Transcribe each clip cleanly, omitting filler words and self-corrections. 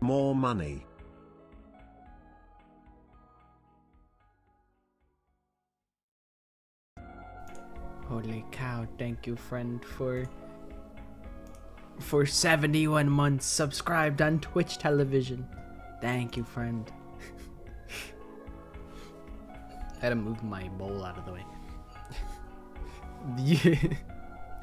more money. Holy cow, thank you friend for 71 months subscribed on Twitch television. Thank you friend. I had to move my bowl out of the way.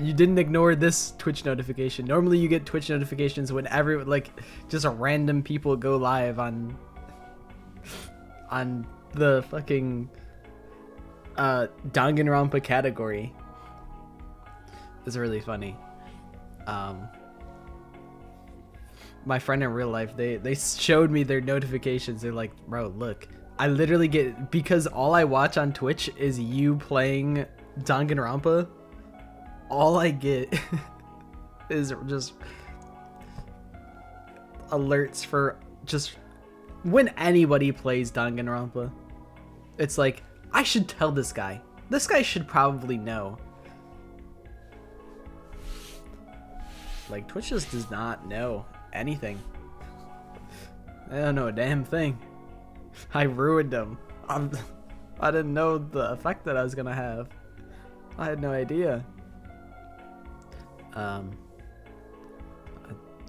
You didn't ignore this Twitch notification. Normally you get Twitch notifications whenever like just random people go live on the fucking Danganronpa category. It's really funny. My friend in real life, they showed me their notifications. They're like, bro, look, I literally get, because all I watch on Twitch is you playing Danganronpa, all I get is just alerts for just when anybody plays Danganronpa. It's like, I should tell this guy. This guy should probably know. Like, Twitch just does not know anything. They don't know a damn thing. I ruined them. I didn't know the effect that I was gonna have. I had no idea. I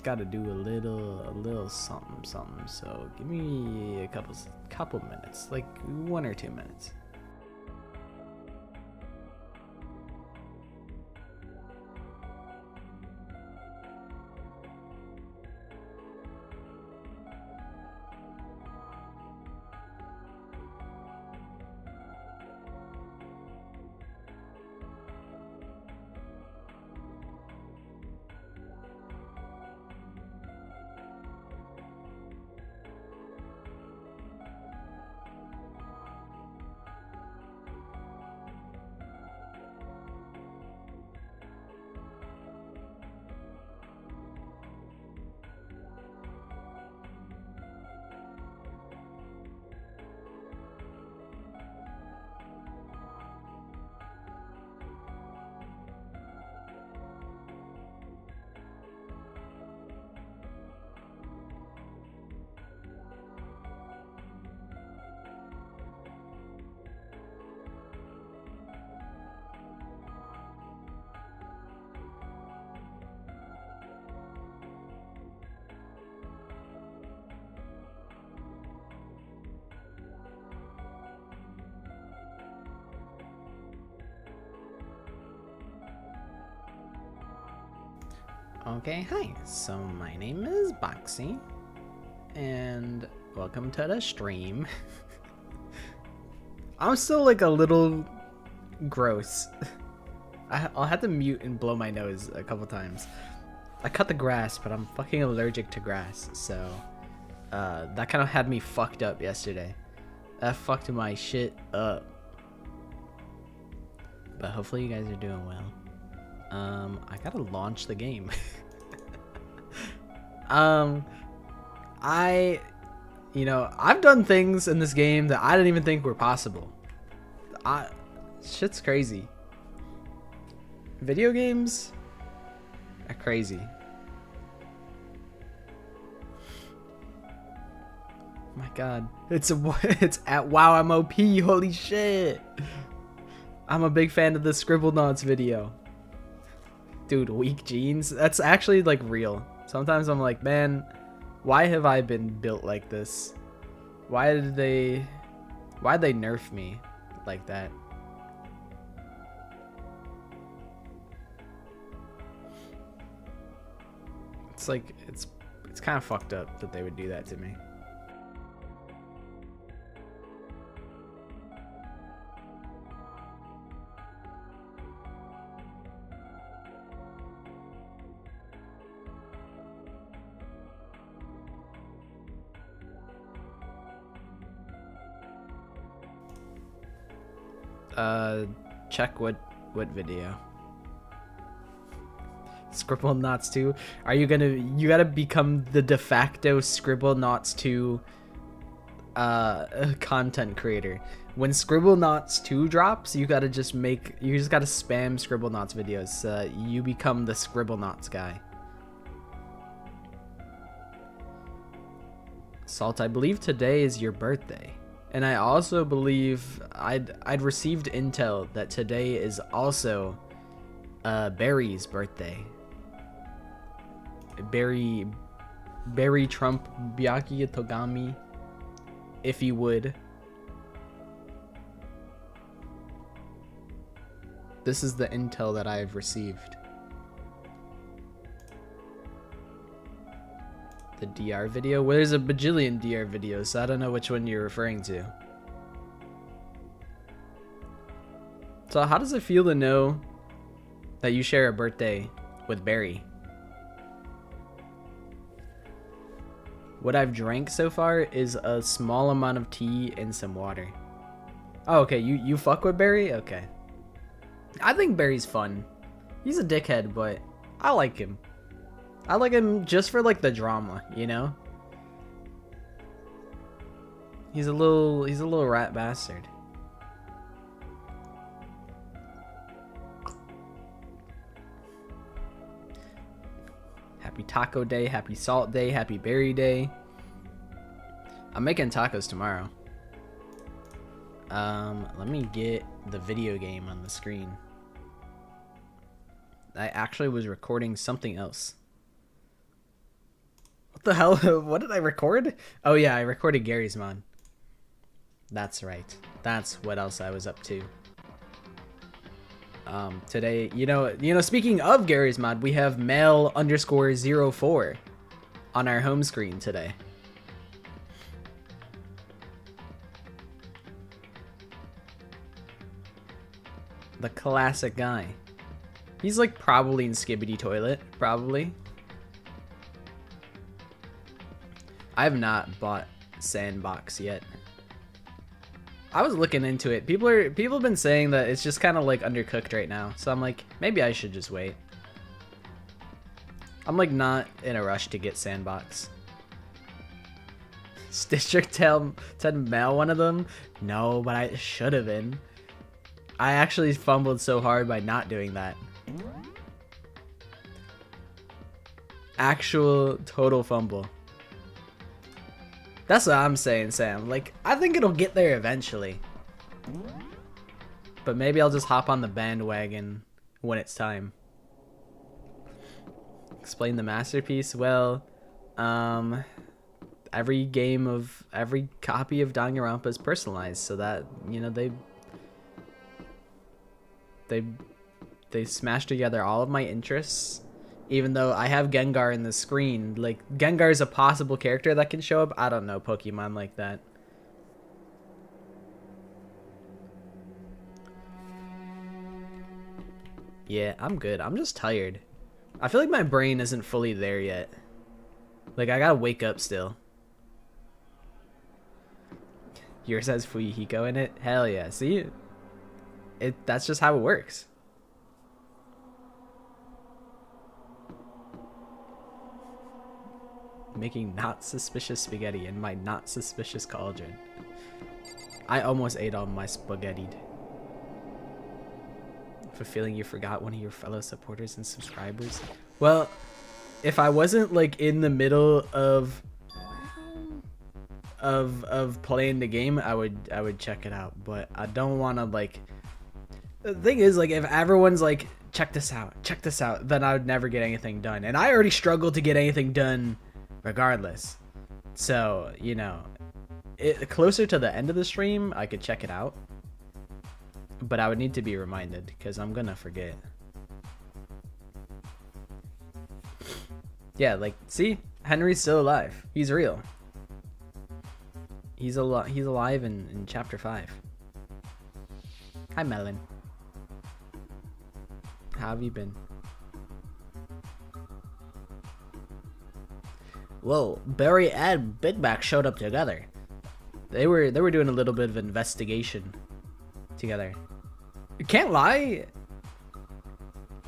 gotta do a little something. So give me a couple minutes, like 1 or 2 minutes. Okay, hi. So my name is Boxy, and welcome to the stream. I'm still like a little gross. I'll have to mute and blow my nose a couple times. I cut the grass, but I'm fucking allergic to grass, so that kind of had me fucked up yesterday. That fucked my shit up. But hopefully you guys are doing well. I gotta launch the game. You know, I've done things in this game that I didn't even think were possible. Shit's crazy. Video games are crazy. My god. It's at wow, I'm OP, holy shit. I'm a big fan of the Scribblenauts video. Dude, weak genes? That's actually like real. Sometimes I'm like, man, why have I been built like this? Why'd they nerf me like that? It's like, it's kind of fucked up that they would do that to me. Check what video? Scribblenauts 2? Are you gotta become the de facto Scribblenauts 2 content creator. When Scribblenauts 2 drops, you just gotta spam Scribblenauts videos. You become the Scribblenauts guy. Salt, I believe today is your birthday. And I also believe I'd received intel that today is also Barry's birthday. Barry Trump Byaki Togami, if you would. This is the intel that I have received. The DR video? Well, there's a bajillion DR videos, so I don't know which one you're referring to. So how does it feel to know that you share a birthday with Barry? What I've drank so far is a small amount of tea and some water. Oh, okay, you fuck with Barry? Okay. I think Barry's fun. He's a dickhead, but I like him. I like him just for like the drama, you know? He's a little rat bastard. Happy Taco Day, Happy Salt Day, Happy Berry Day. I'm making tacos tomorrow. Let me get the video game on the screen. I actually was recording something else. What the hell? What did I record? Oh yeah, I recorded Gary's mod. That's right. That's what else I was up to. Today, you know, speaking of Gary's mod, we have male_04 on our home screen today. The classic guy. He's like probably in Skibbity Toilet, probably. I have not bought Sandbox yet. I was looking into it. People have been saying that it's just kind of like undercooked right now. So I'm like, maybe I should just wait. I'm like not in a rush to get Sandbox. District 10 mail one of them? No, but I should have been. I actually fumbled so hard by not doing that. Actual total fumble. That's what I'm saying, Sam. Like, I think it'll get there eventually. But maybe I'll just hop on the bandwagon when it's time. Explain the masterpiece? Well, every copy of Danganronpa is personalized, so that, you know, they smash together all of my interests. Even though I have Gengar in the screen, like Gengar is a possible character that can show up. I don't know Pokemon like that. Yeah, I'm good. I'm just tired. I feel like my brain isn't fully there yet. Like I gotta wake up still. Yours has Fuyuhiko in it? Hell yeah. See? That's just how it works. Making not suspicious spaghetti in my not suspicious cauldron. I almost ate all my spaghetti. Fulfilling you forgot one of your fellow supporters and subscribers. Well, if I wasn't like in the middle of playing the game, I would check it out. But I don't want to like. The thing is, like, if everyone's like, check this out, then I would never get anything done. And I already struggled to get anything done regardless. So, you know, closer to the end of the stream, I could check it out. But I would need to be reminded, because I'm gonna forget. Yeah, like, see? Henry's still alive. He's real. He's alive in chapter 5. Hi, Melon. How have you been? Whoa, Barry and Big Mac showed up together. They were doing a little bit of investigation together. Can't lie,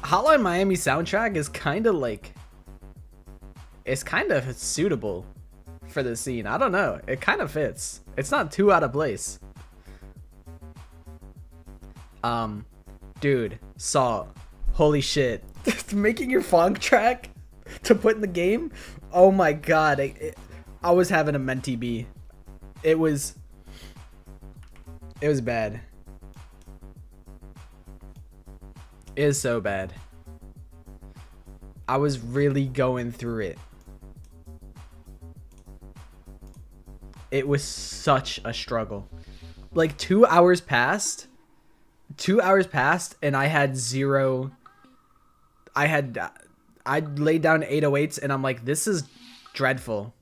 Hotline Miami soundtrack is kind of like, it's kind of suitable for the scene. I don't know, it kind of fits. It's not too out of place. Dude, Salt, holy shit. Making your funk track to put in the game? Oh my god. I was having a mentee B. It was bad. It is so bad. I was really going through it. It was such a struggle. Like 2 hours passed. 2 hours passed and I had zero. I laid down 808s and I'm like, this is dreadful.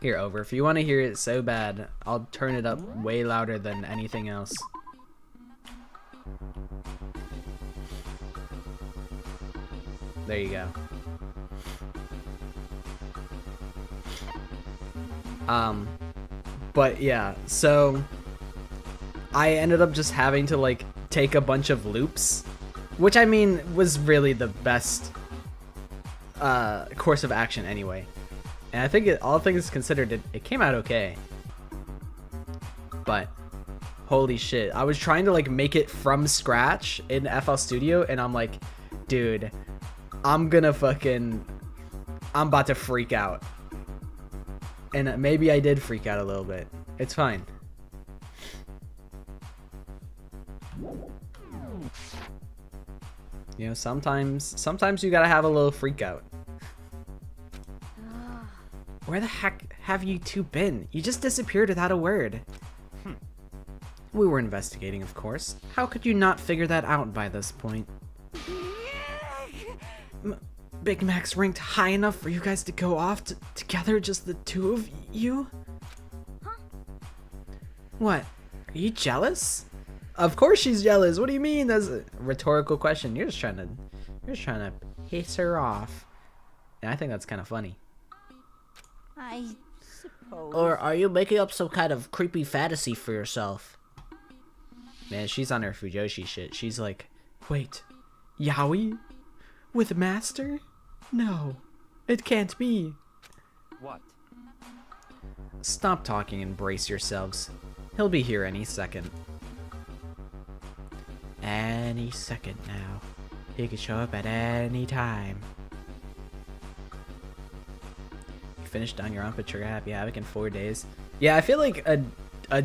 Here, over. If you want to hear it so bad, I'll turn it up way louder than anything else. There you go. But yeah, so I ended up just having to like take a bunch of loops, which I mean was really the best course of action anyway. And I think all things considered, it came out okay. But holy shit, I was trying to like make it from scratch in FL Studio and I'm like, dude, I'm about to freak out. And maybe I did freak out a little bit. It's fine. You know, sometimes you gotta have a little freak out. Where the heck have you two been? You just disappeared without a word. We were investigating, of course. How could you not figure that out by this point? Big Mac's ranked high enough for you guys to go off together, just the two of you? Huh? What? Are you jealous? Of course she's jealous. What do you mean? That's a rhetorical question. You're just trying to piss her off. And I think that's kind of funny. I suppose. Or are you making up some kind of creepy fantasy for yourself? Man, she's on her Fujoshi shit. She's like, wait, yaoi? With Master? No, it can't be. What? Stop talking and brace yourselves. He'll be here any second. Any second now. He could show up at any time. You finished on your own Trigger Happy Havoc in 4 days. Yeah, I feel like a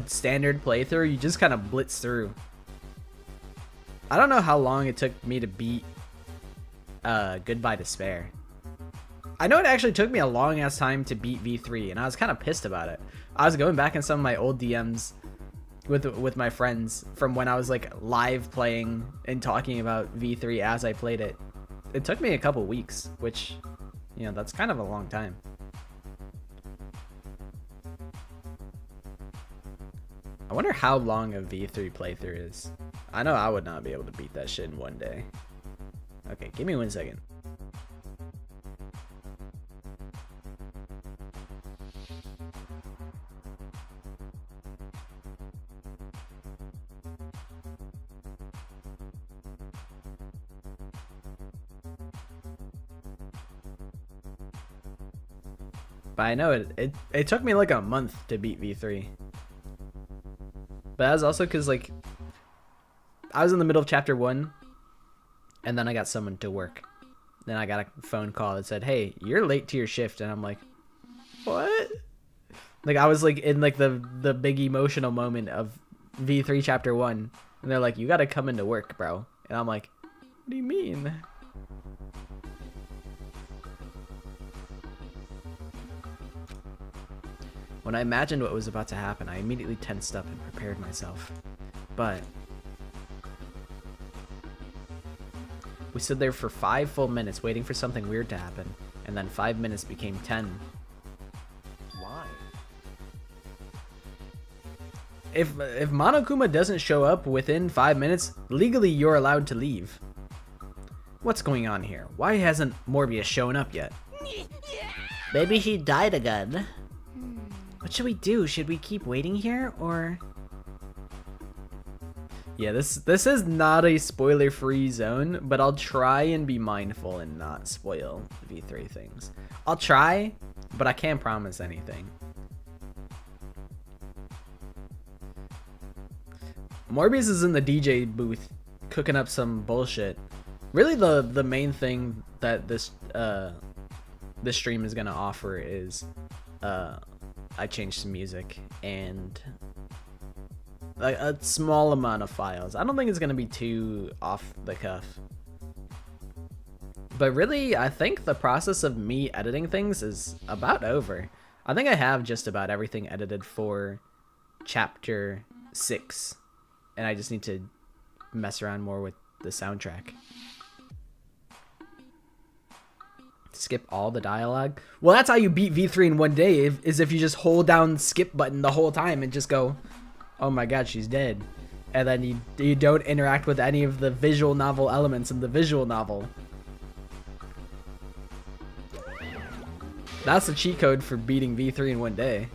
standard playthrough, you just kind of blitz through. I don't know how long it took me to beat Goodbye Despair. I know it actually took me a long ass time to beat V3 and I was kind of pissed about it. I was going back in some of my old DMs with my friends from when I was like live playing and talking about V3 as I played it. It took me a couple weeks, which, you know, that's kind of a long time. I wonder how long a V3 playthrough is. I know I would not be able to beat that shit in 1 day. Okay, give me 1 second. But I know it took me like a month to beat V3. But that was also because like I was in the middle of chapter 1 and then I got summoned to work. Then I got a phone call that said, hey, you're late to your shift. And I'm like, what? Like I was like in like the big emotional moment of V3 chapter 1. And they're like, you got to come into work, bro. And I'm like, what do you mean? When I imagined what was about to happen, I immediately tensed up and prepared myself. But we stood there for 5 full minutes waiting for something weird to happen, and then 5 minutes became 10. Why? If Monokuma doesn't show up within 5 minutes, legally you're allowed to leave. What's going on here? Why hasn't Morbius shown up yet? Maybe he died again. What should we do? Should we keep waiting here, or? Yeah, this is not a spoiler-free zone, but I'll try and be mindful and not spoil V3 things. I'll try, but I can't promise anything. Morbius is in the DJ booth cooking up some bullshit. Really the main thing that this the stream is gonna offer is I changed some music and a small amount of files. I don't think it's gonna be too off the cuff. But really, I think the process of me editing things is about over. I think I have just about everything edited for chapter 6. And I just need to mess around more with the soundtrack. Skip all the dialogue. Well, that's how you beat V3 in one day, is if you just hold down the skip button the whole time and just go, oh my god, she's dead. And then you don't interact with any of the visual novel elements in the visual novel. That's the cheat code for beating V3 in one day.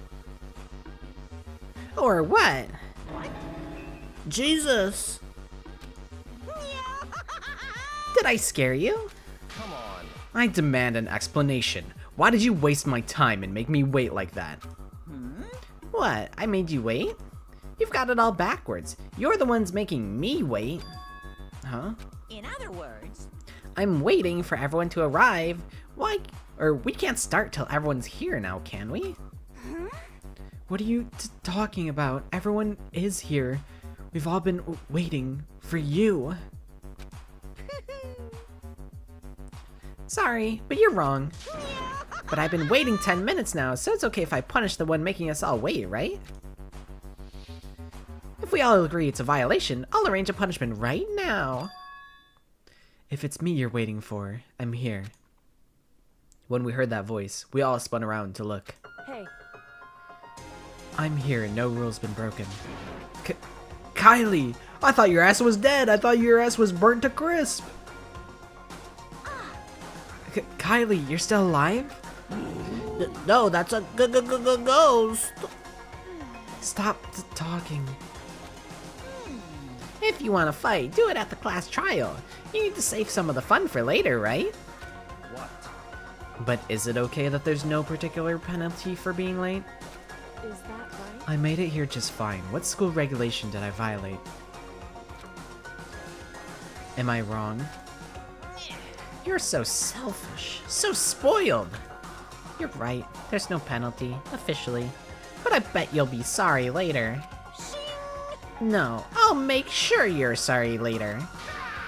Or what? Jesus! Did I scare you? Come on. I demand an explanation. Why did you waste my time and make me wait like that? What? I made you wait? You've got it all backwards. You're the ones making me wait. Huh? In other words, I'm waiting for everyone to arrive. Why? Or we can't start till everyone's here now, can we? What are you talking about? Everyone is here. We've all been waiting for you. Sorry, but you're wrong. But I've been waiting 10 minutes now, so it's okay if I punish the one making us all wait, right? If we all agree it's a violation, I'll arrange a punishment right now. If it's me you're waiting for, I'm here. When we heard that voice, we all spun around to look. hey, I'm here and no rule's been broken. Kylie! I thought your ass was dead! I thought your ass was burnt to crisp! Kylie, you're still alive? No, that's a ghost. Stop talking. If you want to fight, do it at the class trial. You need to save some of the fun for later, right? What? But is it okay that there's no particular penalty for being late? is that right? I made it here just fine. What school regulation did I violate? Am I wrong? You're so selfish, so spoiled. You're right, there's no penalty, officially. But I bet you'll be sorry later. No, I'll make sure you're sorry later.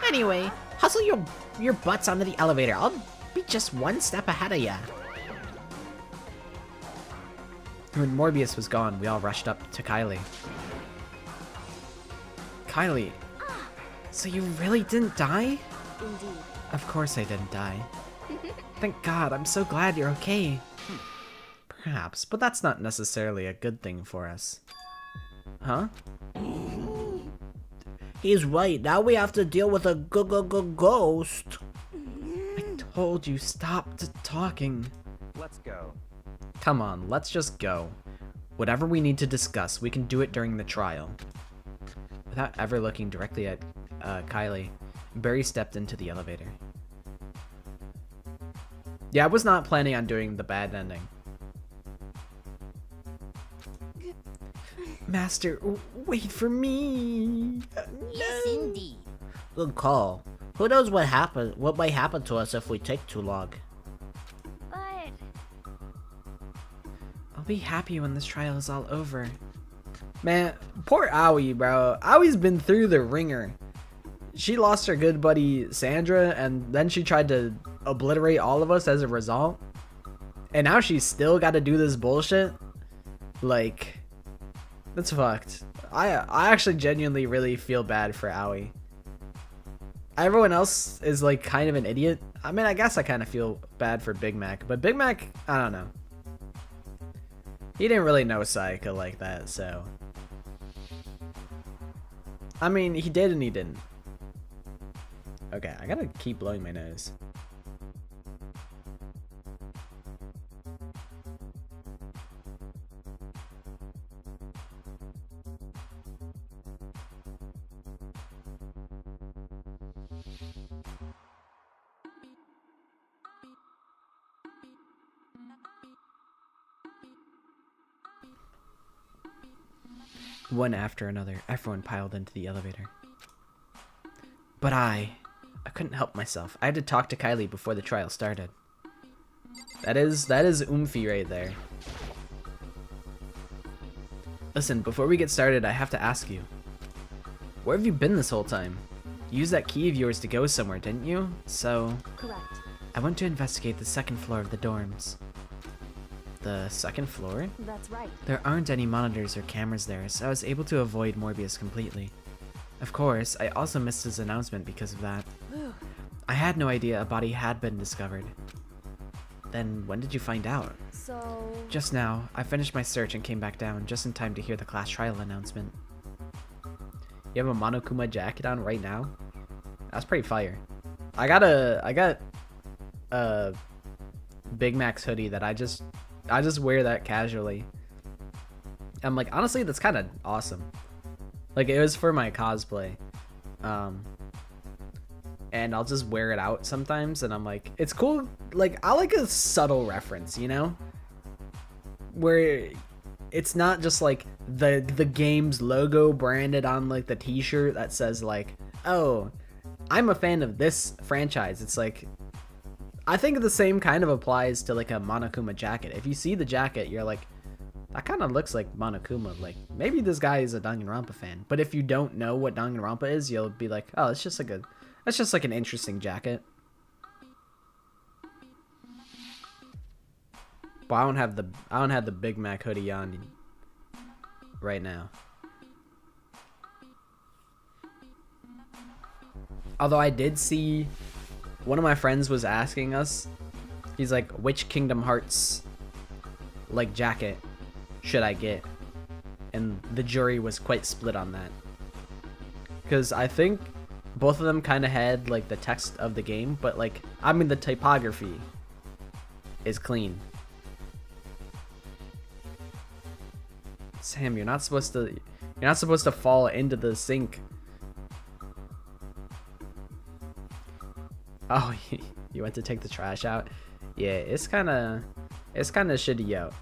Anyway, hustle your butts onto the elevator. I'll be just one step ahead of ya. When Morbius was gone, we all rushed up to Kylie. Kylie, so you really didn't die? Indeed. Of course I didn't die. Thank God, I'm so glad you're okay. Perhaps, but that's not necessarily a good thing for us. Huh? He's right, now we have to deal with a ghost. I told you, stop talking. Let's go. Come on, let's just go. Whatever we need to discuss, we can do it during the trial. Without ever looking directly at Kylie, Barry stepped into the elevator. Yeah, I was not planning on doing the bad ending. Master, wait for me. Yes, indeed. Good call. Who knows what might happen to us if we take too long. But I'll be happy when this trial is all over. Man, poor Aoi, bro. Aoi's been through the ringer. She lost her good buddy Sandra, and then she tried to obliterate all of us as a result. And now she's still got to do this bullshit. Like, that's fucked. I actually genuinely really feel bad for Aoi. Everyone else is like kind of an idiot. I mean, I guess I kind of feel bad for Big Mac, but Big Mac, I don't know. He didn't really know Sayaka like that, so. I mean, he did and he didn't. Okay, I gotta keep blowing my nose. One after another, everyone piled into the elevator. But I couldn't help myself. I had to talk to Kylie before the trial started. That is oomphy right there. Listen, before we get started, I have to ask you. Where have you been this whole time? You used that key of yours to go somewhere, didn't you? So... Correct. I went to investigate the second floor of the dorms. The second floor? That's right. There aren't any monitors or cameras there, so I was able to avoid Morbius completely. Of course, I also missed his announcement because of that. I had no idea a body had been discovered. Then, when did you find out? So... Just now, I finished my search and came back down just in time to hear the class trial announcement. You have a Monokuma jacket on right now? That's pretty fire. I got a Big Mac's hoodie that I just wear that casually. I'm like, honestly, that's kind of awesome. Like, it was for my cosplay. And I'll just wear it out sometimes, and I'm like, it's cool. Like, I like a subtle reference, you know? Where it's not just like the game's logo branded on like the t-shirt that says like, oh, I'm a fan of this franchise. It's like, I think the same kind of applies to like a Monokuma jacket. If you see the jacket, you're like, that kind of looks like Monokuma. Like, maybe this guy is a Danganronpa fan. But if you don't know what Danganronpa is, you'll be like, oh, it's just like an interesting jacket. But I don't have the Big Mac hoodie on right now. Although I did see one of my friends was asking us, he's like, which Kingdom Hearts like jacket should I get? And the jury was quite split on that. Because I think both of them kind of had like the text of the game, but like, I mean, the typography is clean. Sam, you're not supposed to fall into the sink. Oh, you went to take the trash out? Yeah, it's kind of shitty out.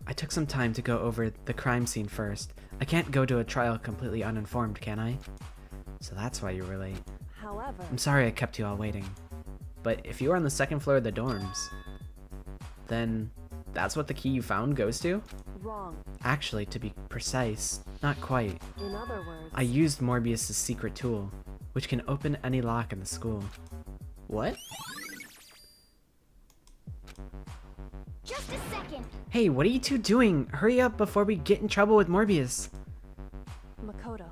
I took some time to go over the crime scene first. I can't go to a trial completely uninformed, can I? So that's why you were late. However... I'm sorry I kept you all waiting. But if you were on the second floor of the dorms, then that's what the key you found goes to? Wrong. Actually, to be precise, not quite. In other words... I used Morbius' secret tool, which can open any lock in the school. What? Just a second! Hey, what are you two doing? Hurry up before we get in trouble with Morbius. Makoto.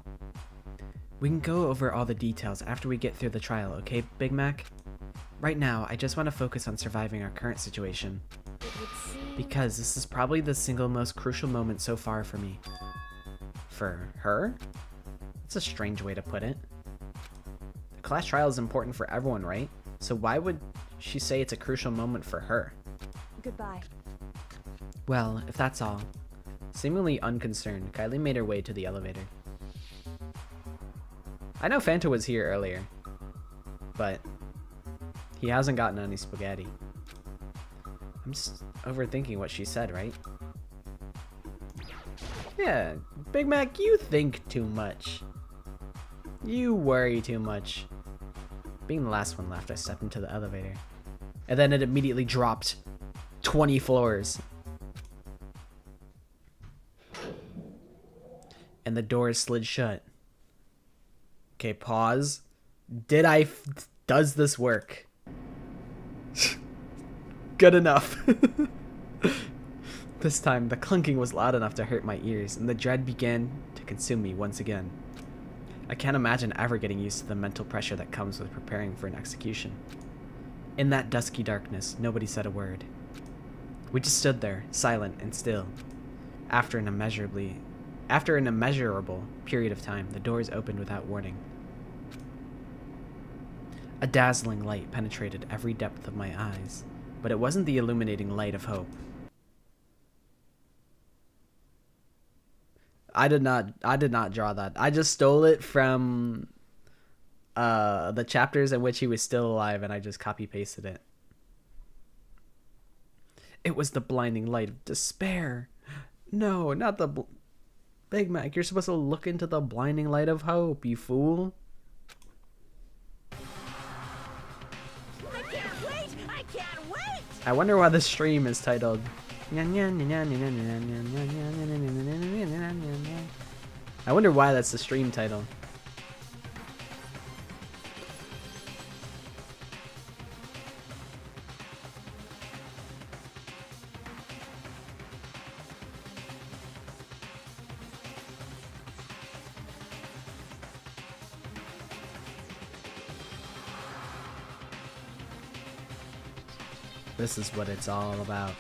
We can go over all the details after we get through the trial, okay, Big Mac? Right now, I just want to focus on surviving our current situation. It would seem... Because this is probably the single most crucial moment so far for me. For her? That's a strange way to put it. The class trial is important for everyone, right? So why would she say it's a crucial moment for her? Goodbye. Well, if that's all. Seemingly unconcerned, Kylie made her way to the elevator. I know Fanta was here earlier, but he hasn't gotten any spaghetti. I'm just overthinking what she said, right? Yeah, Big Mac, you think too much. You worry too much. Being the last one left, I stepped into the elevator. And then it immediately dropped 20 floors. And the doors slid shut. Okay, pause. Does this work? Good enough. This time, the clunking was loud enough to hurt my ears, and the dread began to consume me once again. I can't imagine ever getting used to the mental pressure that comes with preparing for an execution. In that dusky darkness, nobody said a word. We just stood there, silent and still. After an immeasurable period of time, the doors opened without warning. A dazzling light penetrated every depth of my eyes, but it wasn't the illuminating light of hope. I did not draw that. I just stole it from the chapters in which he was still alive, and I just copy pasted it. It was the blinding light of despair. No, not the Big Mac. You're supposed to look into the blinding light of hope, you fool. can't wait! I wonder why the stream is titled. I wonder why that's the stream title. This is what it's all about.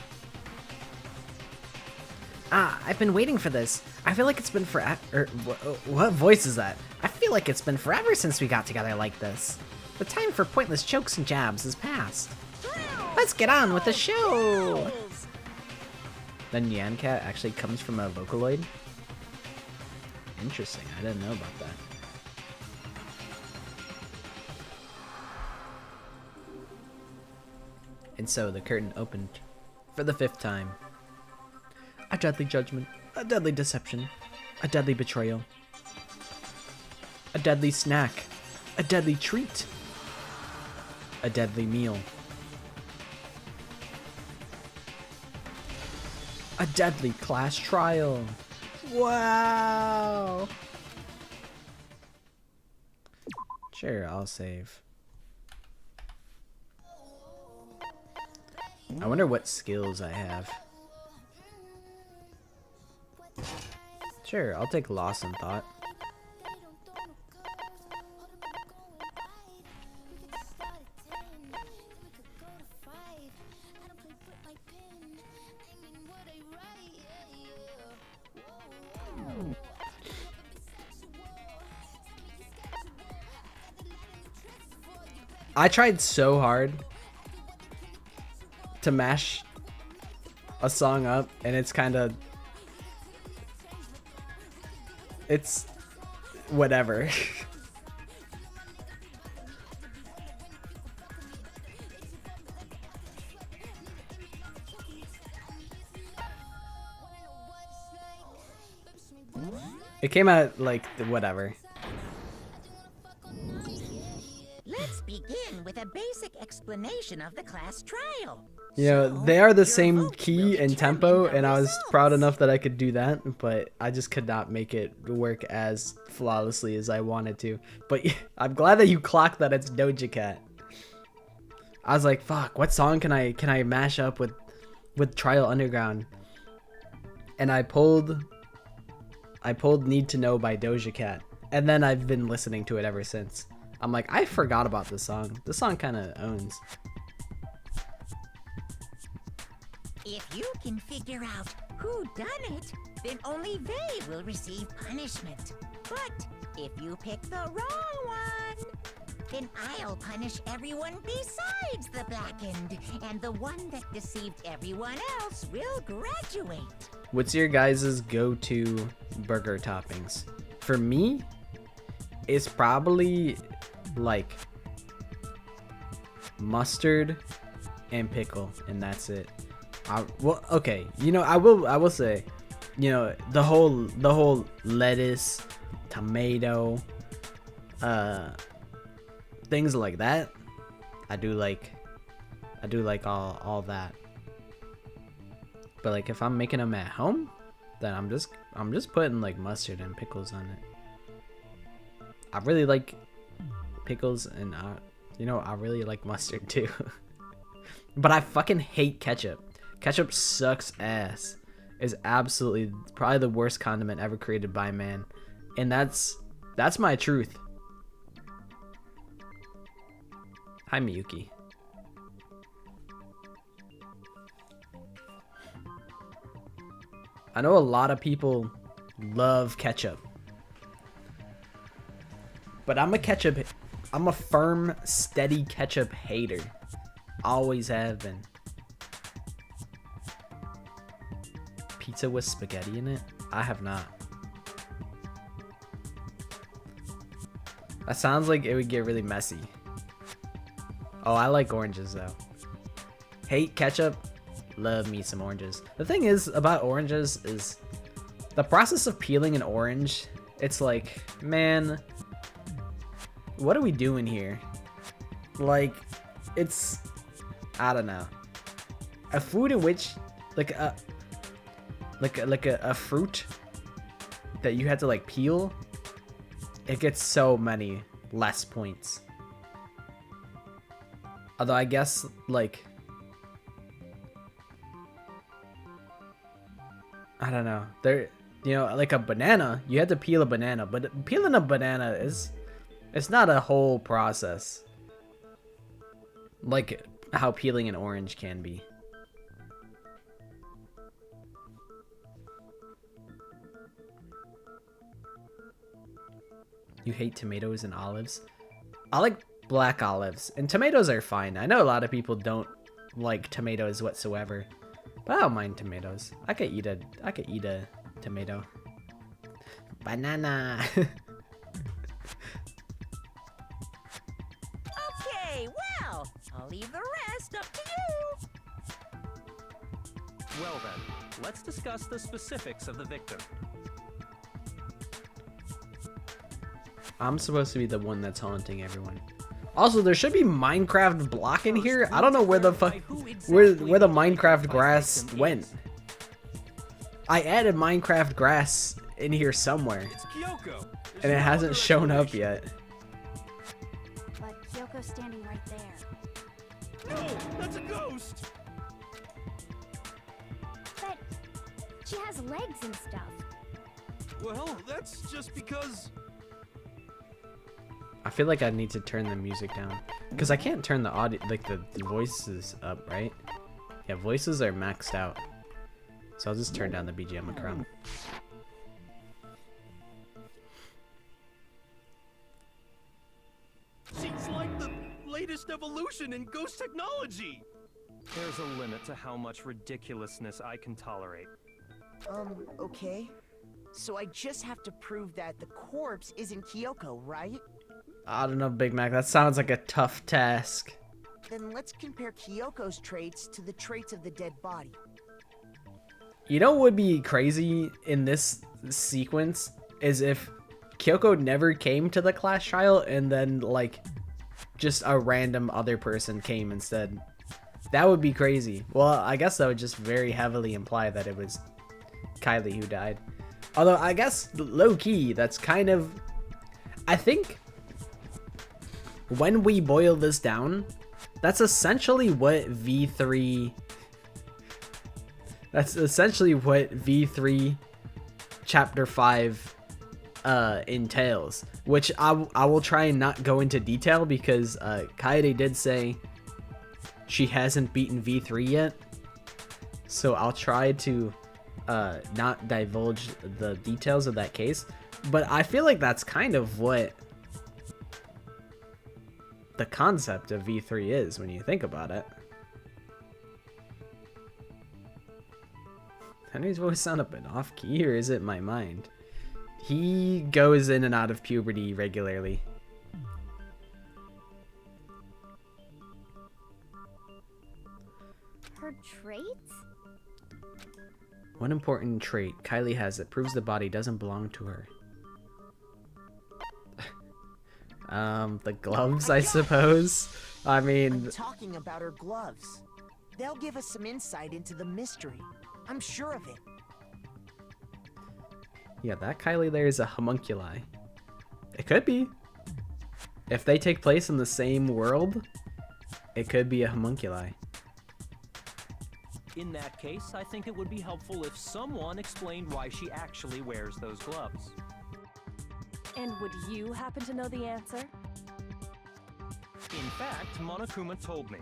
Ah, I've been waiting for this. I feel like it's been forever. What voice is that? I feel like it's been forever since we got together like this. The time for pointless jokes and jabs is past. Let's get on with the show! The Nyan cat actually comes from a Vocaloid? Interesting, I didn't know about that. And so the curtain opened for the 5th time. A deadly judgment, a deadly deception, a deadly betrayal, a deadly snack, a deadly treat, a deadly meal, a deadly class trial. Wow! Sure, I'll save. I wonder what skills I have. Sure, I'll take loss and thought. I tried so hard to mash a song up, and it's kind of, it's whatever. It came out like whatever. Let's begin with a basic explanation of the class trial. You know, they are the same key and tempo, and I was proud enough that I could do that, but I just could not make it work as flawlessly as I wanted to. But I'm glad that you clocked that it's Doja Cat. I was like, fuck, what song can I mash up with Trial Underground? And I pulled Need to Know by Doja Cat, and then I've been listening to it ever since. I'm like, I forgot about this song. This song kind of owns. If you can figure out who done it, then only they will receive punishment. But if you pick the wrong one, then I'll punish everyone besides the blackened, and the one that deceived everyone else will graduate. What's your guys' go-to burger toppings? For me, it's probably like mustard and pickle, and that's it. Well, okay, you know, I will say, you know, the whole lettuce, tomato, things like that. I do like all that. But like if I'm making them at home, then I'm just putting like mustard and pickles on it. I really like pickles, and you know, I really like mustard too. But I fucking hate ketchup. Ketchup sucks ass. Is absolutely probably the worst condiment ever created by man. And that's my truth. Hi, Miyuki. I know a lot of people love ketchup. But I'm a firm, steady ketchup hater. Always have been. Pizza with spaghetti in it? I have not. That sounds like it would get really messy. Oh, I like oranges though. Hate ketchup, love me some oranges. The thing is about oranges is the process of peeling an orange. It's like, man, what are we doing here? Like, it's, I don't know. A food in which, like a fruit that you had to like peel, it gets so many less points. Although I guess like, I don't know. There, you know, like a banana, you had to peel a banana, but peeling a banana it's not a whole process. Like how peeling an orange can be. You hate tomatoes and olives? I like black olives, and tomatoes are fine. I know a lot of people don't like tomatoes whatsoever, but I don't mind tomatoes. I could eat a tomato. Banana. Okay, well, I'll leave the rest up to you. Well then, let's discuss the specifics of the victim. I'm supposed to be the one that's haunting everyone. Also, there should be Minecraft block in here. I don't know where the fuck where the Minecraft grass went. I added Minecraft grass in here somewhere, It's Kyoko. and it hasn't shown up yet. But Kyoko's standing right there. No, that's a ghost. But she has legs and stuff. Well, that's just because. I feel like I need to turn the music down because I can't turn the audio, like the voices up, right? Yeah, voices are maxed out, so I'll just turn down the BGM a crumb. She's like the latest evolution in ghost technology. There's a limit to how much ridiculousness I can tolerate. Okay. So I just have to prove that the corpse isn't Kyoko, right? I don't know, Big Mac. That sounds like a tough task. Then let's compare Kyoko's traits to the traits of the dead body. You know what would be crazy in this sequence is if Kyoko never came to the class trial and then like just a random other person came instead. That would be crazy. Well, I guess that would just very heavily imply that it was Kylie who died. Although I guess low-key, that's kind of, I think when we boil this down, that's essentially what V3 chapter 5 entails, which I will try and not go into detail because Kaede did say she hasn't beaten V3 yet, so I'll try to not divulge the details of that case, but I feel like that's kind of what the concept of V3 is when you think about it. Henry's voice sound a bit off key, or is it my mind? He goes in and out of puberty regularly. Her traits? One important trait Kylie has that proves the body doesn't belong to her. The gloves, I suppose. I mean, I'm talking about her gloves. They'll give us some insight into the mystery. I'm sure of it. yeah, that Kylie there is a homunculi. It could be. If they take place in the same world, it could be a homunculi. In that case, I think it would be helpful if someone explained why she actually wears those gloves. And would you happen to know the answer? In fact, Monokuma told me.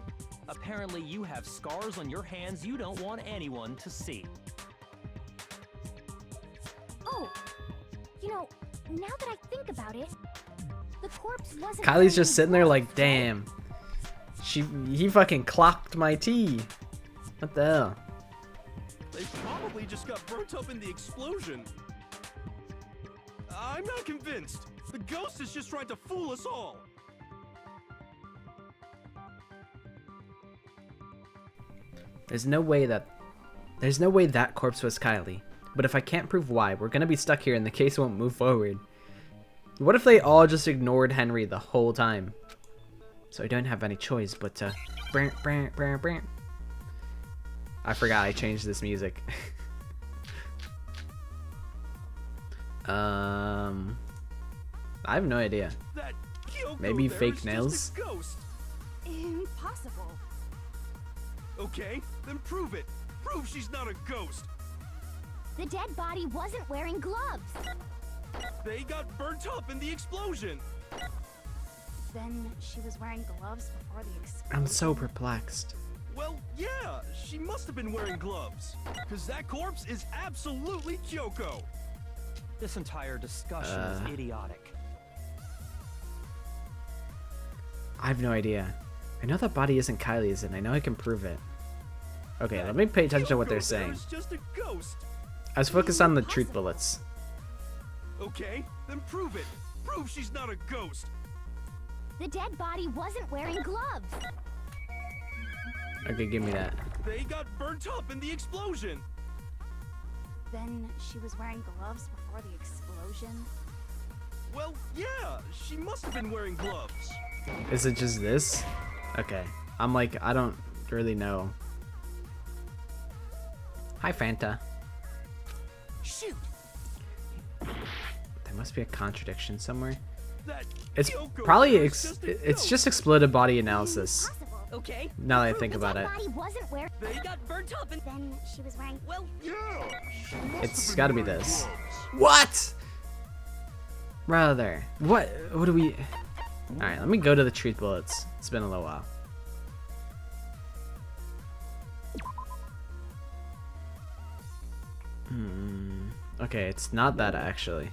Apparently you have scars on your hands you don't want anyone to see. Oh, you know, now that I think about it, the corpse wasn't. Kylie's just sitting there like, damn. He fucking clocked my tea. What the hell? They probably just got burnt up in the explosion. I'm not convinced. The ghost is just trying to fool us all. There's no way that corpse was Kylie. But if I can't prove why, we're gonna be stuck here and the case won't move forward. What if they all just ignored Henry the whole time? So I don't have any choice but to... I forgot I changed this music. I have no idea. That Kyoko Maybe there fake is nails? just a ghost. Impossible. Okay, then prove it. Prove she's not a ghost. The dead body wasn't wearing gloves. They got burnt up in the explosion. Then she was wearing gloves before the explosion. I'm so perplexed. Well, yeah, she must have been wearing gloves. Because that corpse is absolutely Kyoko. This entire discussion is idiotic. I have no idea. I know that body isn't Kylie's, and I know I can prove it. Okay, let me pay attention to what they're Kyoko there saying. is just a ghost. I was focused on the truth bullets. Okay, then prove it. Prove she's not a ghost. The dead body wasn't wearing gloves. Okay, give me that. They got burnt up in the explosion. Then she was wearing gloves before the explosion. Well, yeah, she must have been wearing gloves. Is it just this? Okay. I'm like, I don't really know. Hi, Fanta. Shoot! There must be a contradiction somewhere. That It's Kyoko probably there is just a it's ghost. just exploded body analysis. Impossible. Okay. Now that I Prove think the about dead it, body wasn't wearing. They got burnt up and Then she was wearing. well, Yeah. it's got to be this. What? Brother, what do we? All right, let me go to the truth bullets. It's been a little while. Okay, it's not that actually.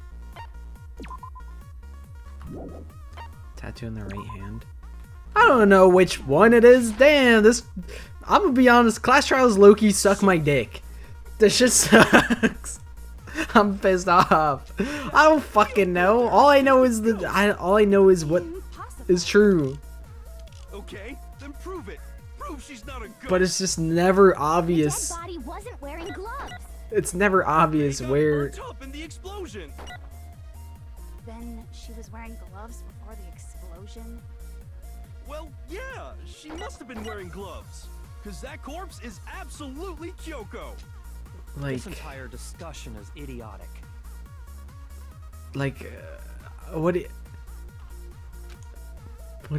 Tattoo in the right hand. I don't know which one it is. Damn, this. I'm gonna be honest. Class Trials Loki suck my dick. This shit sucks. I'm pissed off. I don't fucking know. All I know is all I know is what Impossible. is true. Okay, then prove it. Prove she's not a ghost. But it's just never The obvious. dead body wasn't wearing gloves. It's never obvious They got where. burnt up in the explosion. Then she was wearing gloves before the explosion. Well, yeah, she must have been wearing gloves. Because that corpse is absolutely Kyoko. Like, This entire discussion is idiotic. what do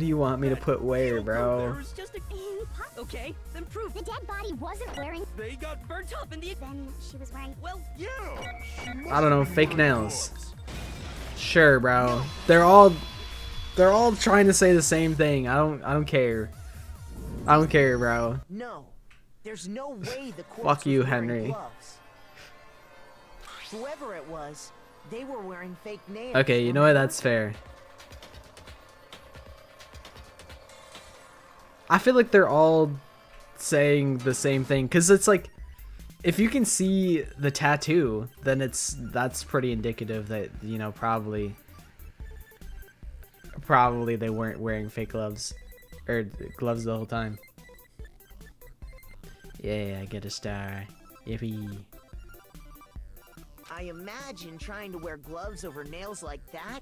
you want me to put where, Kyoko bro? there is just a... Impossible. okay, then prove The dead body wasn't wearing. They got burnt burnt up in the Then she was wearing. well, Yeah. she must I don't know, have been fake wearing nails. gloves. Sure, bro. They're all trying to say the same thing. I don't care. I don't care, bro. No, there's no way the corpse Fuck you, was wearing Henry. gloves. Whoever it was, they were wearing fake nails. Okay, you know what? That's fair. I feel like they're all saying the same thing because it's like, if you can see the tattoo, then that's pretty indicative that, you know, probably they weren't wearing fake gloves or gloves the whole time. Yeah, I get a star. Yippee. I imagine trying to wear gloves over nails like that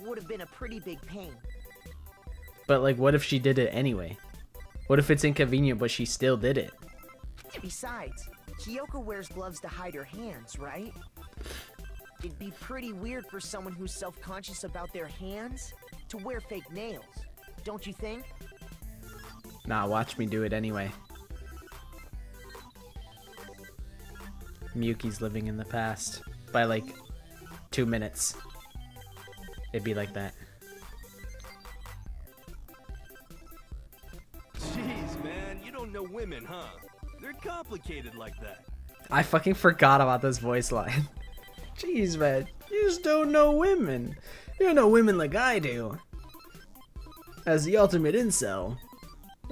would have been a pretty big pain. But like, what if she did it anyway? What if it's inconvenient, but she still did it? Besides, Kyoko wears gloves to hide her hands, right? It'd be pretty weird for someone who's self-conscious about their hands to wear fake nails, don't you think? Nah, watch me do it anyway. Miyuki's living in the past by like 2 minutes. It'd be like that. Jeez, man, you don't know women, huh? They're complicated like that. I fucking forgot about this voice line. Jeez, man, you just don't know women. You don't know women like I do. As the ultimate incel,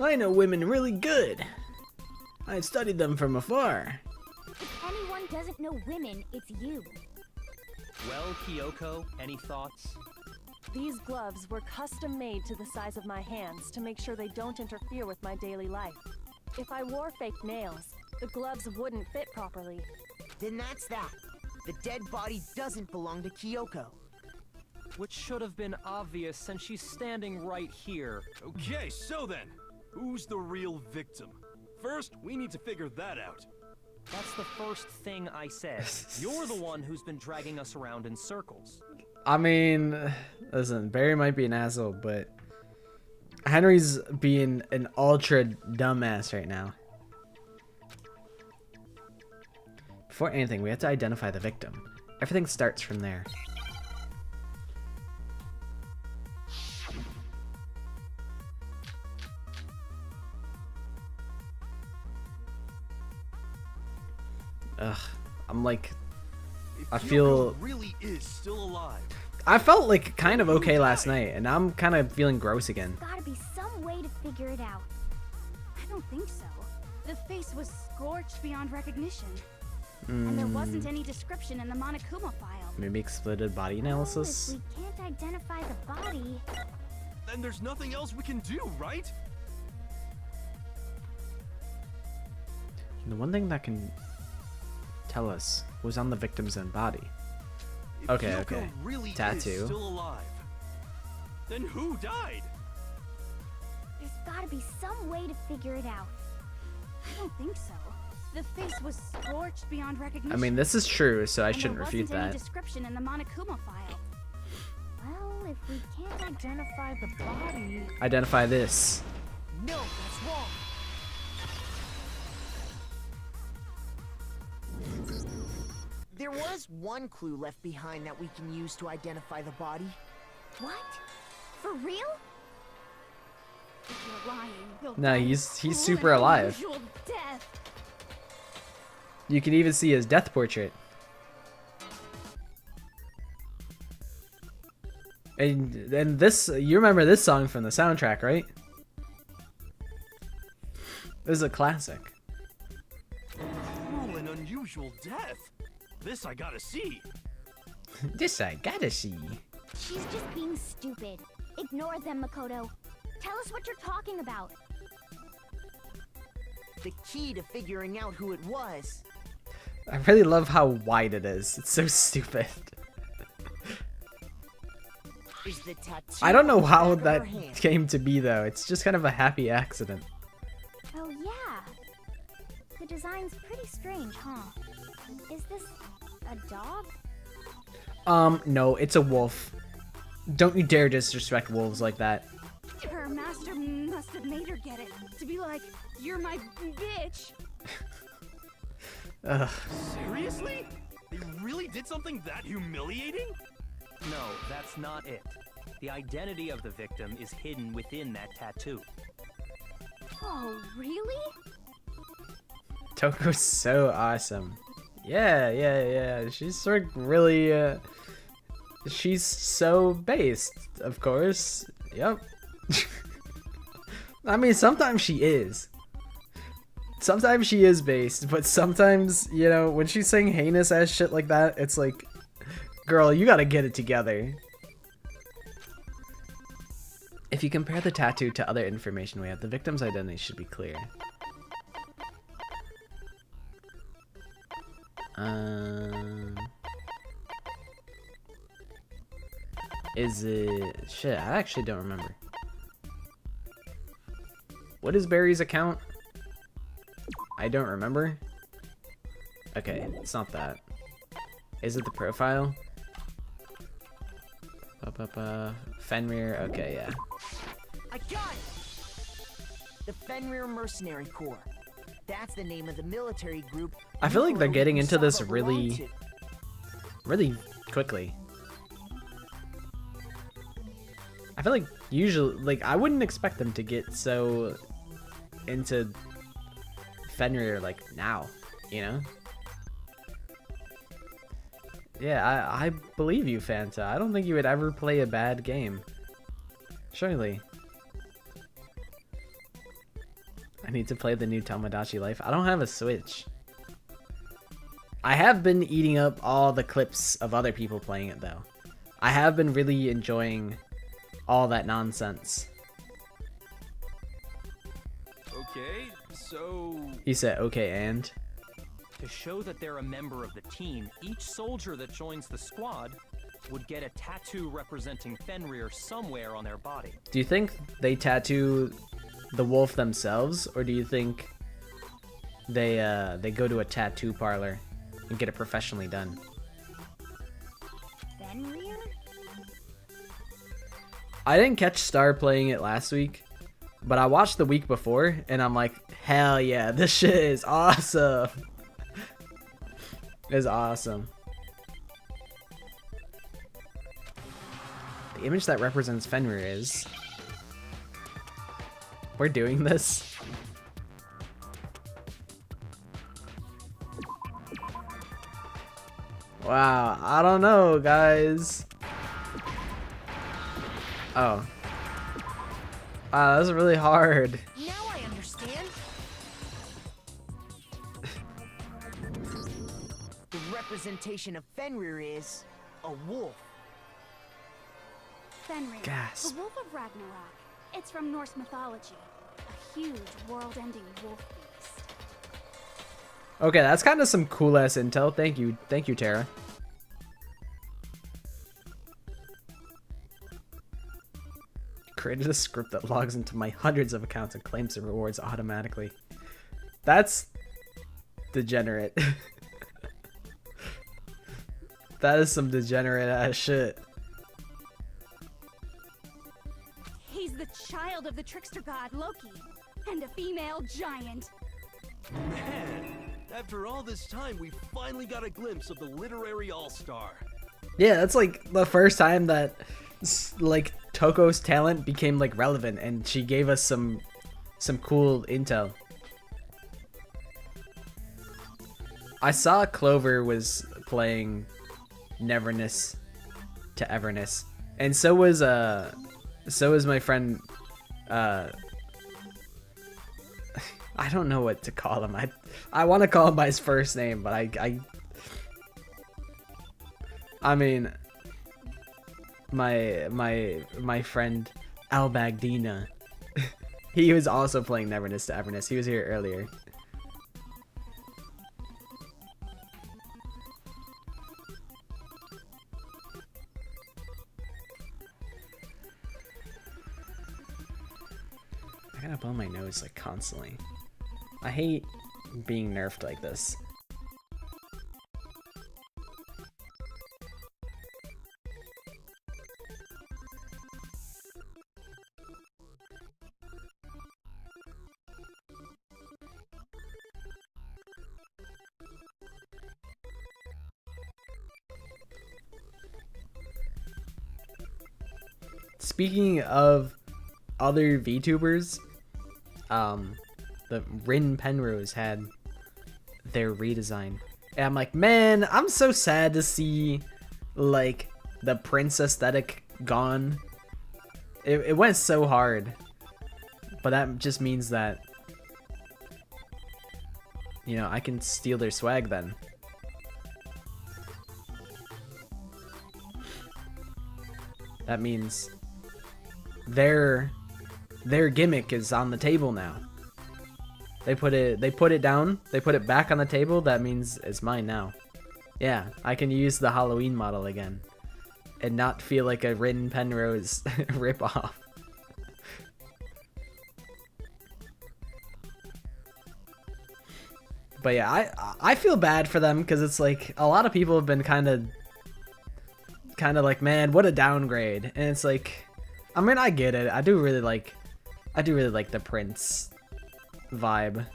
I know women really good. I've studied them from afar. If anyone doesn't know women, it's you. Well, Kyoko, any thoughts? These gloves were custom made to the size of my hands to make sure they don't interfere with my daily life. If I wore fake nails, the gloves wouldn't fit properly. Then that's that. The dead body doesn't belong to Kyoko. which should have been obvious since she's standing right here. Okay, so then, who's the real victim? First, we need to figure that out. That's the first thing I said. You're the one who's been dragging us around in circles. I mean, listen, Barry might be an asshole, but Henry's being an ultra dumbass right now. Before anything, we have to identify the victim. Everything starts from there. Ugh, I'm like, I feel, Kyoko really is still alive. I felt like kind of okay last night, and now I'm kind of feeling gross again. Gotta be some way to figure it out. I don't think so. The face was scorched beyond recognition. And there wasn't any description in the Monokuma file. Maybe exploited body Well, analysis? if we can't identify the body, Then there's nothing else we can do, right? The one thing that can tell us was on the victim's own body. If Okay, Kyoko okay. really Tattoo. is still alive, then who died? there's gotta be some way to figure it out. I don't think so. The face was scorched beyond recognition. I mean, this is true, so I and shouldn't there refute wasn't any that. description in the Monokuma file. Well, if we can't identify the body, Identify this. No, that's wrong. There was one clue left behind that we can use to identify the body. what? For real? If you're lying, you'll No, die he's a cruel super and alive. unusual death. You can even see his death portrait. And this, you remember this song from the soundtrack, right? This is a classic. Cruel and unusual death. This I gotta see. This I gotta see. She's just being stupid. Ignore them, Makoto. Tell us what you're talking about. The key to figuring out who it was. I really love how wide it is. It's so stupid. Is the tattoo I don't know on the how back of that her hand. came to be though. It's just kind of a happy accident. Oh, yeah. The design's pretty strange, huh? Is this a dog? No, it's a wolf. Don't you dare disrespect wolves like that. Her master must have made her get it. To be like, you're my bitch. Ugh. Seriously? They really did something that humiliating? No, that's not it. The identity of the victim is hidden within that tattoo. Oh, really? Toko's so awesome. Yeah. She's sort of really, she's so based, of course. Yep. I mean, sometimes she is. Sometimes she is based, but sometimes, you know, when she's saying heinous ass shit like that, it's like, girl, you gotta get it together. If you compare the tattoo to other information we have, the victim's identity should be clear. Is it... Shit, I actually don't remember. What is Barry's account? I don't remember. Okay, it's not that. Is it the profile? Fenrir, okay, yeah. I got it! The Fenrir Mercenary Corps. That's the name of the military group. I feel like they're Yukaro getting into this Kusama really- belonged to. Really quickly. I feel like usually, like, I wouldn't expect them to get so into Fenrir, like, now, you know? Yeah, I believe you, Fanta. I don't think you would ever play a bad game. Surely. I need to play the new Tomodachi Life. I don't have a Switch. I have been eating up all the clips of other people playing it, though. I have been really enjoying all that nonsense. Okay, so... He said, okay, and? To show that they're a member of the team, each soldier that joins the squad would get a tattoo representing Fenrir somewhere on their body. Do you think they tattoo the wolf themselves, or do you think they go to a tattoo parlor and get it professionally done? Fenrir? I didn't catch Star playing it last week, but I watched the week before, and I'm like, hell yeah, this shit is awesome. It's awesome. The image that represents Fenrir is... We're doing this? Wow, I don't know, guys. Oh. Wow, that was really hard. Now I understand. The representation of Fenrir is a wolf. Fenrir, Gasp. the Wolf of Ragnarok. It's from Norse mythology. A huge, world-ending wolf beast. Okay, that's kind of some cool ass intel. Thank you, Tara. Created a script that logs into my hundreds of accounts and claims the rewards automatically. That's degenerate. That is some degenerate ass shit. He's the child of the trickster god Loki, and a female giant. Man, after all this time, we finally got a glimpse of the literary all-star. Yeah, that's like the first time that like Toko's talent became like relevant, and she gave us some cool intel. I saw Clover was playing Neverness to Everness, and so was my friend. I don't know what to call him. I want to call him by his first name, but I mean, my friend Al Bagdina, he was also playing Neverness to Everness. He was here earlier. I gotta blow my nose like constantly. I hate being nerfed like this. Speaking of other VTubers, the Rin Penrose had their redesign. And I'm like, man, I'm so sad to see like the Prince aesthetic gone. It went so hard. But that just means that, you know, I can steal their swag then. That means their gimmick is on the table now. They put it down, they put it back on the table. That means it's mine now. Yeah, I can use the Halloween model again and not feel like a Rin Penrose ripoff. But yeah, I feel bad for them because it's like a lot of people have been kind of like, man, what a downgrade. And it's like, I mean, I get it. I do really like the Prince vibe.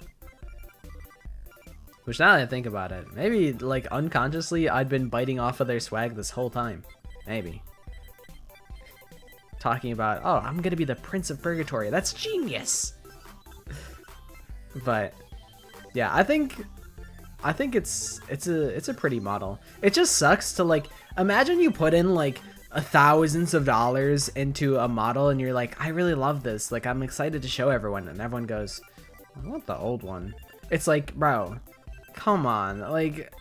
Which, now that I think about it, maybe like unconsciously I'd been biting off of their swag this whole time. Maybe. Talking about, oh, I'm gonna be the Prince of Purgatory. That's genius. But yeah, I think it's a pretty model. It just sucks to like imagine you put in like thousands of dollars into a model and you're like, I really love this, like I'm excited to show everyone, and everyone goes, I want the old one. It's like, bro, come on, like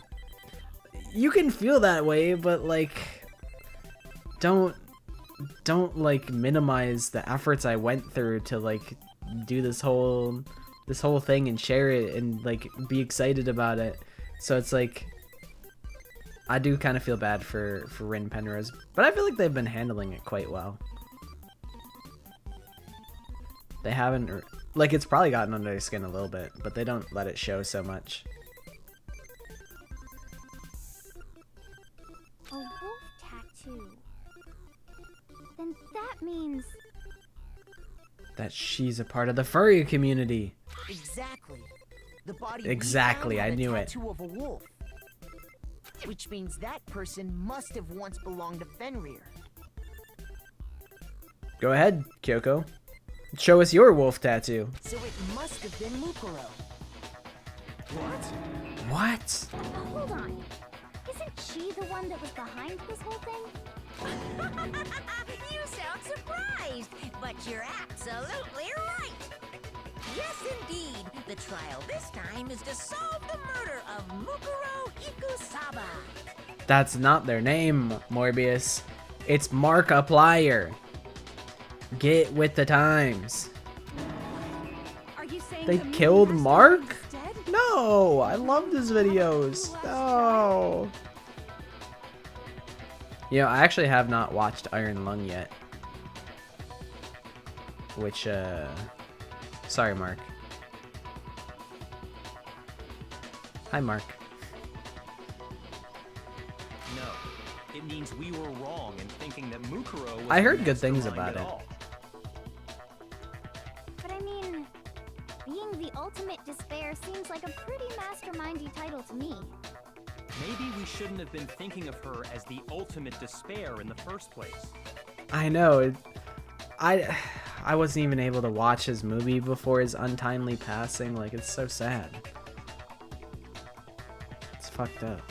you can feel that way, but like don't like minimize the efforts I went through to like do this whole thing and share it and like be excited about it. So it's like, I do kind of feel bad for Rin Penrose, but I feel like they've been handling it quite well. They haven't, like, it's probably gotten under their skin a little bit, but they don't let it show so much. A wolf tattoo. Then that means... That she's a part of the furry community. Exactly. The body Exactly, we found I had knew a it. tattoo of a wolf. Which means that person must have once belonged to Fenrir. Go ahead, Kyoko. Show us your wolf tattoo. So it must have been Mukuro. What? Hold on. Isn't she the one that was behind this whole thing? You sound surprised, but you're absolutely right. Yes, indeed. The trial this time is to solve the murder of Mukuro Ikusaba. That's not their name, Morbius. It's Markiplier. Get with the times. Are you saying They the moon killed master Mark? is dead? No, I loved his videos. No. You know, I actually have not watched Iron Lung yet. Which, sorry, Mark. Hi, Mark. No, it means we were wrong in thinking that Mukuro was I the heard good things mastermind about at it. all. But I mean, being the ultimate despair seems like a pretty mastermindy title to me. Maybe we shouldn't have been thinking of her as the ultimate despair in the first place. I know. I wasn't even able to watch his movie before his untimely passing. Like, it's so sad. It's fucked up.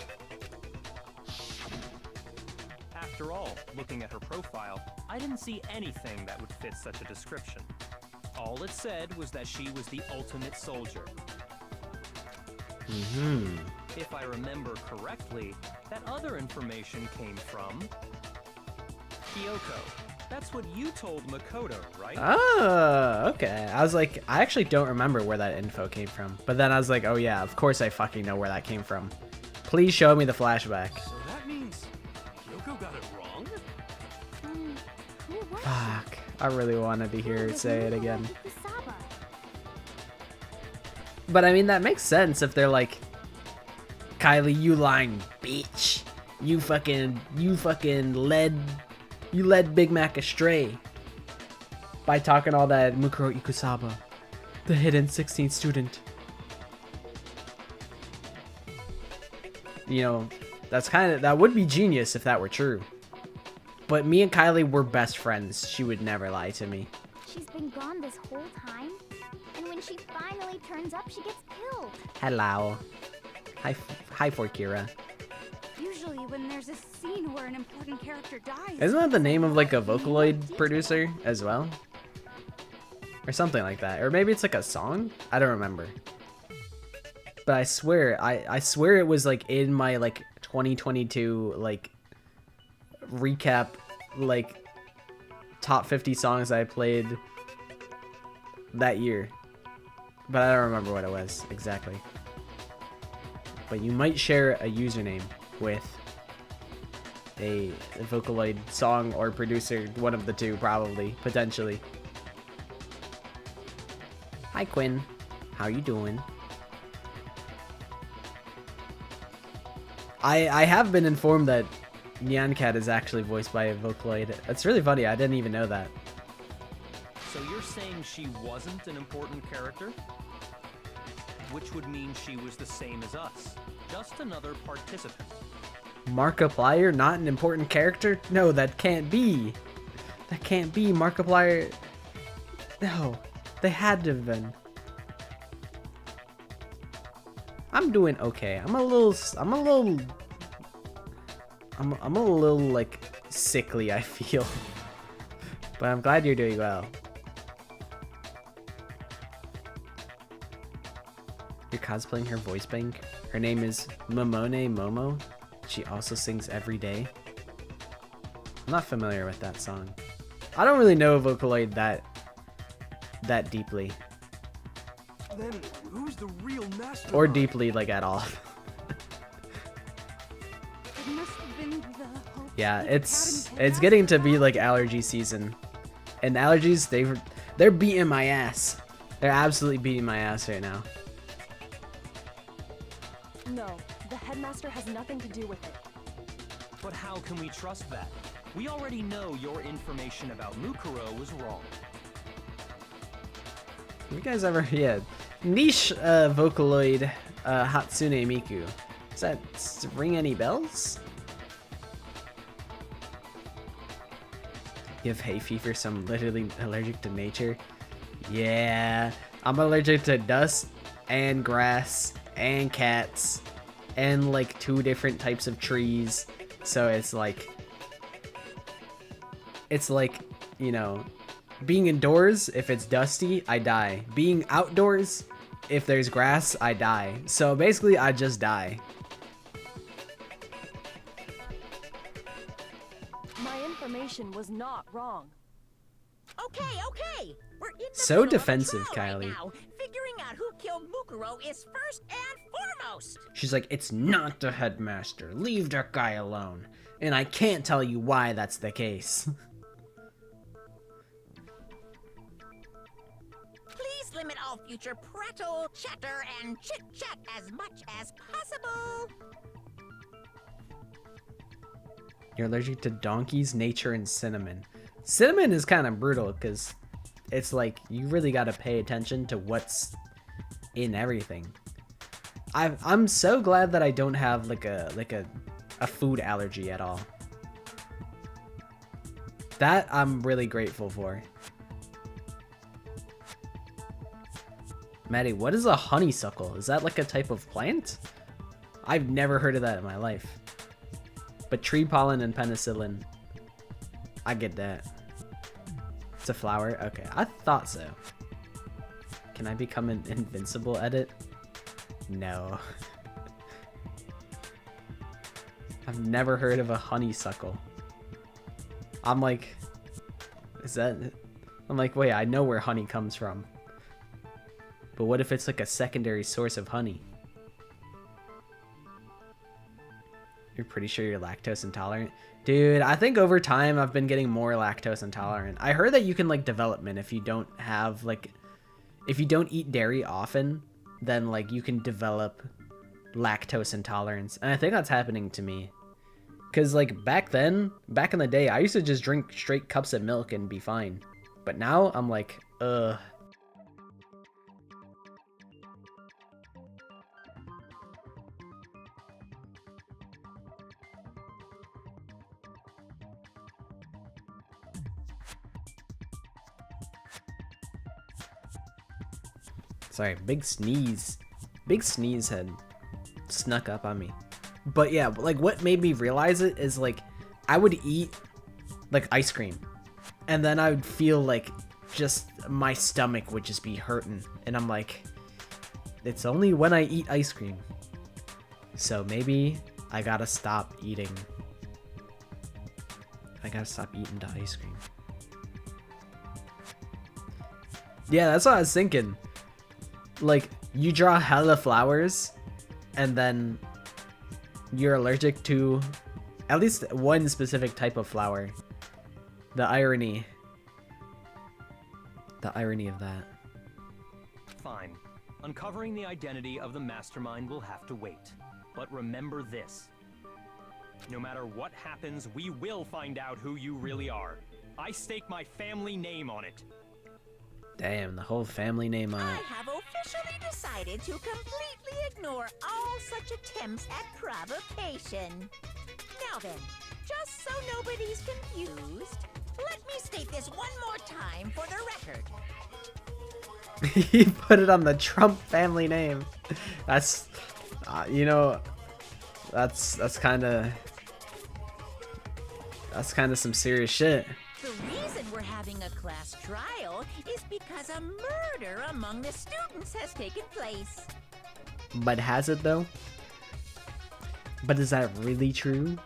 After all, looking at her profile, I didn't see anything that would fit such a description. All it said was that she was the ultimate soldier. Mm-hmm. If I remember correctly, that other information came from Kyoko. That's what you told Makoto, right? Oh, okay. I was like, I actually don't remember where that info came from. But then I was like, oh yeah, of course I fucking know where that came from. Please show me the flashback. So that means Kyoko got it wrong? Who was Fuck. I really wanted to hear her say it again. Ikusaba. But I mean, that makes sense if they're like, Kylie, you lying bitch. You led Big Mac astray by talking all that Mukuro Ikusaba, the hidden 16th student. You know, that would be genius if that were true. But me and Kylie were best friends. She would never lie to me. She's been gone this whole time, and when she finally turns up, she gets killed. Hello. Hi, Forkira. Usually when there's a scene where an important character dies... Isn't that the name of like a Vocaloid producer as well? Or something like that. Or maybe it's like a song? I don't remember. But I swear, I swear it was like in my like 2022 like recap, like top 50 songs I played that year. But I don't remember what it was exactly. But you might share a username with a Vocaloid song or producer, one of the two probably, potentially. Hi Quinn, how you doing? I have been informed that Nyan Cat is actually voiced by a Vocaloid. It's really funny, I didn't even know that. So you're saying she wasn't an important character? Which would mean she was the same as us. Just another participant. Markiplier, not an important character? No, that can't be. That can't be. Markiplier... No, they had to have been. I'm doing okay. I'm a little like sickly, I feel. But I'm glad you're doing well. You're cosplaying her voice bank? Her name is Momone Momo. She also sings every day. I'm not familiar with that song. I don't really know Vocaloid that deeply. Then who's the real master? Or deeply, like, at all. The It must have been the whole Yeah, Academy it's headmaster getting to be guy. like allergy season, and allergies they're beating my ass. They're absolutely beating my ass right now. No, the headmaster has nothing to do with it. But how can we trust that? We already know your information about Mukuro was wrong. You guys ever, yeah, niche Vocaloid Hatsune Miku. Does that ring any bells? You have hay fever, so I'm literally allergic to nature. Yeah, I'm allergic to dust and grass and cats and like 2 different types of trees. So it's like, you know, being indoors, if it's dusty, I die. Being outdoors, if there's grass, I die. So basically, I just die. My information was not wrong. Okay. We're in the So middle of a defensive, trial Kylie. right now. Figuring out who killed Mukuro is first and foremost. She's like, it's not the headmaster. Leave that guy alone. And I can't tell you why that's the case. Please limit all future prattle, chatter, and chit-chat as much as possible. You're allergic to donkeys, nature, and cinnamon. Cinnamon is kind of brutal because it's like you really got to pay attention to what's in everything. I'm so glad that I don't have like a food allergy at all. That I'm really grateful for. Maddie, what is a honeysuckle? Is that like a type of plant? I've never heard of that in my life. But tree pollen and penicillin, I get that. It's a flower? Okay, I thought so. Can I become an invincible edit? No. I've never heard of a honeysuckle. I'm like, I'm like, wait, I know where honey comes from. But what if it's like a secondary source of honey? You're pretty sure you're lactose intolerant? Dude, I think over time I've been getting more lactose intolerant. I heard that you can like development if you don't have like, if you don't eat dairy often, then like you can develop lactose intolerance. And I think that's happening to me. Cause like back in the day, I used to just drink straight cups of milk and be fine. But now I'm like, ugh. Sorry, big sneeze. Big sneeze had snuck up on me. But yeah, like what made me realize it is like I would eat like ice cream and then I would feel like just my stomach would just be hurting. And I'm like, it's only when I eat ice cream. So maybe I gotta stop eating. I gotta stop eating the ice cream. Yeah, that's what I was thinking. Like, you draw hella flowers, and then you're allergic to at least one specific type of flower. The irony. The irony of that. Fine. Uncovering the identity of the mastermind will have to wait. But remember this. No matter what happens, we will find out who you really are. I stake my family name on it. Damn, the whole family name on I it. have officially decided to completely ignore all such attempts at provocation. Now then, just so nobody's confused, let me state this one more time for the record. He put it on the Trump family name. That's, you know, that's kind of some serious shit. The reason we're having a class trial is because a murder among the students has taken place. But has it though? But is that really true?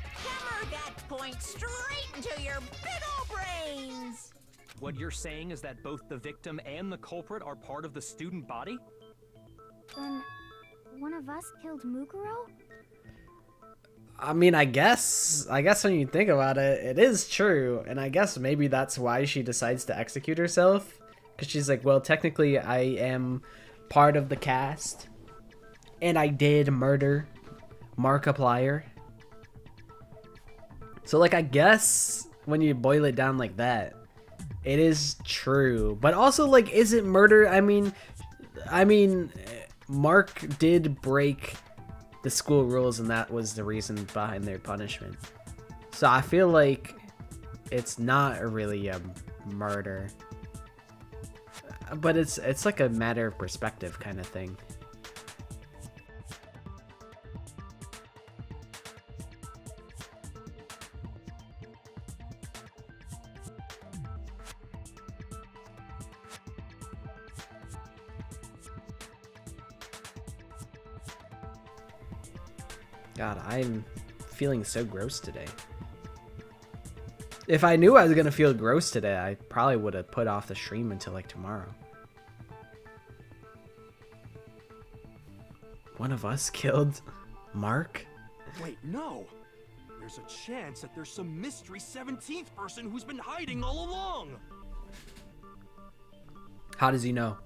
Hammer that point straight into your big ol' brains! What you're saying is that both the victim and the culprit are part of the student body? Then, one of us killed Mukuro? I mean, I guess when you think about it, it is true. And I guess maybe that's why she decides to execute herself. Because she's like, well, technically I am part of the cast. And I did murder Markiplier. So, like, I guess when you boil it down like that, it is true. But also, like, is it murder? I mean, Mark did break the school rules, and that was the reason behind their punishment. So I feel like it's not really a murder. But it's like a matter of perspective kind of thing. God, I'm feeling so gross today. If I knew I was gonna feel gross today, I probably would have put off the stream until like tomorrow. One of us killed Mark? Wait, no! There's a chance that there's some mystery 17th person who's been hiding all along! How does he know?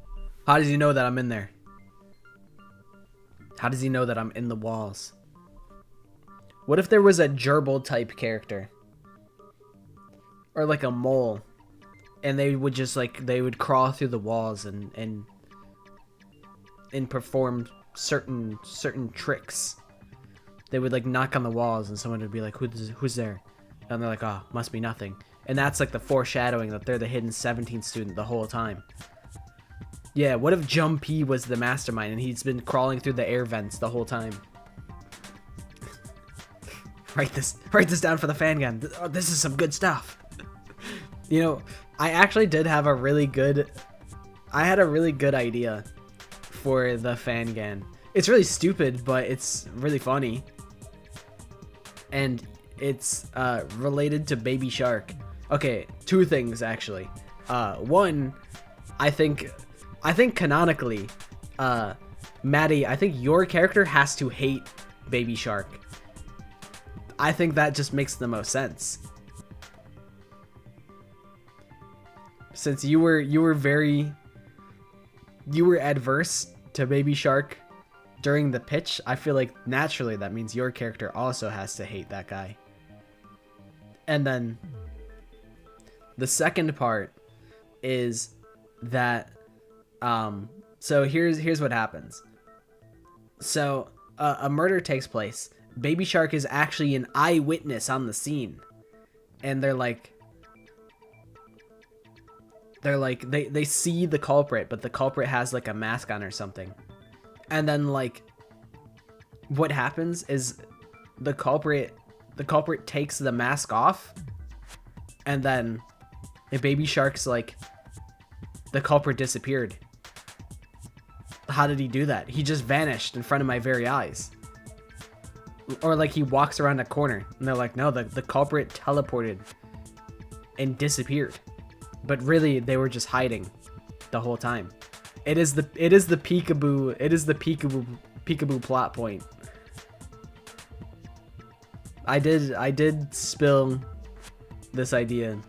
How does he know that I'm in there? How does he know that I'm in the walls? What if there was a gerbil type character? Or like a mole. And they would just like, they would crawl through the walls and perform certain tricks. They would like knock on the walls and someone would be like, who's there? And they're like, oh, must be nothing. And that's like the foreshadowing that they're the hidden 17th student the whole time. Yeah, what if Jumpy was the mastermind and he's been crawling through the air vents the whole time? Write this down for the fan gun. Oh, this is some good stuff. You know, I actually did have a really good idea for the fan gun. It's really stupid, but it's really funny. And it's related to Baby Shark. Okay, two things actually. One, I think canonically, Maddie, I think your character has to hate Baby Shark. I think that just makes the most sense. Since you were adverse to Baby Shark during the pitch, I feel like naturally that means your character also has to hate that guy. And then the second part is that so here's what happens. So a murder takes place. Baby Shark is actually an eyewitness on the scene. And they see the culprit, but the culprit has like a mask on or something. And then like what happens is the culprit takes the mask off, and then the Baby Shark's like, the culprit disappeared. How did he do that? He just vanished in front of my very eyes. Or like he walks around a corner and they're like, no, the culprit teleported and disappeared. But really they were just hiding the whole time. It is the peekaboo plot point. I did spill this idea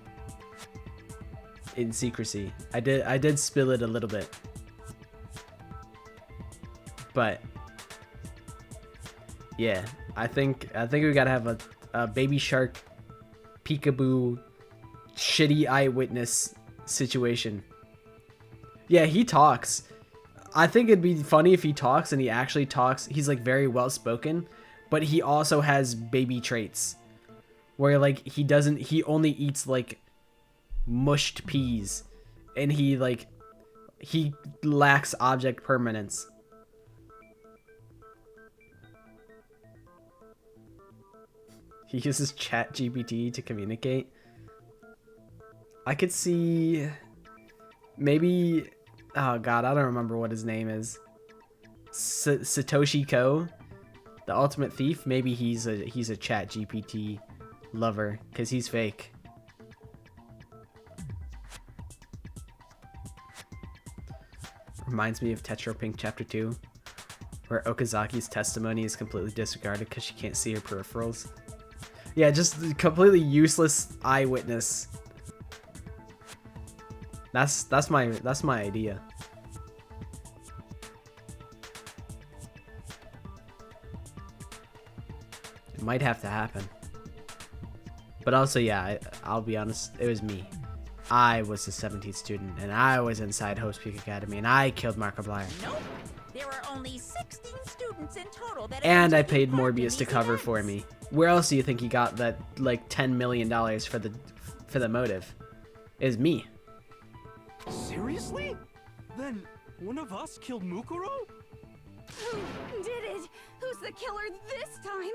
in secrecy. I did spill it a little bit. But yeah, I think we gotta have a Baby Shark peekaboo shitty eyewitness situation. Yeah, he talks. I think it'd be funny if he talks and he actually talks. He's like very well spoken, but he also has baby traits where like he only eats like mushed peas, and he lacks object permanence. He uses ChatGPT to communicate. I could see maybe, oh god, I don't remember what his name is. Satoshi Ko, the ultimate thief. Maybe he's a ChatGPT lover because he's fake. Reminds me of Tetra Pink Chapter 2. Where Okazaki's testimony is completely disregarded because she can't see her peripherals. Yeah, just completely useless eyewitness. That's my idea. It might have to happen. But also, yeah, I'll be honest, it was me. I was the 17th student, and I was inside Host Peak Academy, and I killed Markiplier. Nope. There are only 16 students in total that And I have paid taken part in Morbius to these cover events. for me. Where else do you think he got that, like, $10 million for the motive? Is me. Seriously? Then one of us killed Mukuro? Who did it? Who's the killer this time?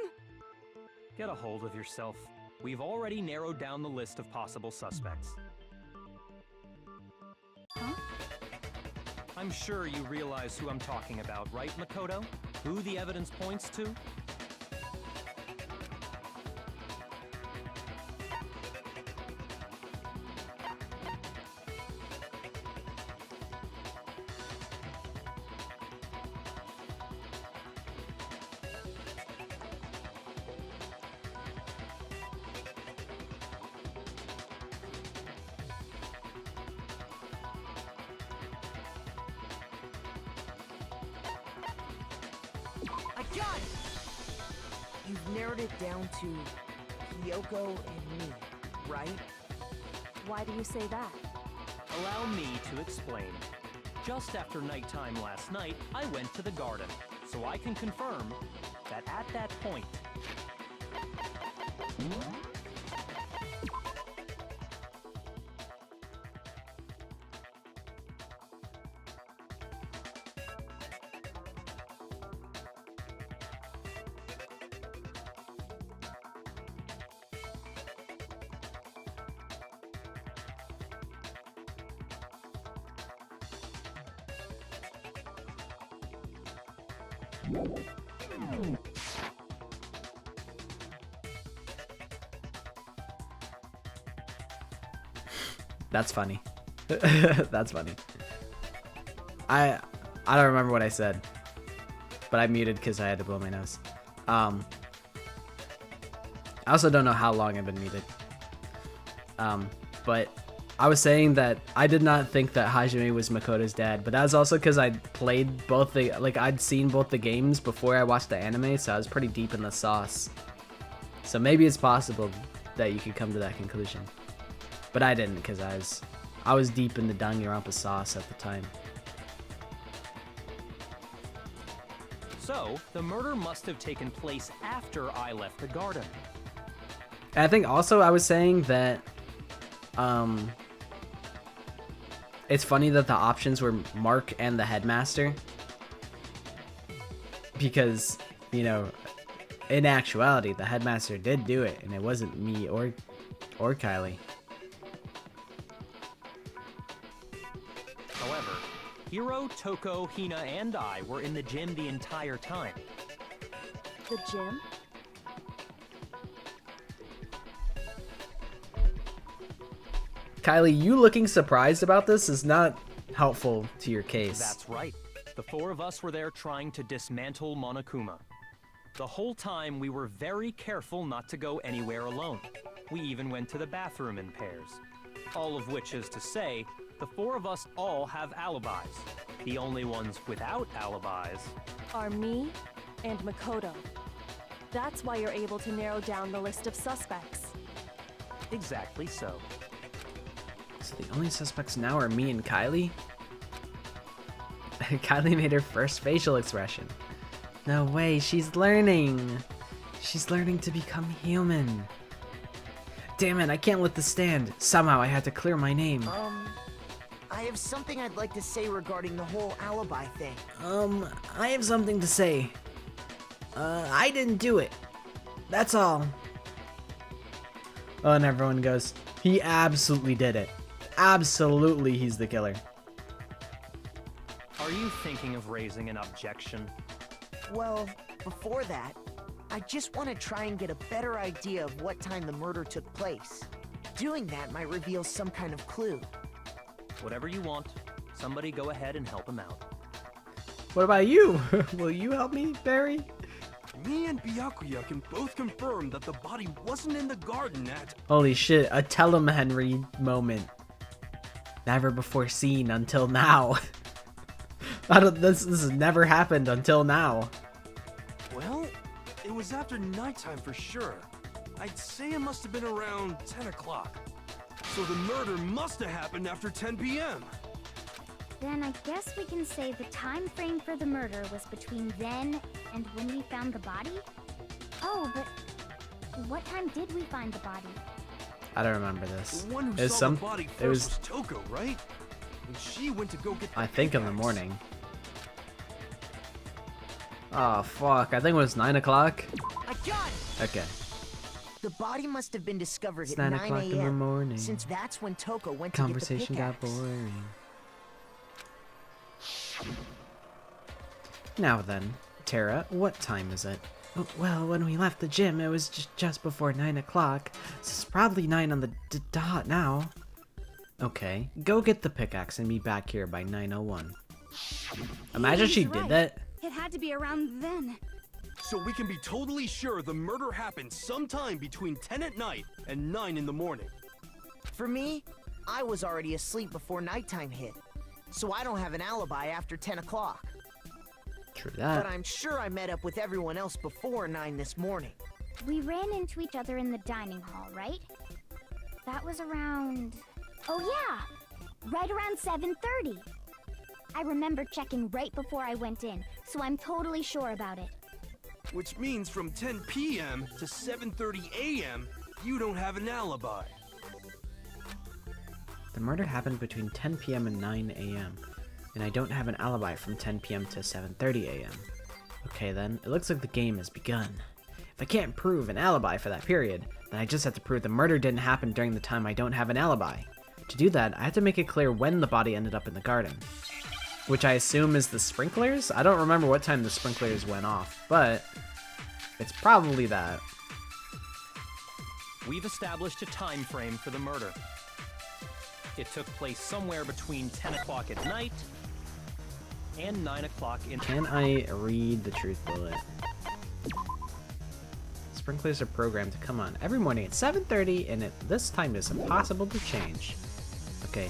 Get a hold of yourself. We've already narrowed down the list of possible suspects. Huh? I'm sure you realize who I'm talking about, right, Makoto? Who the evidence points to? I got it! You've narrowed it down to Kyoko and me, right? Why do you say that? Allow me to explain. Just after nighttime last night, I went to the garden, so I can confirm that at that point... That's funny. That's funny. I don't remember what I said, but I muted because I had to blow my nose. I also don't know how long I've been muted. But I was saying that I did not think that Hajime was Makoto's dad, but that was also because I'd played both the, like, I'd seen both the games before I watched the anime, so I was pretty deep in the sauce. So maybe it's possible that you could come to that conclusion. But I didn't, because I was deep in the Danganronpa sauce at the time. So, the murder must have taken place after I left the garden. And I think also I was saying that it's funny that the options were Mark and the headmaster, because, you know, in actuality the headmaster did do it, and it wasn't me or Kylie. However, Hiro, Toko, Hina, and I were in the gym the entire time. The gym? Kylie, you looking surprised about this is not helpful to your case. That's right. The four of us were there trying to dismantle Monokuma. The whole time we were very careful not to go anywhere alone. We even went to the bathroom in pairs. All of which is to say, the four of us all have alibis. The only ones without alibis... Are me and Makoto. That's why you're able to narrow down the list of suspects. Exactly so. So the only suspects now are me and Kylie? Kylie made her first facial expression. No way, she's learning. She's learning to become human. Damn it, I can't let this stand. Somehow I had to clear my name. I have something I'd like to say regarding the whole alibi thing. I have something to say. I didn't do it. That's all. Oh, and everyone goes, he absolutely did it. Absolutely, he's the killer. Are you thinking of raising an objection? Well, before that, I just want to try and get a better idea of what time the murder took place. Doing that might reveal some kind of clue. Whatever you want. Somebody go ahead and help him out. What about you? Will you help me, Barry? Me and Byakuya can both confirm that the body wasn't in the garden at... Holy shit, a tell 'em Henry moment. Never before seen until now. This has never happened until now. Well, it was after nighttime for sure. I'd say it must have been around 10 o'clock. So the murder must have happened after 10 p.m. Then I guess we can say the time frame for the murder was between then and when we found the body? Oh, but what time did we find the body? I don't remember this. The one who It was saw some. the body It was. first was Toko, right? And she went to go get the I think in the pickaxe. morning. Oh fuck! I think it was 9 o'clock. I got it! Okay. The body must have been discovered It's at 9 9 o'clock in the a.m. morning. Since that's when Toko went Conversation to get got the pickaxe. boring. Now then, Tara, what time is it? Oh, well, when we left the gym, it was just before 9 o'clock. So it's probably 9 on the dot now. Okay, go get the pickaxe and be back here by 9:01. Imagine He's she right. did that. It had to be around then. So we can be totally sure the murder happened sometime between 10 at night and 9 in the morning. For me, I was already asleep before nighttime hit. So I don't have an alibi after 10 o'clock. True But that. I'm sure I met up with everyone else before 9 this morning. We ran into each other in the dining hall, right? That was around... Oh yeah! Right around 7:30. I remember checking right before I went in, so I'm totally sure about it. Which means from 10 p.m. to 7:30 a.m., you don't have an alibi. The murder happened between 10 p.m. and 9 a.m. And I don't have an alibi from 10 p.m. to 7:30 a.m. Okay then, it looks like the game has begun. If I can't prove an alibi for that period, then I just have to prove the murder didn't happen during the time I don't have an alibi. To do that, I have to make it clear when the body ended up in the garden. Which I assume is the sprinklers? I don't remember what time the sprinklers went off, but it's probably that. We've established a time frame for the murder. It took place somewhere between 10 o'clock at night and 9 o'clock in... Can I read the truth bullet? Sprinklers are programmed to come on every morning at 7:30, and this time is impossible to change. Okay.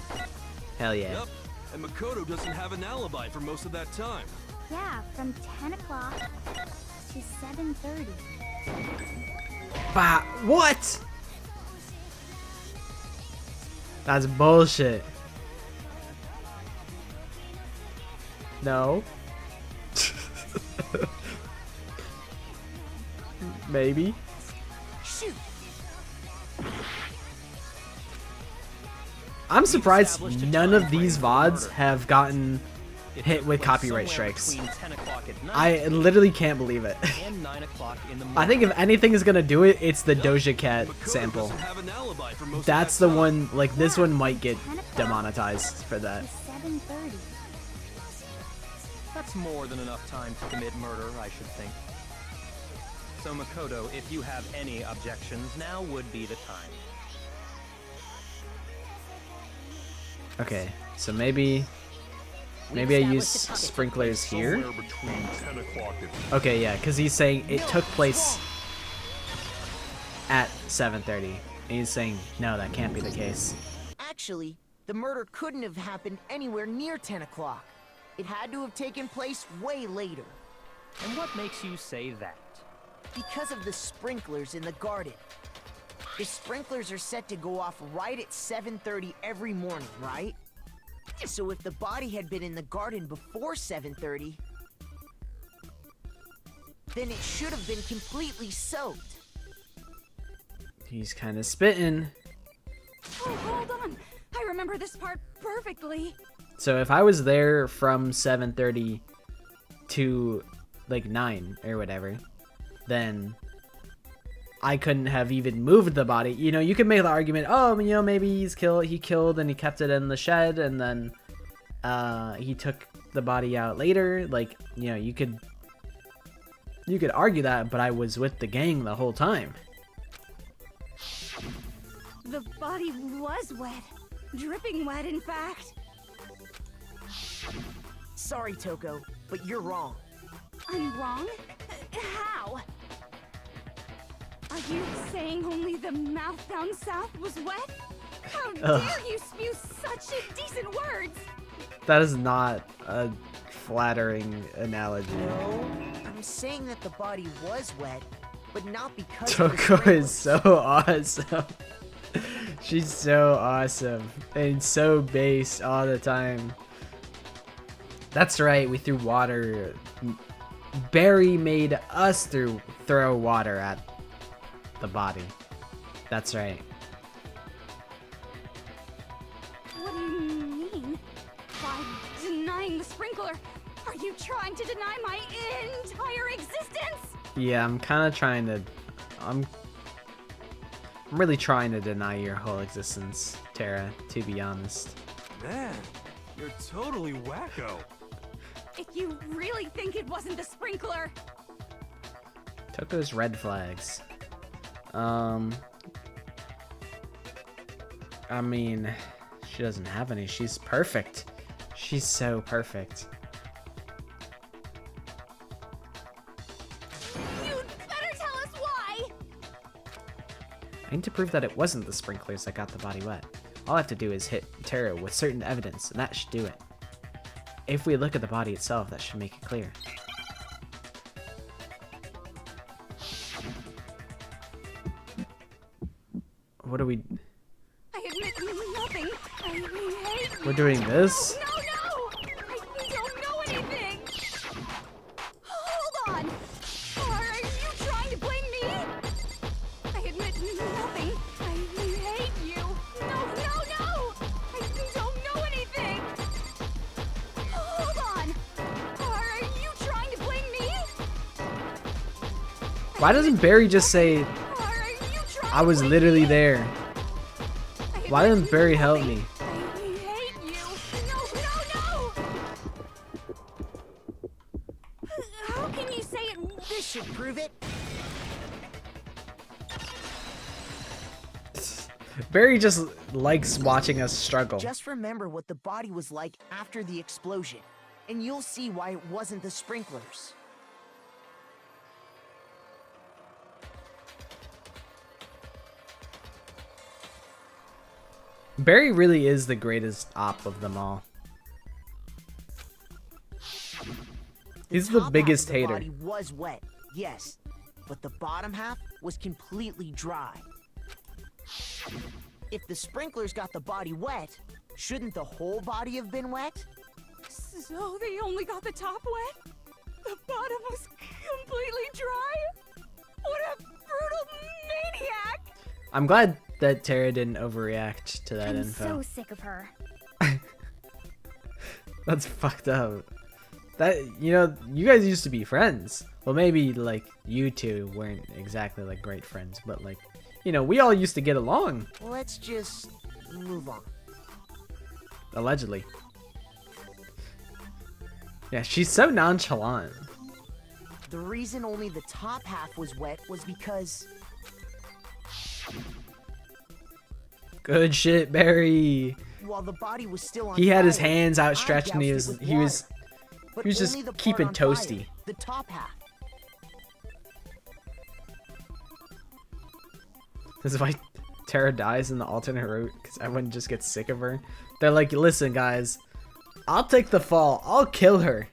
Hell yeah. Yep, and Makoto doesn't have an alibi for most of that time. Yeah, from 10 o'clock to 7:30. Bah, what? That's bullshit. No. Maybe. Shoot! I'm surprised established a none of time these frame for VODs murder. have gotten It hit took with place copyright somewhere strikes. between 10 o'clock at night I literally can't believe it. and 9 o'clock in the morning. I think if anything is gonna do it, it's the Yep, Doja Cat Makoto sample. doesn't have an alibi for most That's of the that time. one, like, this one might get 10 o'clock demonetized for that. To 7:30. That's more than enough time to commit murder, I should think. So Makoto, if you have any objections, now would be the time. Okay, so maybe I use sprinklers here. Somewhere between 10 o'clock and... Okay, yeah, because he's saying it took place at 7:30, and he's saying no, that can't be the case. Actually, the murder couldn't have happened anywhere near 10 o'clock. It had to have taken place way later. And what makes you say that? Because of the sprinklers in the garden. The sprinklers are set to go off right at 7:30 every morning, right? So if the body had been in the garden before 7:30, then it should have been completely soaked. He's kind of spitting. Oh, hold on. I remember this part perfectly. So if I was there from 7:30 to like 9 or whatever, then I couldn't have even moved the body. You know, you could make the argument, oh, you know, maybe he killed and he kept it in the shed and then he took the body out later. Like, you know, you could argue that, but I was with the gang the whole time. The body was wet. Dripping wet, in fact. Sorry, Toko, but you're wrong. I'm wrong? How? Are you saying only the mouth down south was wet? How dare you spew such indecent words? That is not a flattering analogy. No, I'm saying that the body was wet, but not because of the Toko is sprinklers. so awesome. She's so awesome and so based all the time. That's right, we threw water. Barry made us throw water at the body. That's right. What do you mean? By denying the sprinkler, are you trying to deny my entire existence? Yeah, I'm kind of trying to. I'm really trying to deny your whole existence, Tara, to be honest. Man, you're totally wacko. If you really think it wasn't the sprinkler, Toko's red flags. I mean, she doesn't have any. She's perfect. She's so perfect. you'd better tell us why! I need to prove that it wasn't the sprinklers that got the body wet. All I have to do is hit Tara with certain evidence, and that should do it. If we look at the body itself, that should make it clear. What do we... I admit nothing. I hate you. We're doing this? No, I don't know anything. Hold on. Are you trying to blame me? I admit nothing. I hate you. No. I don't know anything. Hold on. Are you trying to blame me? Why doesn't Barry just say, Are you trying I was to blame literally me? there? Why admit didn't Barry help nothing. me? I hate you. No. How can you say it? This should prove it. Barry just likes watching us struggle. Just remember what the body was like after the explosion, and you'll see why it wasn't the sprinklers. Barry really is the greatest op of them all. He's the top half biggest of the hater. body was wet, yes, but the bottom half was completely dry. If the sprinklers got the body wet, shouldn't the whole body have been wet? So they only got the top wet? The bottom was completely dry? What a brutal maniac! I'm glad that Tara didn't overreact to that I'm info. so sick of her. That's fucked up. That, you know, you guys used to be friends. Well, maybe, like, you two weren't exactly, like, great friends, but, like, you know, we all used to get along, Let's just move on. allegedly. Yeah, she's so nonchalant. The reason only the top half was wet was because Good shit, Barry. while the body was still on He had his fire, hands I outstretched and he doused was it with he was water. But he was just only the part keeping on fire, toasty. the top half. This is why Tara dies in the alternate route, because everyone just gets sick of her. They're like, listen, guys, I'll take the fall. I'll kill her.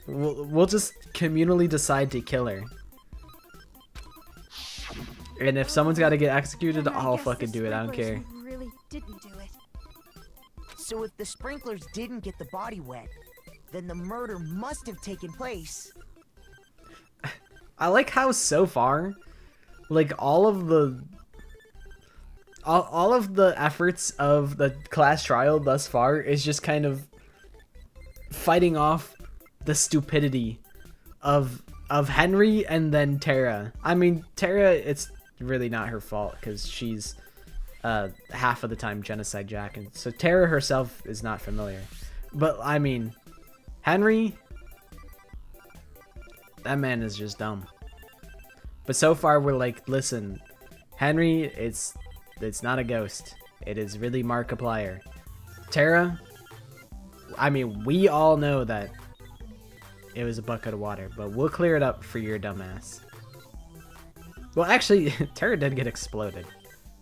We'll just communally decide to kill her. And if someone's got to get executed, Then I I'll guess fucking the do it. I don't care. sprinklers really didn't do it. So if the sprinklers didn't get the body wet, then the murder must have taken place. I like how so far, like all of the efforts of the class trial thus far is just kind of fighting off the stupidity of Henry and then Tara. I mean, Tara, it's really not her fault because she's half of the time Genocide Jack, and so Tara herself is not familiar. But I mean, Henry, that man is just dumb. But so far we're like, listen, Henry, it's not a ghost. It is really Markiplier. Tara, I mean, we all know that it was a bucket of water, but we'll clear it up for your dumbass. Well, actually, Tara did get exploded,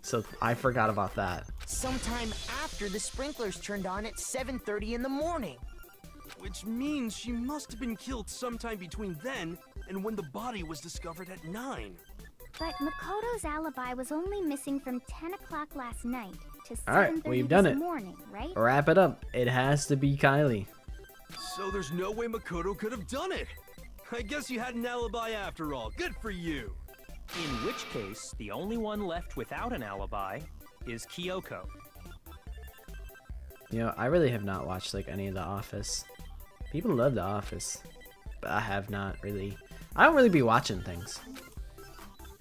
so I forgot about that. Sometime after the sprinklers turned on at 7:30 in the morning. Which means she must have been killed sometime between then and when the body was discovered at 9. But Makoto's alibi was only missing from 10 o'clock last night to All right, 7:30 we've done this it. morning, right? Wrap it up. It has to be Kylie. So there's no way Makoto could have done it. I guess you had an alibi after all. Good for you. In which case, the only one left without an alibi is Kyoko. You know, I really have not watched like any of The Office. People love The Office, but I have not really. I don't really be watching things.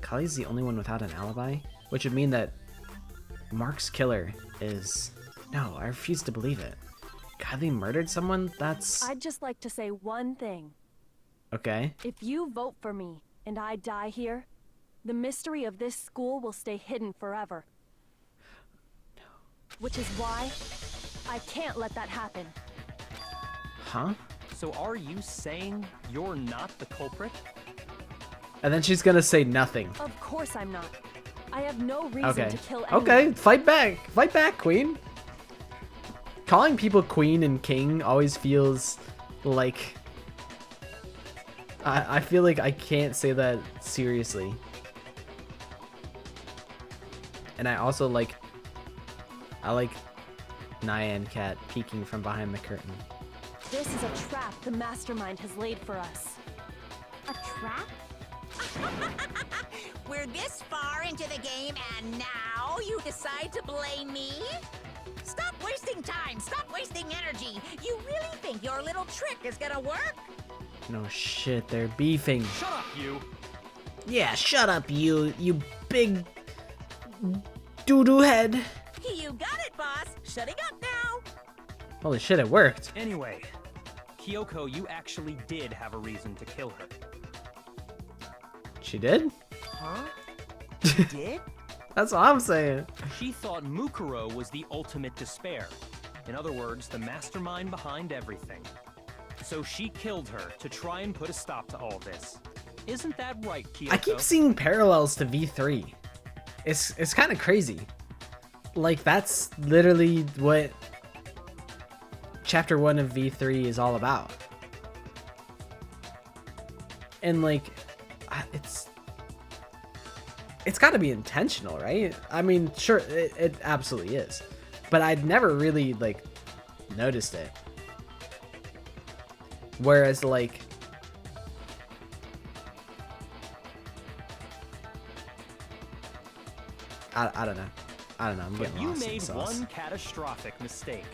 Kylie's the only one without an alibi, which would mean that Mark's killer is... No, I refuse to believe it. Kylie murdered someone? That's... I'd just like to say one thing. Okay. If you vote for me and I die here, the mystery of this school will stay hidden forever. Which is why I can't let that happen. Huh? So are you saying you're not the culprit? And then she's gonna say nothing. Of course I'm not. I have no reason Okay. to kill anyone. Okay, fight back. Fight back, Queen. Calling people Queen and King always feels like... I feel like I can't say that seriously. And I also like... I like Nyan Cat peeking from behind the curtain. This is a trap the mastermind has laid for us. A trap? We're this far into the game and now you decide to blame me? Stop wasting time! Stop wasting energy! You really think your little trick is gonna work? No shit, they're beefing. Shut up, you! Yeah, shut up, you big doo-doo head. You got it, boss! Shutting up now! Holy shit, it worked. Anyway, Kyoko, you actually did have a reason to kill her. She did? Huh? You did? That's what I'm saying. She thought Mukuro was the ultimate despair. In other words, the mastermind behind everything. So she killed her to try and put a stop to all this. Isn't that right, Kyoko? I keep seeing parallels to V3. It's kind of crazy. Like, that's literally what Chapter 1 of V3 is all about. And, like, it's got to be intentional, right? I mean, sure, it absolutely is. But I'd never really, like, noticed it. Whereas, like... I don't know. I don't know. I'm But getting you lost in made sauce. one catastrophic mistake.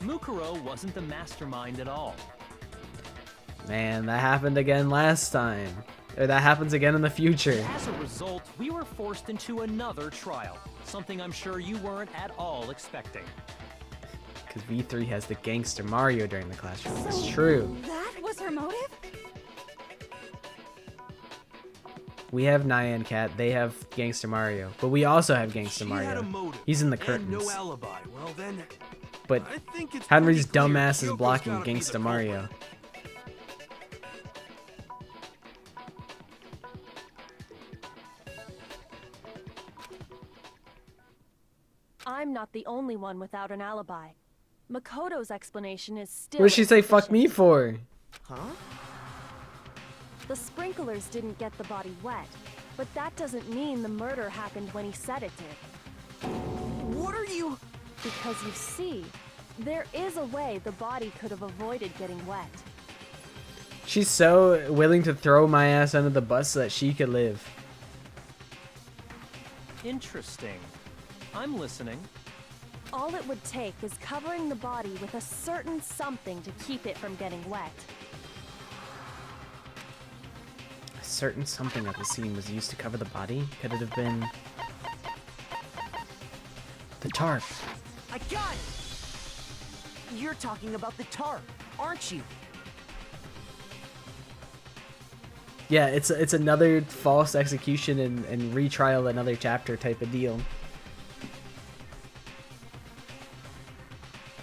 Mukuro wasn't the mastermind at all. Man, that happened again last time. Or that happens again in the future. As a result, we were forced into another trial. Something I'm sure you weren't at all expecting. Because V3 has the gangster Mario during the classroom. It's true. That was her motive? We have Nyan Cat, they have Gangster Mario. But we also have Gangster She Mario. had a motive He's in the and curtains. no alibi. Well then, But I think it's Henry's pretty clear dumbass is Kyoko's blocking gotta be the Gangsta culprit. Mario. I'm not the only one without an alibi. Makoto's explanation is still What did she say fuck me insufficient. for? Huh? The sprinklers didn't get the body wet, but that doesn't mean the murder happened when he said it did. What are you... Because you see, there is a way the body could have avoided getting wet. She's so willing to throw my ass under the bus so that she could live. Interesting. I'm listening. All it would take is covering the body with a certain something to keep it from getting wet. A certain something at the scene was used to cover the body. Could it have been... the tarp? I got it! You're talking about the tarp, aren't you? Yeah, it's another false execution and retrial another chapter type of deal.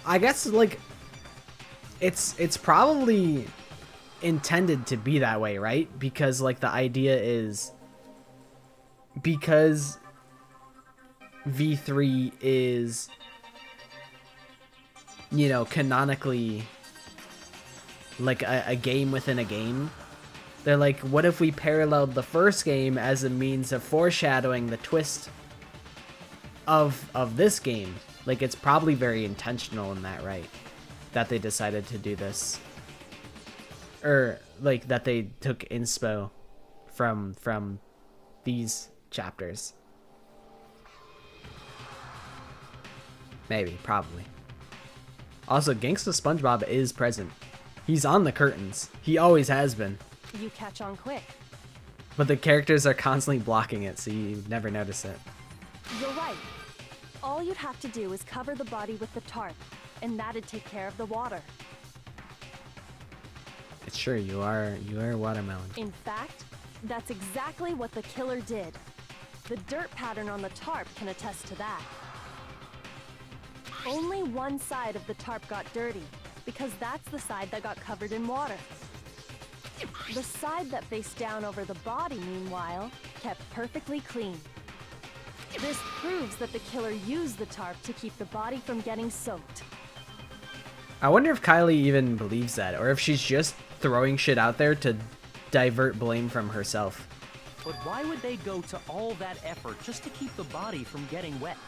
I guess, like, it's probably intended to be that way, right? Because like the idea is because V3 is, you know, canonically like a game within a game. They're like, what if we paralleled the first game as a means of foreshadowing the twist of this game? Like, it's probably very intentional in that, right? That they decided to do this. Or, like, that they took inspo from these chapters. Maybe, probably. Also, Gangsta SpongeBob is present. He's on the curtains. He always has been. You catch on quick. But the characters are constantly blocking it, so you never notice it. You're right. All you'd have to do is cover the body with the tarp, and that'd take care of the water. It's sure you are watermelon. In fact, that's exactly what the killer did. The dirt pattern on the tarp can attest to that. Only one side of the tarp got dirty, because that's the side that got covered in water. The side that faced down over the body, meanwhile, kept perfectly clean. This proves that the killer used the tarp to keep the body from getting soaked. I wonder if Kylie even believes that, or if she's just throwing shit out there to divert blame from herself. But why would they go to all that effort just to keep the body from getting wet?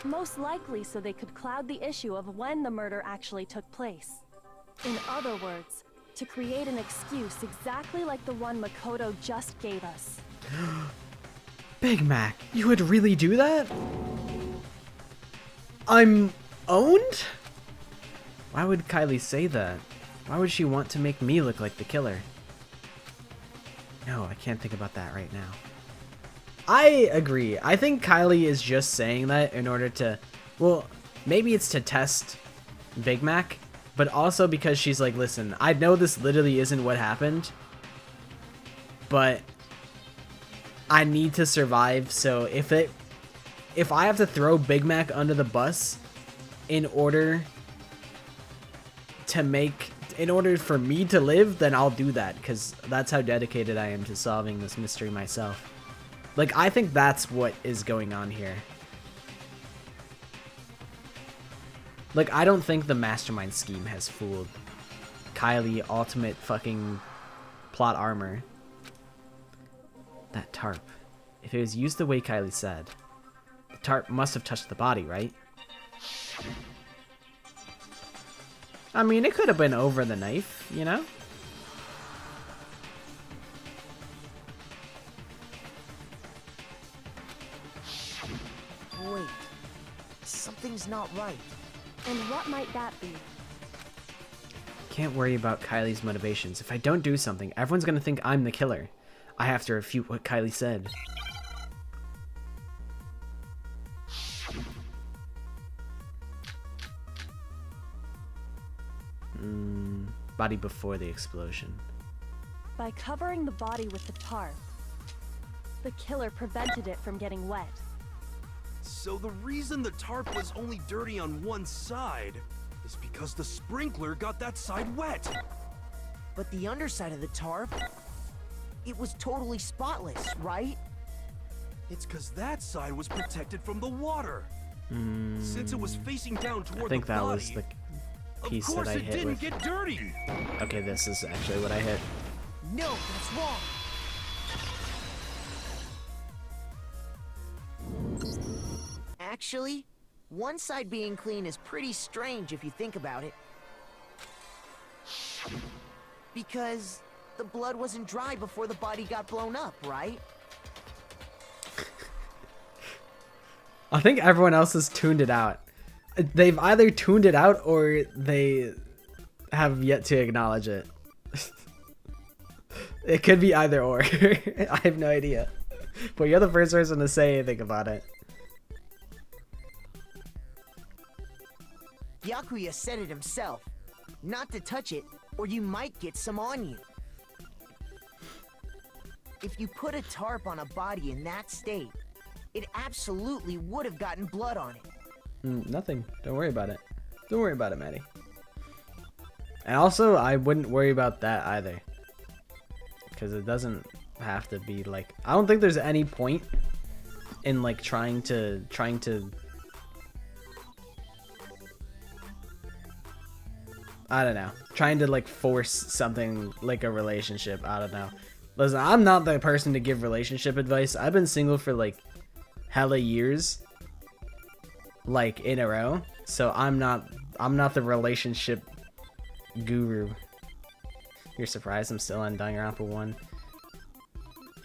Most likely so they could cloud the issue of when the murder actually took place. In other words, to create an excuse exactly like the one Makoto just gave us. Big Mac, you would really do that? I'm owned? Why would Kylie say that? Why would she want to make me look like the killer? No, I can't think about that right now. I agree. I think Kylie is just saying that in order to... Well, maybe it's to test Big Mac, but also because she's like, listen, I know this literally isn't what happened, but I need to survive, so if I have to throw Big Mac under the bus in order for me to live, then I'll do that, because that's how dedicated I am to solving this mystery myself. Like, I think that's what is going on here. Like, I don't think the mastermind scheme has fooled Kylie ultimate fucking plot armor. That tarp. If it was used the way Kylie said, the tarp must have touched the body, right? I mean, it could have been over the knife, you know? Wait, something's not right. And what might that be? Can't worry about Kylie's motivations. If I don't do something, everyone's gonna think I'm the killer. I have to refute what Kylie said. Body before the explosion. By covering the body with the tarp, the killer prevented it from getting wet. So the reason the tarp was only dirty on one side is because the sprinkler got that side wet. But the underside of the tarp, it was totally spotless, right? It's because that side was protected from the water. Since it was facing down toward I think the that body, was the piece of course that I it hit didn't with. get dirty. Okay, this is actually what I hit. No, that's wrong. Actually, one side being clean is pretty strange if you think about it. Because the blood wasn't dry before the body got blown up, right? I think everyone else has tuned it out. They've either tuned it out or they have yet to acknowledge it. It could be either or. I have no idea. But you're the first person to say anything about it. Yakuya said it himself. Not to touch it, or you might get some on you. If you put a tarp on a body in that state, it absolutely would have gotten blood on it. Nothing. Don't worry about it. Don't worry about it, Maddie. And also, I wouldn't worry about that either. Because it doesn't have to be like... I don't think there's any point in like trying to I don't know. Trying to like force something like a relationship. I don't know. Listen, I'm not the person to give relationship advice. I've been single for like hella years. Like in a row. So I'm not the relationship guru. You're surprised I'm still on Danganronpa 1.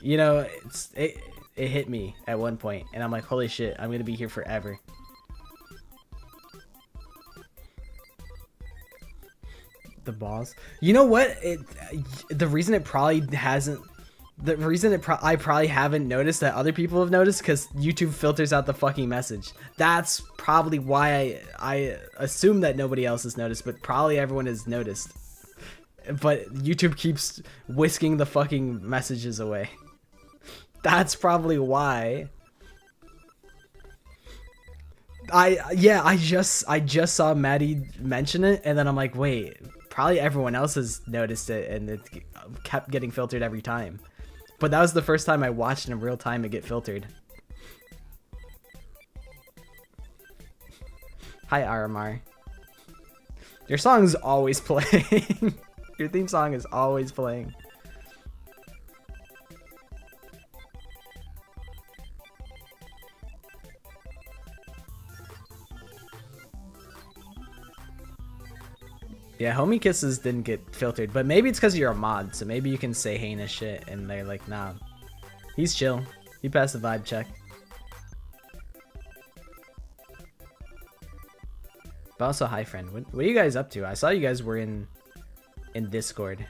You know, it hit me at one point and I'm like, holy shit, I'm gonna be here forever. The balls. You know what? The reason it probably hasn't... The reason I probably haven't noticed that other people have noticed, because YouTube filters out the fucking message. That's probably why I assume that nobody else has noticed, but probably everyone has noticed. But YouTube keeps whisking the fucking messages away. That's probably why. I just saw Maddie mention it, and then I'm like, wait, probably everyone else has noticed it, and it kept getting filtered every time. But that was the first time I watched in real time it get filtered. Hi, RMR. Your song's always playing. Your theme song is always playing. Yeah, homie kisses didn't get filtered, but maybe it's because you're a mod, so maybe you can say heinous shit and they're like, nah, he's chill. He passed the vibe check. But also, hi friend, what are you guys up to? I saw you guys were in Discord,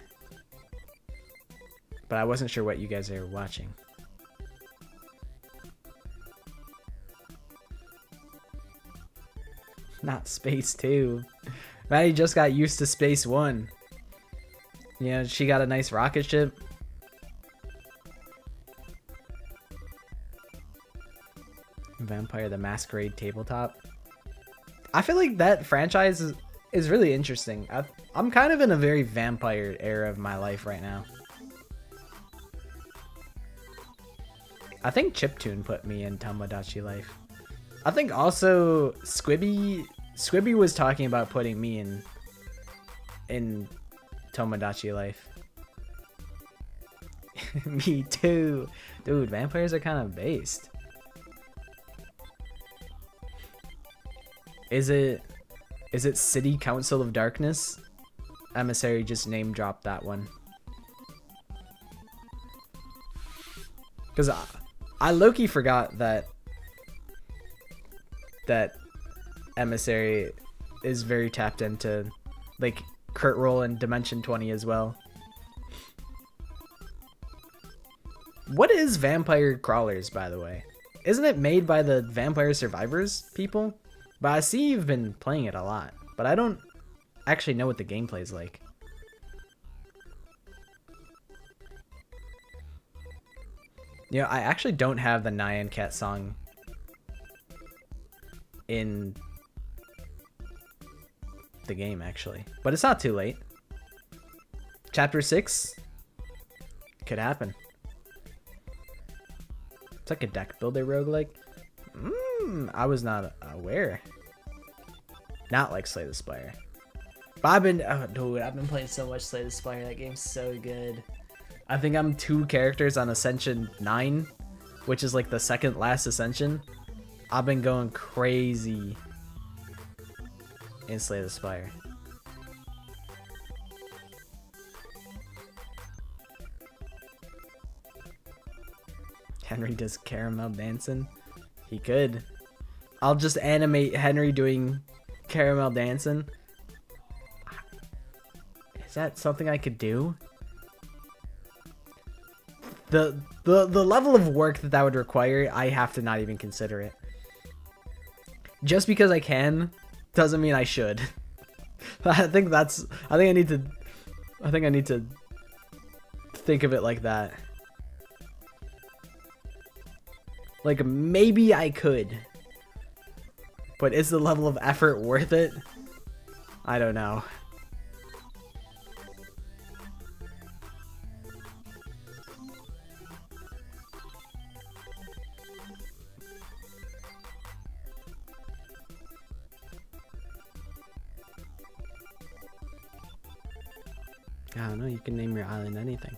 but I wasn't sure what you guys are watching. Not Space 2. Maddie just got used to Space 1. You know, she got a nice rocket ship. Vampire the Masquerade tabletop. I feel like that franchise is really interesting. I'm kind of in a very vampire era of my life right now. I think Chiptune put me in Tomodachi Life. I think also Squibby was talking about putting me in Tomodachi Life. Me too. Dude, vampires are kind of based. Is it City Council of Darkness? Emissary just name dropped that one. Because I low-key forgot that Emissary is very tapped into like Crit Roll and Dimension 20 as well. What is Vampire Crawlers, by the way? Isn't it made by the Vampire Survivors people? But I see you've been playing it a lot, but I don't actually know what the gameplay is like. You know, I actually don't have the Nyan Cat song in the game, actually. But it's not too late. Chapter 6 could happen. It's like a deck builder roguelike. I was not aware. Not like Slay the Spire. But I've been playing so much Slay the Spire. That game's so good. I think I'm 2 characters on Ascension 9, which is like the second last Ascension. I've been going crazy in Slay the Spire. Henry does caramel dancing. He could. I'll just animate Henry doing caramel dancing. Is that something I could do? The level of work that would require, I have to not even consider it. Just because I can doesn't mean I should. I think I need to think of it like that. Like, maybe I could. But is the level of effort worth it? I don't know. I don't know, you can name your island anything.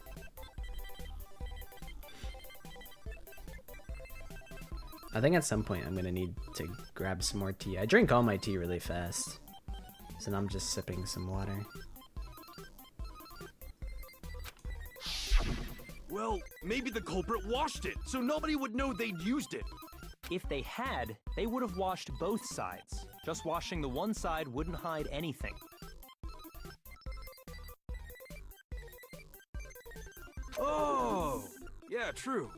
I think at some point I'm gonna need to grab some more tea. I drink all my tea really fast. So now I'm just sipping some water. Well, maybe the culprit washed it, so nobody would know they'd used it. If they had, they would have washed both sides. Just washing the one side wouldn't hide anything. Oh, yeah, true.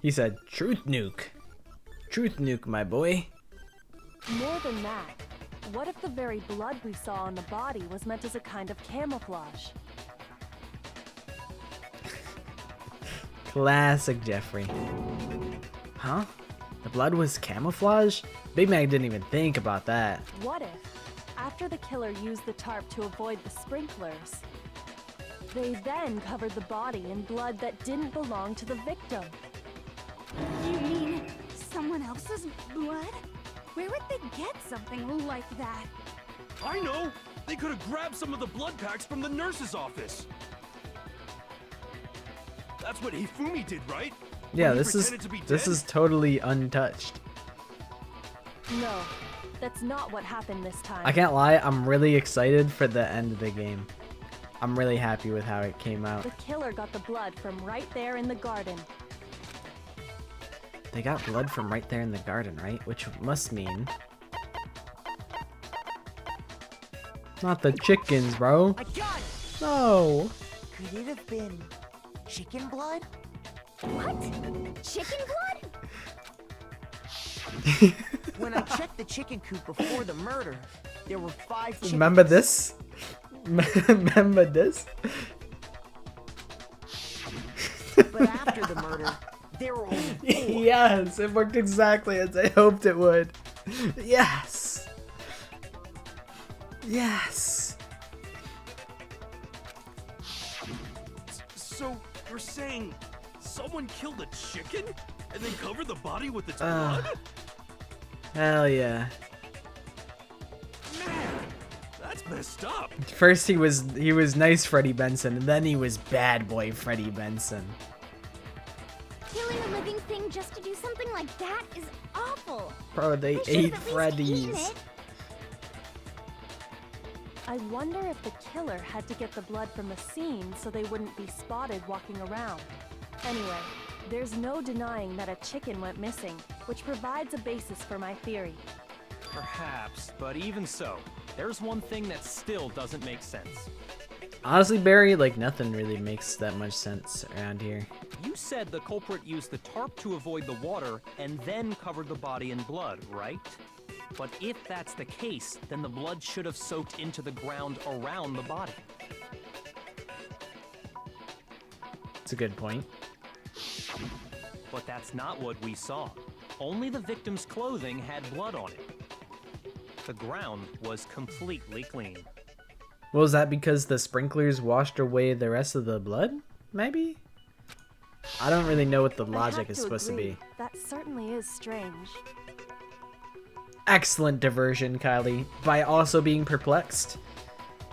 He said, "Truth nuke. Truth nuke, my boy." More than that, what if the very blood we saw on the body was meant as a kind of camouflage? Classic Jeffrey. Huh? The blood was camouflage? Big Mac didn't even think about that. What if, after the killer used the tarp to avoid the sprinklers, they then covered the body in blood that didn't belong to the victim? You mean someone else's blood? Where would they get something like that? I know! They could have grabbed some of the blood packs from the nurse's office. That's what Hifumi did, right? Yeah, When he this is pretended to be dead? totally untouched. No, that's not what happened this time. I can't lie, I'm really excited for the end of the game. I'm really happy with how it came out. The killer got the blood from right there in the garden. They got blood from right there in the garden, right? Which must mean... Not the chickens, bro. I got it! No! Could it have been chicken blood? What? Chicken blood? When I checked the chicken coop before the murder, there were 5 chickens. Remember this? Remember this? But after the murder, there were only 4. Yes, it worked exactly as I hoped it would. Yes! Yes! So, you're saying someone killed a chicken and then covered the body with its blood? Hell yeah. Man, that's messed up. First he was nice Freddie Benson, and then he was bad boy Freddie Benson. Killing a living thing just to do something like that is awful. Bro, they should've ate at least eaten Freddy's. it. I wonder if the killer had to get the blood from the scene so they wouldn't be spotted walking around. Anyway, there's no denying that a chicken went missing, which provides a basis for my theory. Perhaps, but even so, there's one thing that still doesn't make sense. Honestly, Barry, like nothing really makes that much sense around here. You said the culprit used the tarp to avoid the water and then covered the body in blood, right? But if that's the case, then the blood should have soaked into the ground around the body. It's a good point. But that's not what we saw. Only the victim's clothing had blood on it. The ground was completely clean. Well, is that because the sprinklers washed away the rest of the blood? Maybe? I don't really know what the I logic have is supposed agree. to be. That certainly is strange. Excellent diversion, Kylie. By also being perplexed,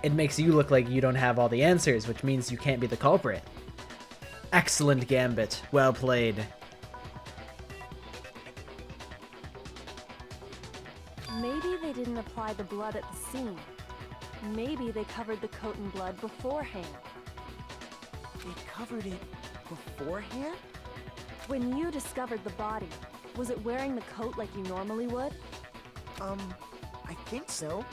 it makes you look like you don't have all the answers, which means you can't be the culprit. Excellent gambit. Well played. Maybe they didn't apply the blood at the scene. Maybe they covered the coat in blood beforehand. They covered it beforehand? When you discovered the body, was it wearing the coat like you normally would? I think so.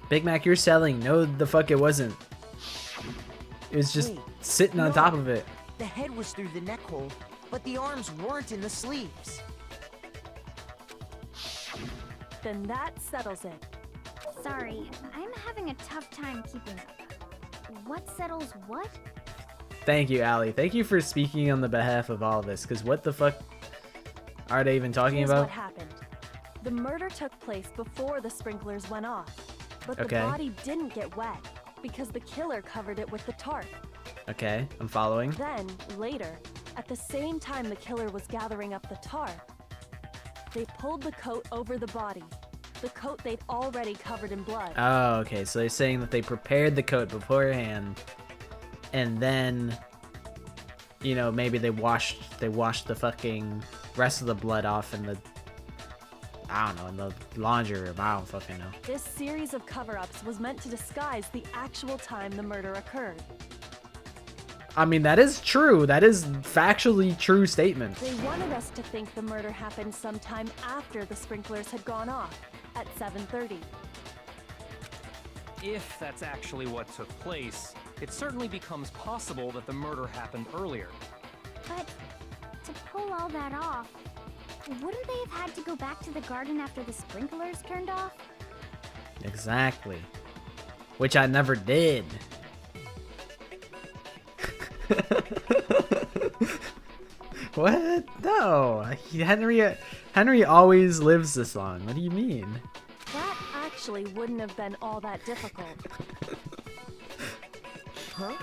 Big Mac, you're selling. No, the fuck it wasn't. It was just Wait, sitting on no. top of it. The head was through the neck hole, but the arms weren't in the sleeves. Then that settles it. Sorry, I'm having a tough time keeping up. What settles what? Thank you, Allie. Thank you for speaking on the behalf of all of us, because what the fuck are they even talking Here's about? what happened. The murder took place before the sprinklers went off, but the Okay. body didn't get wet because the killer covered it with the tarp. Okay, I'm following. Then, later, at the same time the killer was gathering up the tarp, they pulled the coat over the body, the coat they'd already covered in blood. Oh, okay. So they're saying that they prepared the coat beforehand, and then, you know, maybe they washed the fucking rest of the blood off in the, I don't know, in the laundry room. I don't fucking know. This series of cover-ups was meant to disguise the actual time the murder occurred. I mean, that is true. That is factually true statement. They wanted us to think the murder happened sometime after the sprinklers had gone off, at 7:30. If that's actually what took place, it certainly becomes possible that the murder happened earlier. But to pull all that off, wouldn't they have had to go back to the garden after the sprinklers turned off? Exactly. Which I never did. What? No. Henry always lives this long. What do you mean? That actually wouldn't have been all that difficult. Huh?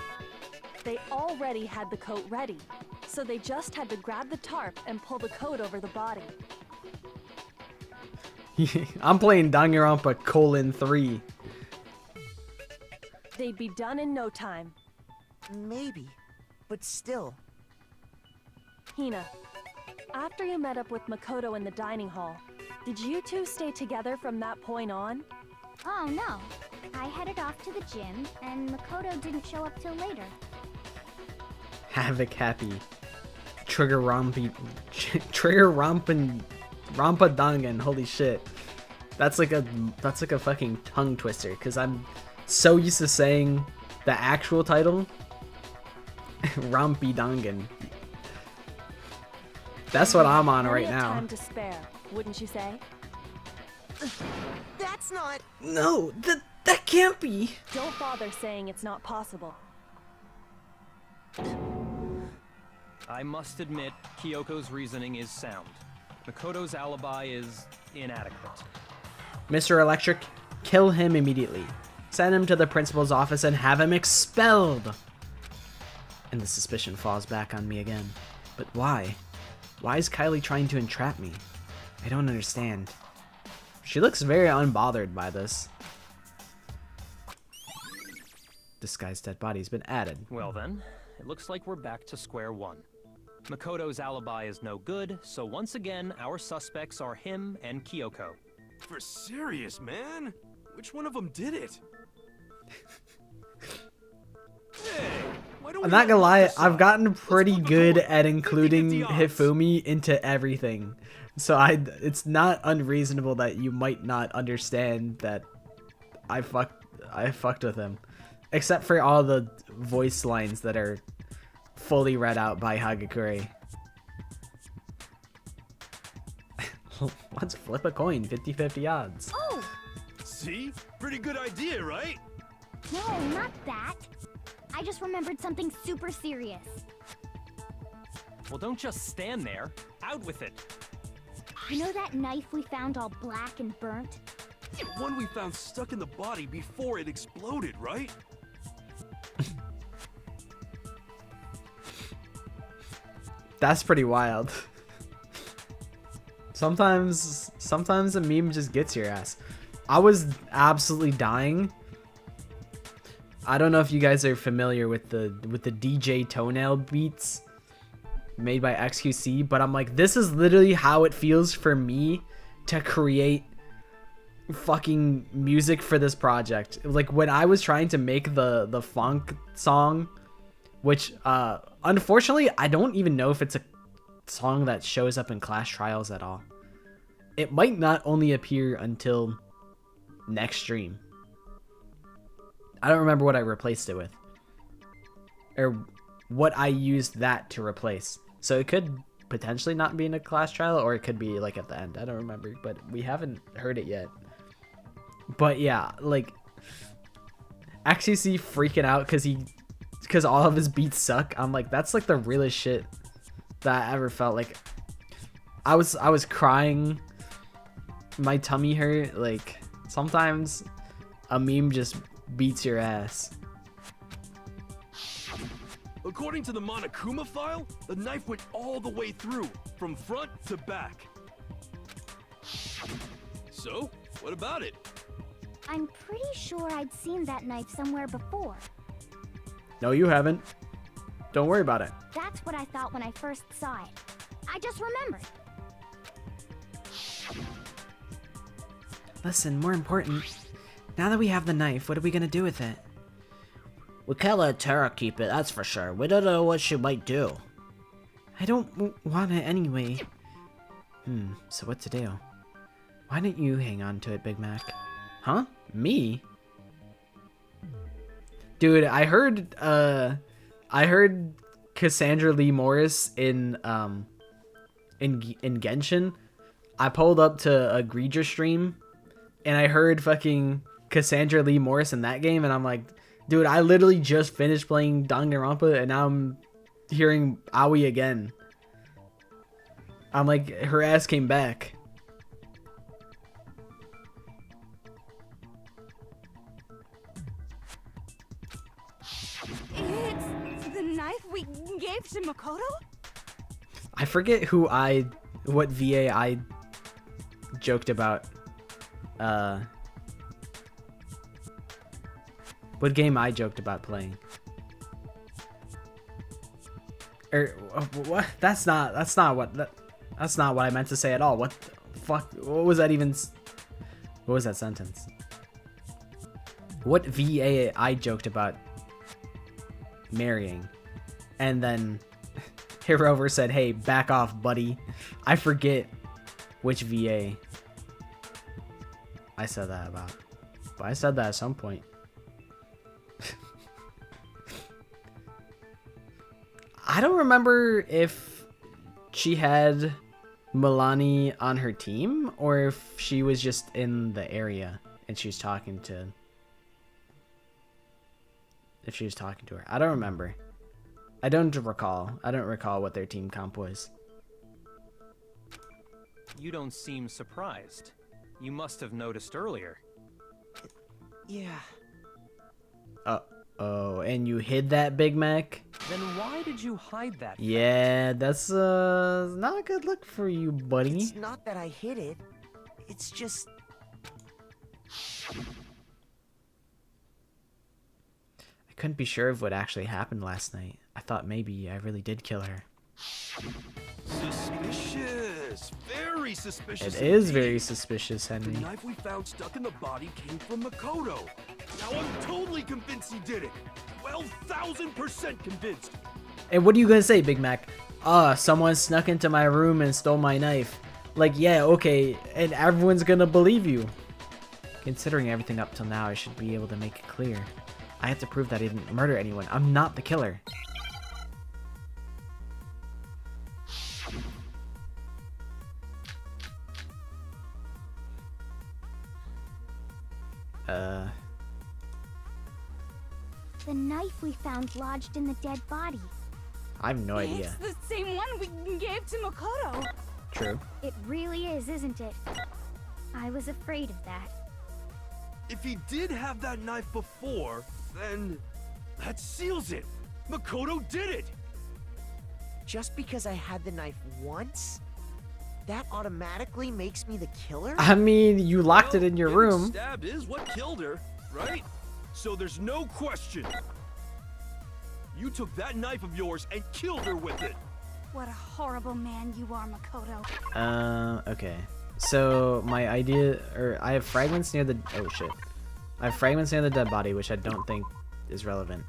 They already had the coat ready, so they just had to grab the tarp and pull the coat over the body. I'm playing Danganronpa 3. They'd be done in no time. Maybe. But still. Hina, after you met up with Makoto in the dining hall, did you two stay together from that point on? Oh no. I headed off to the gym, and Makoto didn't show up till later. Havoc Happy. Trigger Rompin Rampa Dangan. Holy shit. That's like a fucking tongue twister, because I'm so used to saying the actual title. Rampi Dangan. That's what I'm on right Plenty of now. time to spare, wouldn't you say? That's not. No, that can't be. Don't bother saying it's not possible. I must admit, Kyoko's reasoning is sound. Makoto's alibi is inadequate. Mr. Electric, kill him immediately. Send him to the principal's office and have him expelled. And the suspicion falls back on me again. But why? Why is Kylie trying to entrap me? I don't understand. She looks very unbothered by this. Disguised dead body's been added. Well then, it looks like we're back to square one. Makoto's alibi is no good, so once again, our suspects are him and Kyoko. For serious, man? Which one of them did it? Hey, why don't I'm we not gonna let lie, them decide? I've gotten Let's pretty flip a good coin. at including 50-50 odds. Hifumi into everything. So it's not unreasonable that you might not understand that I fucked with him. Except for all the voice lines that are fully read out by Hagakure. Let's flip a coin, 50-50 odds. Oh! See? Pretty good idea, right? No, not that. I just remembered something super serious. Well, don't just stand there. Out with it. You know that knife we found all black and burnt? The one we found stuck in the body before it exploded, right? That's pretty wild. Sometimes a meme just gets your ass. I was absolutely dying. I don't know if you guys are familiar with the DJ toenail beats made by XQC, but I'm like, this is literally how it feels for me to create fucking music for this project. Like when I was trying to make the funk song, which unfortunately I don't even know if it's a song that shows up in Clash Trials at all. It might not only appear until next stream. I don't remember what I replaced it with, or what I used that to replace. So it could potentially not be in a Clash Trial, or it could be like at the end. I don't remember, but we haven't heard it yet. But yeah, like XCC freaking out because all of his beats suck. I'm like, that's like the realest shit that I ever felt. Like I was crying, my tummy hurt. Like sometimes a meme just beats your ass. According to the Monokuma file, the knife went all the way through, from front to back. So, What about it? I'm pretty sure I'd seen that knife somewhere before. No, you haven't. Don't worry about it. That's what I thought when I first saw it. I just remembered. Listen, more important. Now that we have the knife, what are we gonna do with it? We can't let Tara keep it, that's for sure. We don't know what she might do. I don't want it anyway. So what to do? Why don't you hang on to it, Big Mac? Huh? Me? Dude, I heard Cassandra Lee Morris in Genshin. I pulled up to a Greedra stream and I heard fucking Cassandra Lee Morris in that game and I'm like, dude, I literally just finished playing Danganronpa and now I'm hearing Aoi again. I'm like, her ass came back. It's the knife we gave to Makoto? I forget what VA I joked about. What game I joked about playing. What? That's not what I meant to say at all. What the fuck? What was that even? What was that sentence? What VA I joked about marrying, and then Hirover said, "Hey, back off, buddy." I forget which VA I said that about, but I said that at some point. I don't remember if she had Milani on her team or if she was just in the area and she was talking to... If she was talking to her. I don't remember. I don't recall. I don't recall what their team comp was. You don't seem surprised. You must have noticed earlier. Yeah. Oh, and you hid that, Big Mac? Then why did you hide that? Yeah, that's not a good look for you, buddy. It's not that I hid it. It's just... I couldn't be sure of what actually happened last night. I thought maybe I really did kill her. Suspicious. Very suspicious. It is indeed. very suspicious, Henry. The knife we found stuck in the body came from Makoto. Now I'm totally convinced he did it. 12,000% convinced. And what are you gonna say, Big Mac? Someone snuck into my room and stole my knife. Like, yeah, okay, and everyone's gonna believe you. Considering everything up till now, I should be able to make it clear. I have to prove that I didn't murder anyone. I'm not the killer. The knife we found lodged in the dead body. I have no idea. It's the same one we gave to Makoto. True. It really is, isn't it? I was afraid of that. If he did have that knife before, then that seals it. Makoto did it. Just because I had the knife once, that automatically makes me the killer? I mean, you locked it in your getting room. Stabbed is what killed her, right? So there's no question. You took that knife of yours and killed her with it. What a horrible man you are, Makoto. Okay. So my idea, or I have fragments near the, oh shit. I have fragments near the dead body, which I don't think is relevant.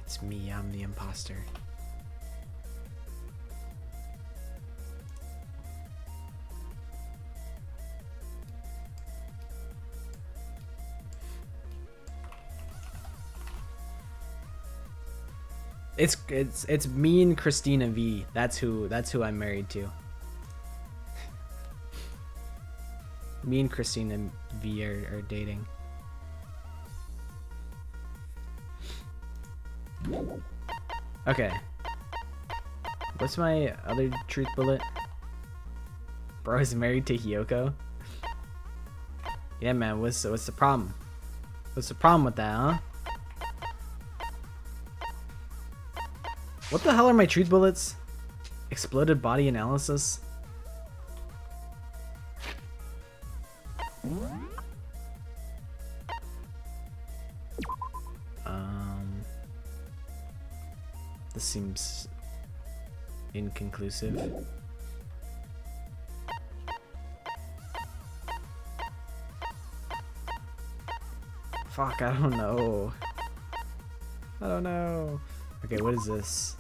It's me, I'm the imposter. It's me and Christina V. That's who I'm married to. Me and Christina V are dating. Okay. What's my other truth bullet? Bro is married to Hiyoko. Yeah, man. What's the problem? What's the problem with that, huh? What the hell are my truth bullets? Exploded body analysis. This seems inconclusive. Fuck, I don't know. I don't know. Okay, what is this?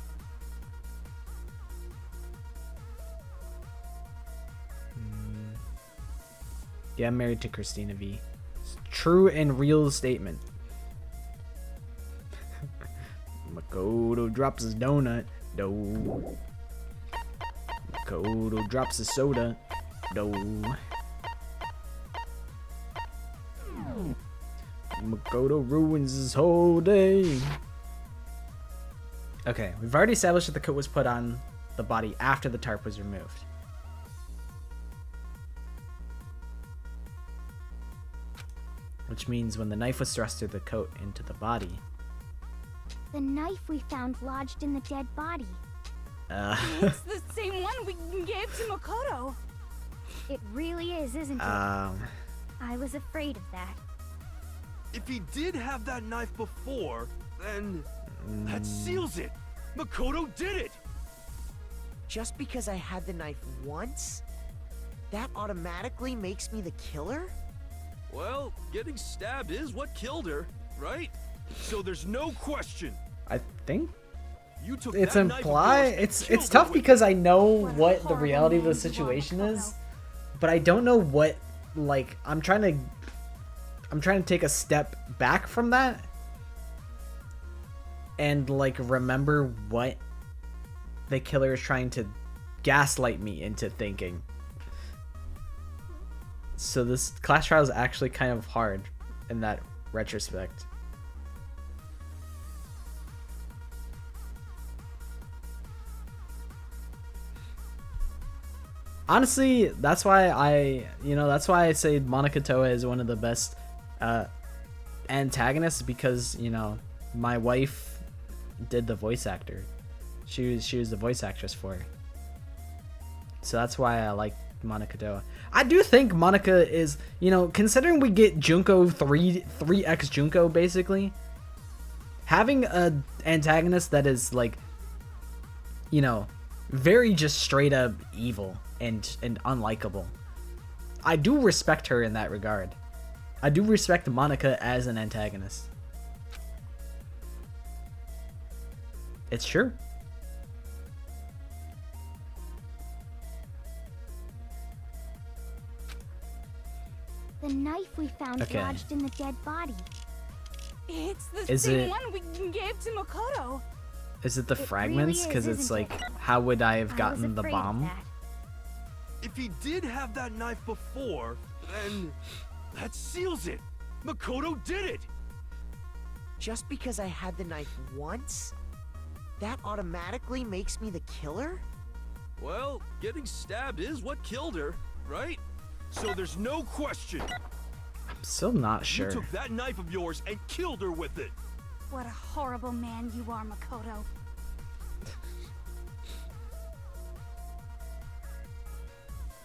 Yeah, I'm married to Christina V. True and real statement. Makoto drops his donut. Dough. Makoto drops his soda. Dough. Makoto ruins his whole day. Okay, we've already established that the coat was put on the body after the tarp was removed. Which means when the knife was thrust through the coat into the body. The knife we found lodged in the dead body. It's the same one we gave to Makoto. It really is, isn't it? I was afraid of that. If he did have that knife before, then that seals it. Makoto did it. Just because I had the knife once, that automatically makes me the killer? Well, getting stabbed is what killed her, right? So there's no question. I think You took it's that knife of implied. yours and It's killed her tough with because it. I know What a what the horrible reality of man the you are, situation Makoto. is, but I don't know what. Like, I'm trying to take a step back from that and like remember what the killer is trying to gaslight me into thinking. So this class trial is actually kind of hard in that retrospect. Honestly, that's why I say Monica Toa is one of the best antagonists, because, you know, my wife did the voice actor. She was the voice actress for her. So that's why I like Monica Toa. I do think Monica is, you know, considering we get Junko 3x Junko basically, having a antagonist that is like, you know, very just straight up evil and unlikable. I do respect her in that regard. I do respect Monica as an antagonist. It's true. The knife we found Okay. lodged in the dead body. It's the Is same it- one we gave to Makoto. Is it the It fragments? really Because is, it's isn't like, it? how would I have I was gotten the afraid of bomb? that. If he did have that knife before, then that seals it. Makoto did it. Just because I had the knife once, that automatically makes me the killer? Well, getting stabbed is what killed her, right? So there's no question. I'm still not sure. You took that knife of yours and killed her with it. What a horrible man you are, Makoto.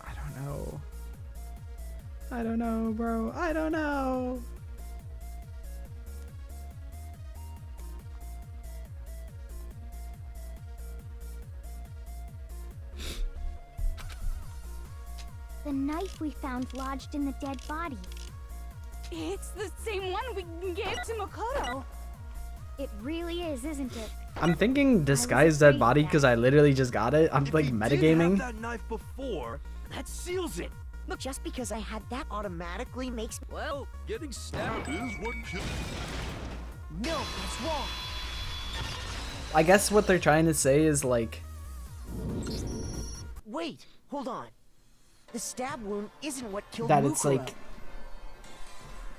I don't know. I don't know, bro. I don't know. The knife we found lodged in the dead body. It's the same one we gave to Makoto. It really is, isn't it? I'm thinking disguise afraid dead of body that. because I literally just got it. I'm If like he did have metagaming. that knife before, that seals it. Look, just because I had that automatically makes me... Well, getting stabbed is what killed. No, that's wrong. I guess what they're trying to say is like, Wait, hold on. The stab wound isn't what killed that Mukuro. it's like,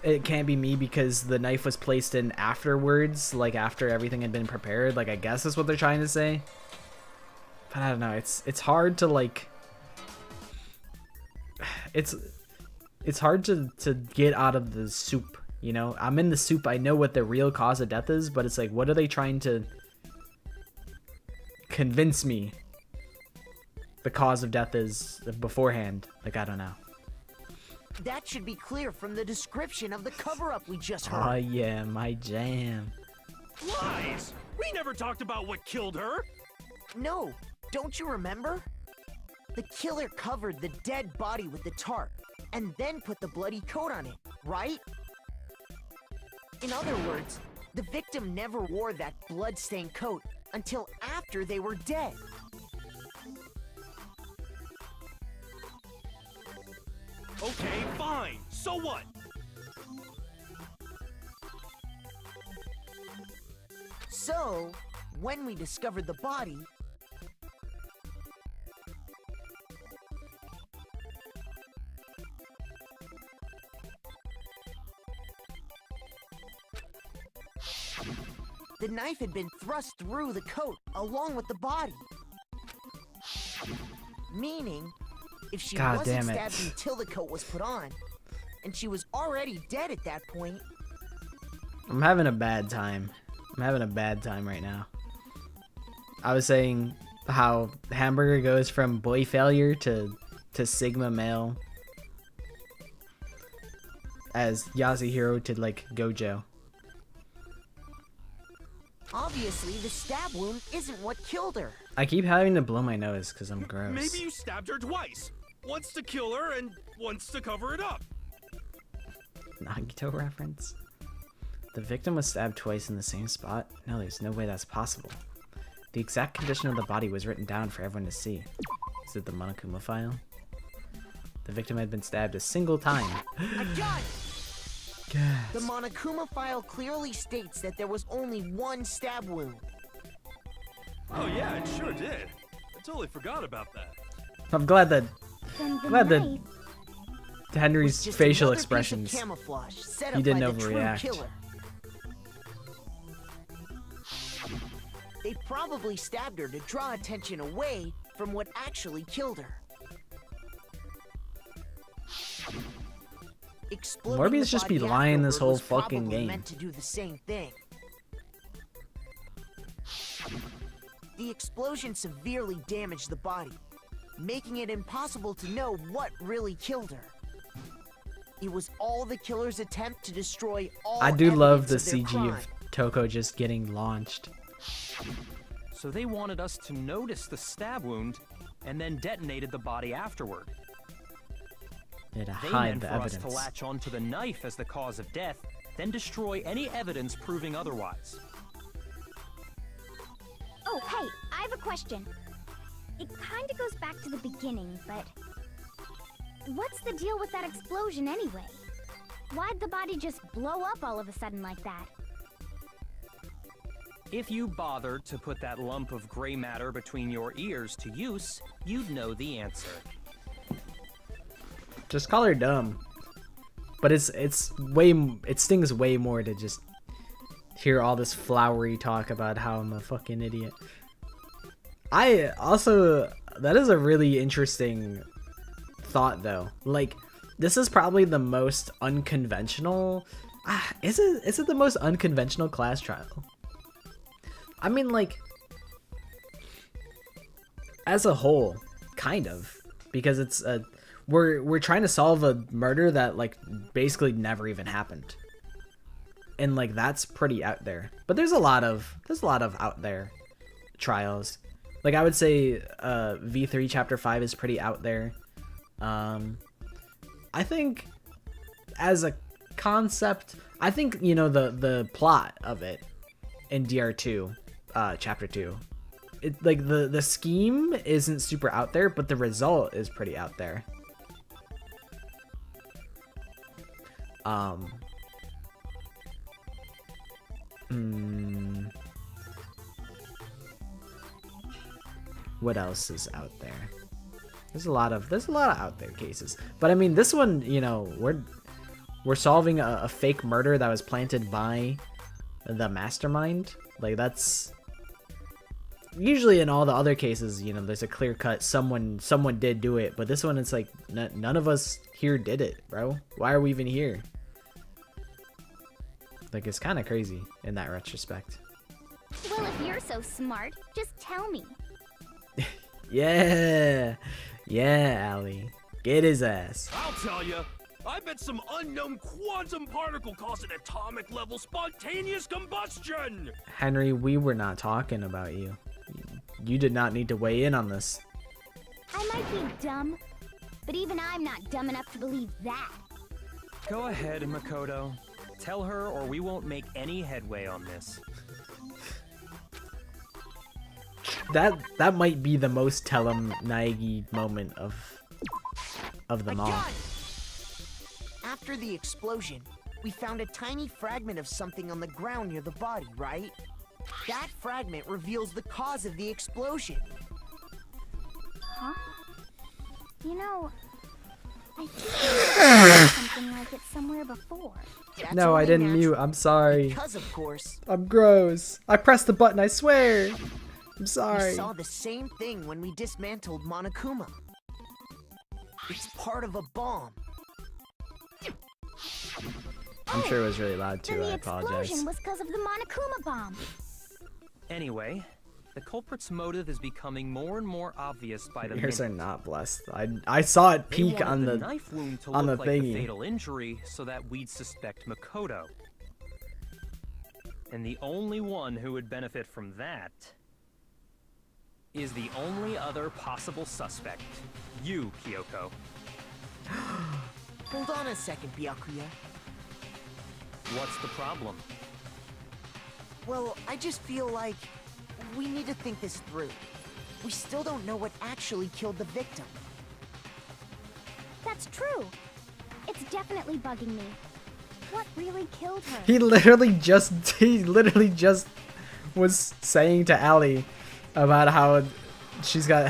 it can't be me because the knife was placed in afterwards, like after everything had been prepared. Like I guess that's what they're trying to say. But I don't know. It's hard to like. It's hard to get out of the soup. You know, I'm in the soup. I know what the real cause of death is, but it's like, what are they trying to convince me the cause of death is beforehand? Like, I don't know. That should be clear from the description of the cover-up we just heard. Oh yeah, my jam. Lies! We never talked about what killed her! No, don't you remember? The killer covered the dead body with the tarp, and then put the bloody coat on it, right? In other words, the victim never wore that blood-stained coat until after they were dead. Okay, fine. So what? So, when we discovered the body, the knife had been thrust through the coat along with the body. Meaning, if she God wasn't damn it. stabbed until the coat was put on, and she was already dead at that point, I'm having a bad time. I'm having a bad time right now. I was saying how Hamburger goes from boy failure to Sigma male, as Yasuhiro to like Gojo. obviously the stab wound isn't what killed her. I keep having to blow my nose because I'm gross. Maybe you stabbed her twice. Once to kill her and once to cover it up. Nagito reference? The victim was stabbed twice in the same spot? No, there's no way that's possible. The exact condition of the body was written down for everyone to see. Is it the Monokuma file? The victim had been stabbed a single time. I got it! Gasp. The Monokuma file clearly states that there was only one stab wound. Oh yeah, it sure did. I totally forgot about that. I'm glad that Then the Glad that knife. Henry's Was just facial another piece of expressions. camouflage set He up didn't by the true overreact. killer. They probably stabbed her to draw attention away from what actually killed her. Exploding Morbius the just be body lying this afterward whole was fucking probably game. meant to do the same thing. The explosion severely damaged the body, making it impossible to know what really killed her. It was all the killer's attempt to destroy all I do love the evidence of their CG crime. of Toko just getting launched. So they wanted us to notice the stab wound and then detonated the body afterward. Yeah, to They hide meant the for evidence. us to latch onto the knife as the cause of death, then destroy any evidence proving otherwise. Oh, hey, I have a question. It kind of goes back to the beginning, but what's the deal with that explosion anyway? Why'd the body just blow up all of a sudden like that? If you bothered to put that lump of gray matter between your ears to use, you'd know the answer. Just call her dumb. But it stings way more to just hear all this flowery talk about how I'm a fucking idiot. I also, that is a really interesting thought though. Like, this is probably the most unconventional, is it the most unconventional class trial? I mean, like, as a whole, kind of, because it's a, we're trying to solve a murder that like basically never even happened, and like that's pretty out there. But there's a lot of out there trials. Like I would say, V3 Chapter 5 is pretty out there. I think as a concept, I think, you know, the plot of it in DR2, Chapter 2, it, like the scheme isn't super out there, but the result is pretty out there. What else is out there? There's a lot of out there cases, but I mean this one, you know, we're solving a fake murder that was planted by the mastermind. Like, that's usually in all the other cases, you know, there's a clear cut someone did do it, but this one it's like none of us here did it, bro. Why are we even here? Like, it's kind of crazy in that retrospect. Well, if you're so smart, just tell me. Yeah, Allie, get his ass. I'll tell you. I bet some unknown quantum particle caused an atomic level spontaneous combustion! Henry, we were not talking about you. You did not need to weigh in on this. I might be dumb, but even I'm not dumb enough to believe that. Go ahead, Makoto. Tell her or we won't make any headway on this. That might be the most tell 'em Naegi moment of them all. John! After the explosion, we found a tiny fragment of something on the ground near the body, right? That fragment reveals the cause of the explosion. Huh? You know, I think I saw something like it somewhere before. That's No, I only didn't natural, mute. I'm sorry. Because, of course, I'm gross. I pressed the button, I swear. I'm we sorry. saw the same thing when we dismantled Monokuma. It's part of a bomb. I'm sure it was really loud Then too. the I apologize. explosion was because of the Monokuma bomb. Anyway, the culprit's motive is becoming more and more obvious by the Your ears are minute. not blessed. I saw it They peek wanted on the knife wound to on look the like thingy. the fatal injury so that we'd suspect Makoto. And the only one who would benefit from that is the only other possible suspect. You, Kyoko. Hold on a second, Byakuya. What's the problem? Well, I just feel like we need to think this through. We still don't know what actually killed the victim. That's true. It's definitely bugging me. What really killed her? He literally just was saying to Allie about how she's got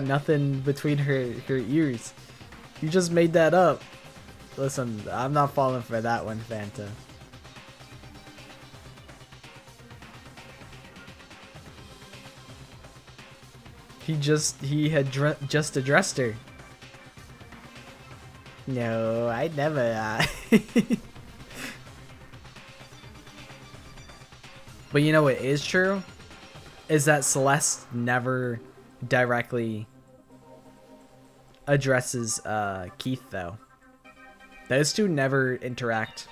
nothing between her ears. You just made that up. Listen, I'm not falling for that one, Fanta. He had just addressed her. No, I never. But you know what is true? Is that Celeste never directly addresses Keith, though. Those two never interact.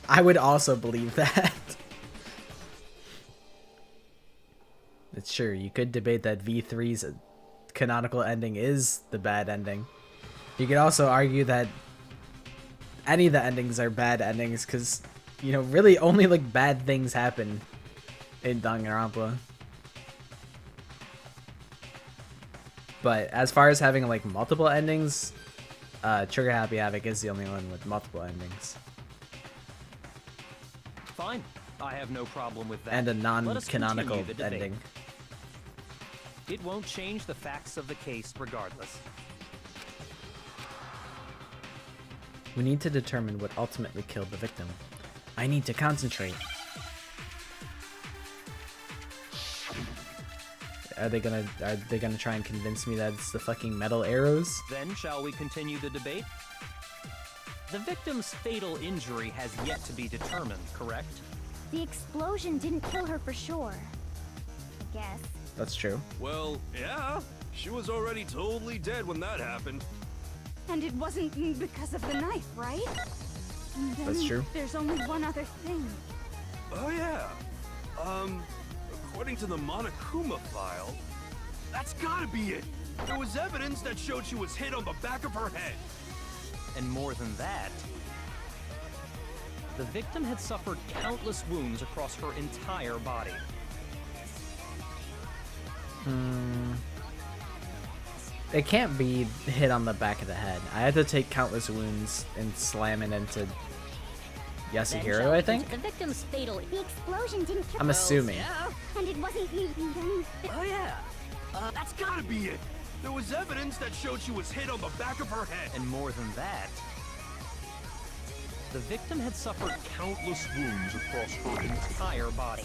I would also believe that. It's sure, you could debate that V3's canonical ending is the bad ending. You could also argue that any of the endings are bad endings because, you know, really only like bad things happen in Danganronpa. But as far as having like multiple endings, Trigger Happy Havoc is the only one with multiple endings. Fine. I have no problem with that. And a Let us non-canonical continue the debate. ending. It won't change the facts of the case regardless. We need to determine what ultimately killed the victim. I need to concentrate. Are they gonna try and convince me that it's the fucking metal arrows? Then shall we continue the debate? The victim's fatal injury has yet to be determined, correct? The explosion didn't kill her for sure. I guess. That's true. Well, yeah. She was already totally dead when that happened. And it wasn't because of the knife, right? And then That's true. There's only one other thing. Oh, yeah. According to the Monokuma file, that's gotta be it. There was evidence that showed she was hit on the back of her head. And more than that, the victim had suffered countless wounds across her entire body. It can't be hit on the back of the head. I had to take countless wounds and slam it into Yasuhiro, I think? The victim's fatal. The explosion didn't kill I'm assuming. And it wasn't even. Oh yeah, that's gotta be it. There was evidence that showed she was hit on the back of her head. And more than that, the victim had suffered countless wounds across her entire body.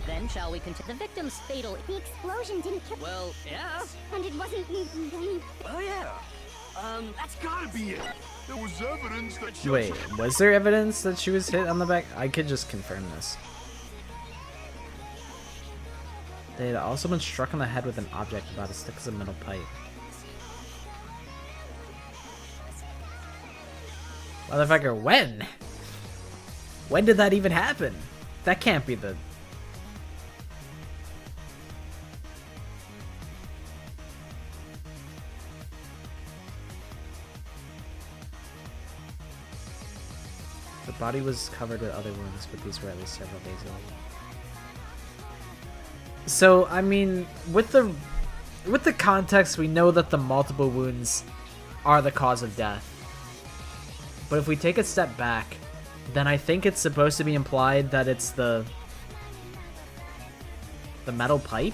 Then shall we continue? The victim's fatal. The explosion didn't kill. Well, yeah. And it wasn't even. Oh yeah, that's gotta be it. There was evidence that showed. Wait, was there evidence that she was hit on the back? I could just confirm this. They had also been struck on the head with an object about as thick as a metal pipe. Motherfucker, when? When did that even happen? That can't be the... The body was covered with other wounds, but these were at least several days old. So, I mean, with the context, we know that the multiple wounds are the cause of death. But if we take a step back, then I think it's supposed to be implied that it's the metal pipe.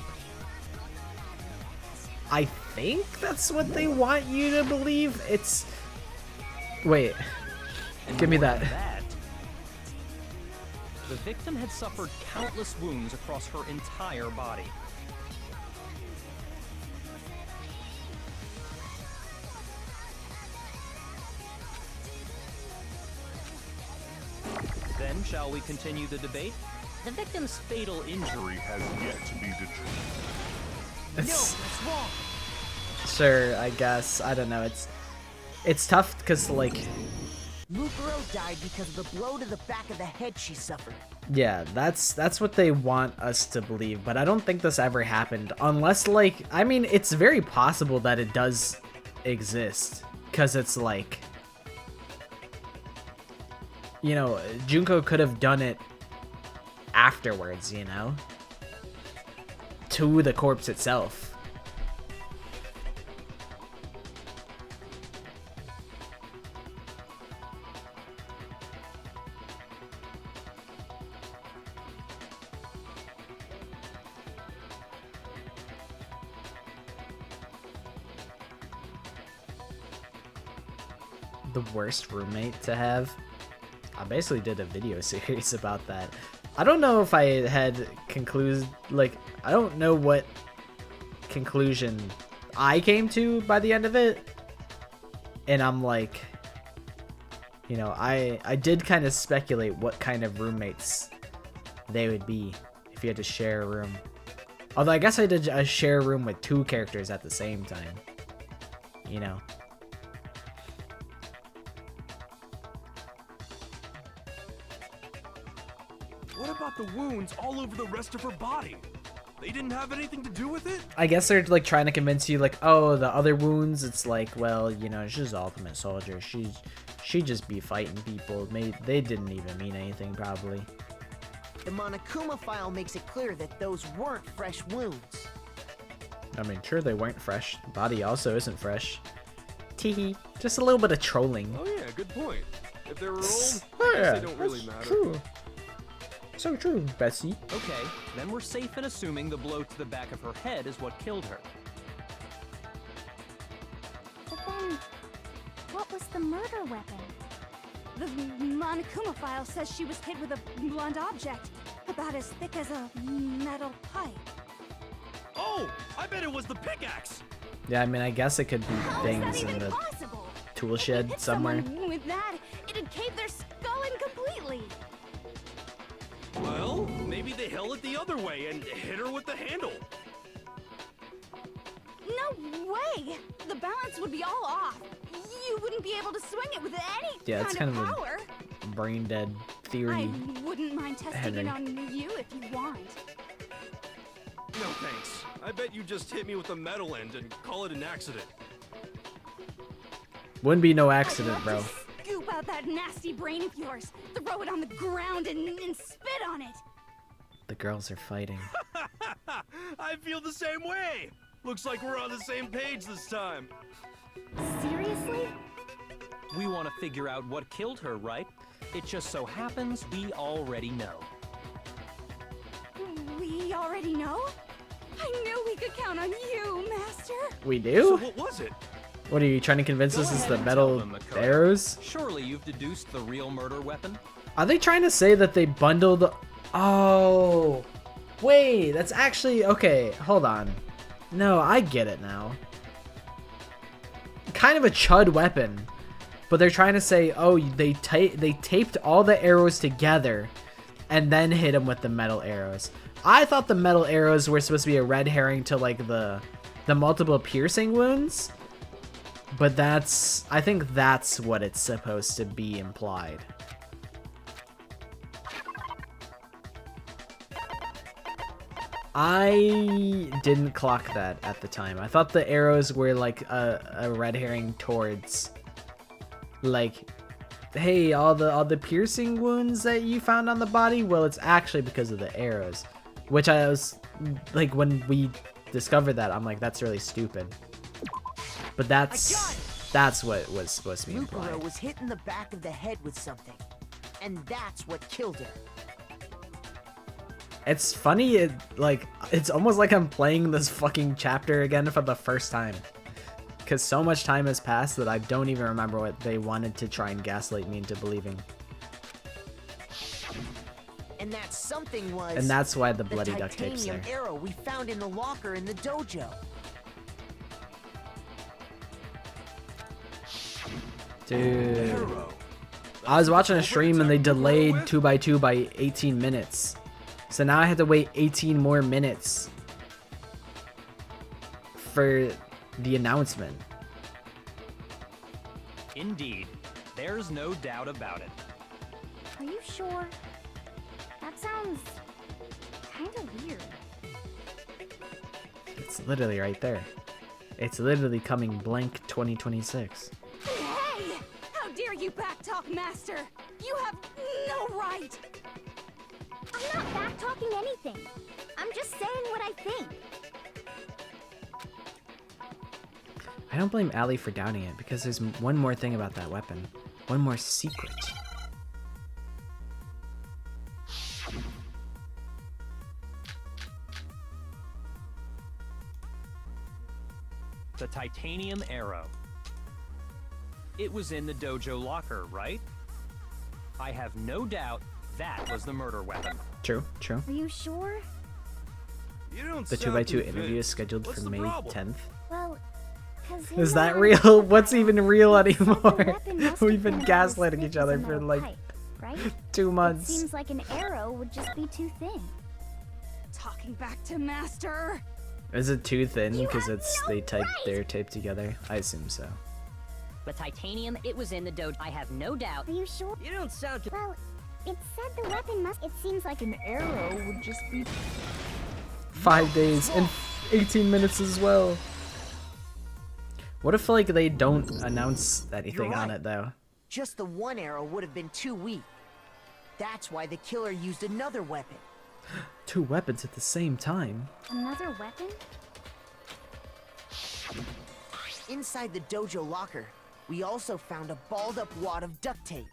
I think that's what they want you to believe. It's... Wait. Give me that. The victim had suffered countless wounds across her entire body. Then shall we continue the debate? The victim's fatal injury has yet to be determined. It's, sure, I guess. I don't know. It's tough because, like... Mukuro died because of the blow to the back of the head she suffered. Yeah, that's what they want us to believe, but I don't think this ever happened. Unless, like... I mean, it's very possible that it does exist. Because it's like... You know, Junko could have done it afterwards, you know? To the corpse itself. The worst roommate to have? I basically did a video series about that. I don't know if I had I don't know what conclusion I came to by the end of it. And I'm like, you know, I did kind of speculate what kind of roommates they would be if you had to share a room. Although I guess I did share a room with two characters at the same time. You know. What about the wounds all over the rest of her body? They didn't have anything to do with it? I guess they're like trying to convince you, like, oh, the other wounds, it's like, well, you know, she's the ultimate soldier. She just be fighting people. They didn't even mean anything, probably. The Monokuma file makes it clear that those weren't fresh wounds. I mean, sure, they weren't fresh. The body also isn't fresh. Teehee. Just a little bit of trolling. Oh yeah, good point. If they were old, Oh, I yeah, guess they don't really that's matter. true. So true, Bessie. Okay, then we're safe in assuming the blow to the back of her head is what killed her. But then, what was the murder weapon? The Monokuma file says she was hit with a blunt object, about as thick as a metal pipe. Oh, I bet it was the pickaxe. Yeah, I mean, I guess it could be How is things that in even the possible? tool If you shed hit somewhere. someone with that, it'd cave their skull in completely. Well, maybe they held it the other way and hit her with the handle. No way! The balance would be all off. You wouldn't be able to swing it with any Yeah, it's kind kind of a power. brain dead I theory. wouldn't mind testing Henry. it on you if you want. No thanks. I bet you just hit me with the metal end and call it an accident. Wouldn't be no I'd accident, love bro. to scoop out that nasty brain of yours, throw it on the ground, and spit on it. The girls are fighting. I feel the same way. Looks like we're on the same page this time. Seriously? We want to figure out what killed her, right? It just so happens we already know. We already know? I knew we could count on you, Master. We So do? what was it? What are you trying to convince us Go is ahead the and metal tell them, Makoto. arrows? Surely you've deduced the real murder weapon? Are they trying to say that they bundled? Oh, wait, that's actually okay. Hold on. No, I get it now. Kind of a chud weapon, but they're trying to say, oh, they taped all the arrows together and then hit them with the metal arrows. I thought the metal arrows were supposed to be a red herring to like the multiple piercing wounds, but I think that's what it's supposed to be implied. I didn't clock that at the time. I thought the arrows were like a red herring towards, like, hey, all the piercing wounds that you found on the body. Well, it's actually because of the arrows, which I was like, when we discovered that, I'm like, that's really stupid. But that's what was supposed to be implied. Lupero was hit in the back of the head with something, and that's what killed her. It's funny, it's almost like I'm playing this fucking chapter again for the first time. Because so much time has passed that I don't even remember what they wanted to try and gaslight me into believing. And that something was... And that's why the bloody duct tape's there. titanium arrow we found in the locker in the dojo. Dude. Arrow. I was watching a stream and they delayed 2x2 by 18 minutes. So now I had to wait 18 more minutes for the announcement. Indeed. There's no doubt about it. Are you sure? That sounds kind of weird. It's literally right there. It's literally coming blank 2026. Hey! How dare you backtalk, Master? You have no right! I'm not back-talking anything. I'm just saying what I think. I don't blame Allie for doubting it, because there's one more thing about that weapon. One more secret. The titanium arrow. It was in the dojo locker, right? I have no doubt that was the murder weapon. True, true. Are you sure? You don't The sound 2x2 interview is convinced. scheduled What's for the May problem? 10th. Well, because Is that real? What's even real anymore? We've been gaslighting each other for like right? 2 It months. seems like an arrow would just be too thin. Talking back to Master. Is it too thin You because have no they're taped together? I assume so. The titanium, it was in the dojo. I have no doubt. Are you sure? You don't sound too... Well, it said the weapon must. It seems like an arrow would just be. 5 days and 18 minutes as well. What if like they don't announce anything You're on right. it though? Just the one arrow would have been too weak. That's why the killer used another weapon. 2 weapons at the same time. Another weapon? Inside the dojo locker, we also found a balled up wad of duct tape.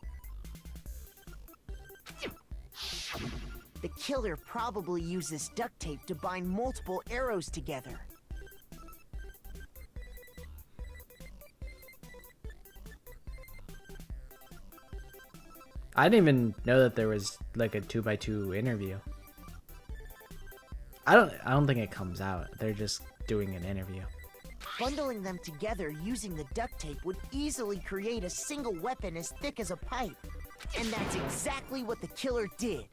The killer probably used this duct tape to bind multiple arrows together. I didn't even know that there was like a 2x2 interview. I don't think it comes out. They're just doing an interview. Bundling them together using the duct tape would easily create a single weapon as thick as a pipe. And that's exactly what the killer did.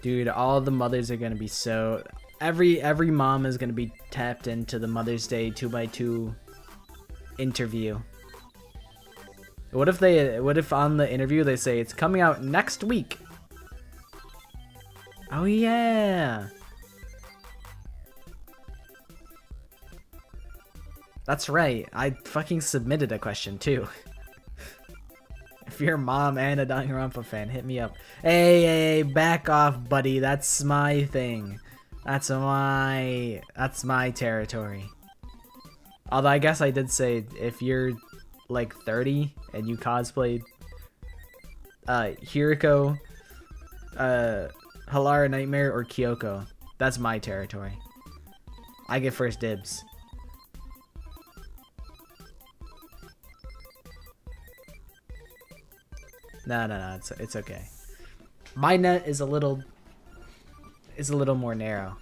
Dude, all the mothers are gonna be so... Every mom is gonna be tapped into the Mother's Day 2x2 interview. What if on the interview they say it's coming out next week? Oh yeah. That's right. I fucking submitted a question too. If you're a mom and a Danganronpa fan, hit me up. Hey, back off, buddy. That's my thing. That's my territory. Although I guess I did say if you're like 30 and you cosplayed Hiriko, Halara Nightmare, or Kyoko, that's my territory. I get first dibs. No, it's okay. My net is a little more narrow.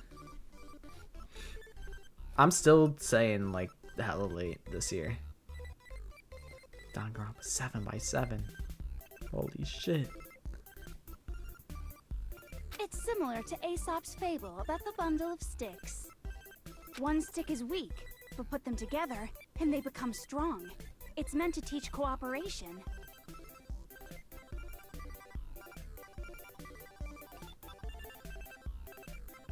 I'm still saying like hella late this year. Danganronpa 7x7. Holy shit. It's similar to Aesop's fable about the bundle of sticks. One stick is weak, but put them together and they become strong. It's meant to teach cooperation.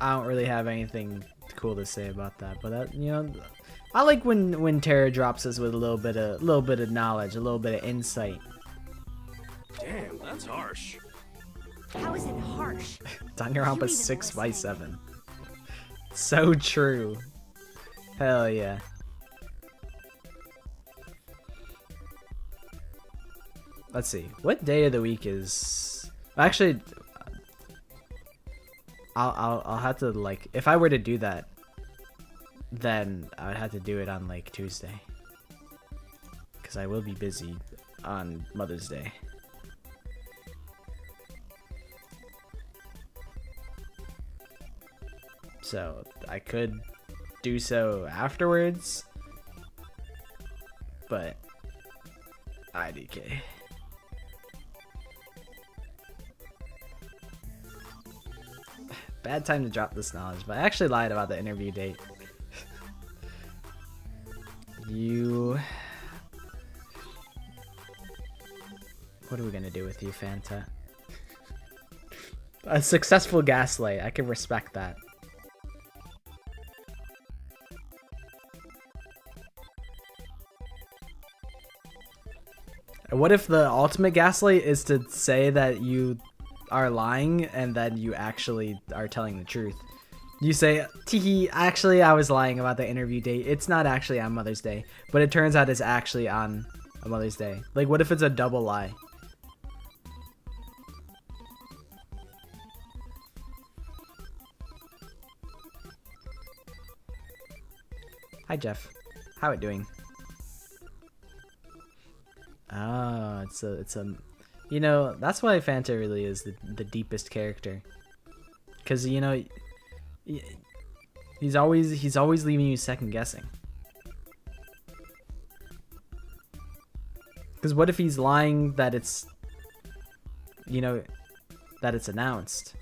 I don't really have anything cool to say about that, but that, you know, I like when Terra drops us with a little bit of knowledge, a little bit of insight. Damn, that's harsh. How is it harsh? Danganronpa 6x7. So true. Hell yeah. Let's see. What day of the week is... Actually, I'll have to, like, if I were to do that, then I would have to do it on like Tuesday, because I will be busy on Mother's Day. So I could do so afterwards, but IDK. Bad time to drop this knowledge, but I actually lied about the interview date. What are we gonna do with you, Fanta? A successful gaslight. I can respect that. What if the ultimate gaslight is to say that you are lying and then you actually are telling the truth? You say, teehee, actually I was lying about the interview date. It's not actually on Mother's Day, but it turns out it's actually on a Mother's Day. Like, what if it's a double lie? Hi, Jeff. How it doing? Oh, it's a, you know, that's why Fanta really is the deepest character. Cause you know, he's always leaving you second guessing. Cause what if he's lying that it's, you know, that it's announced,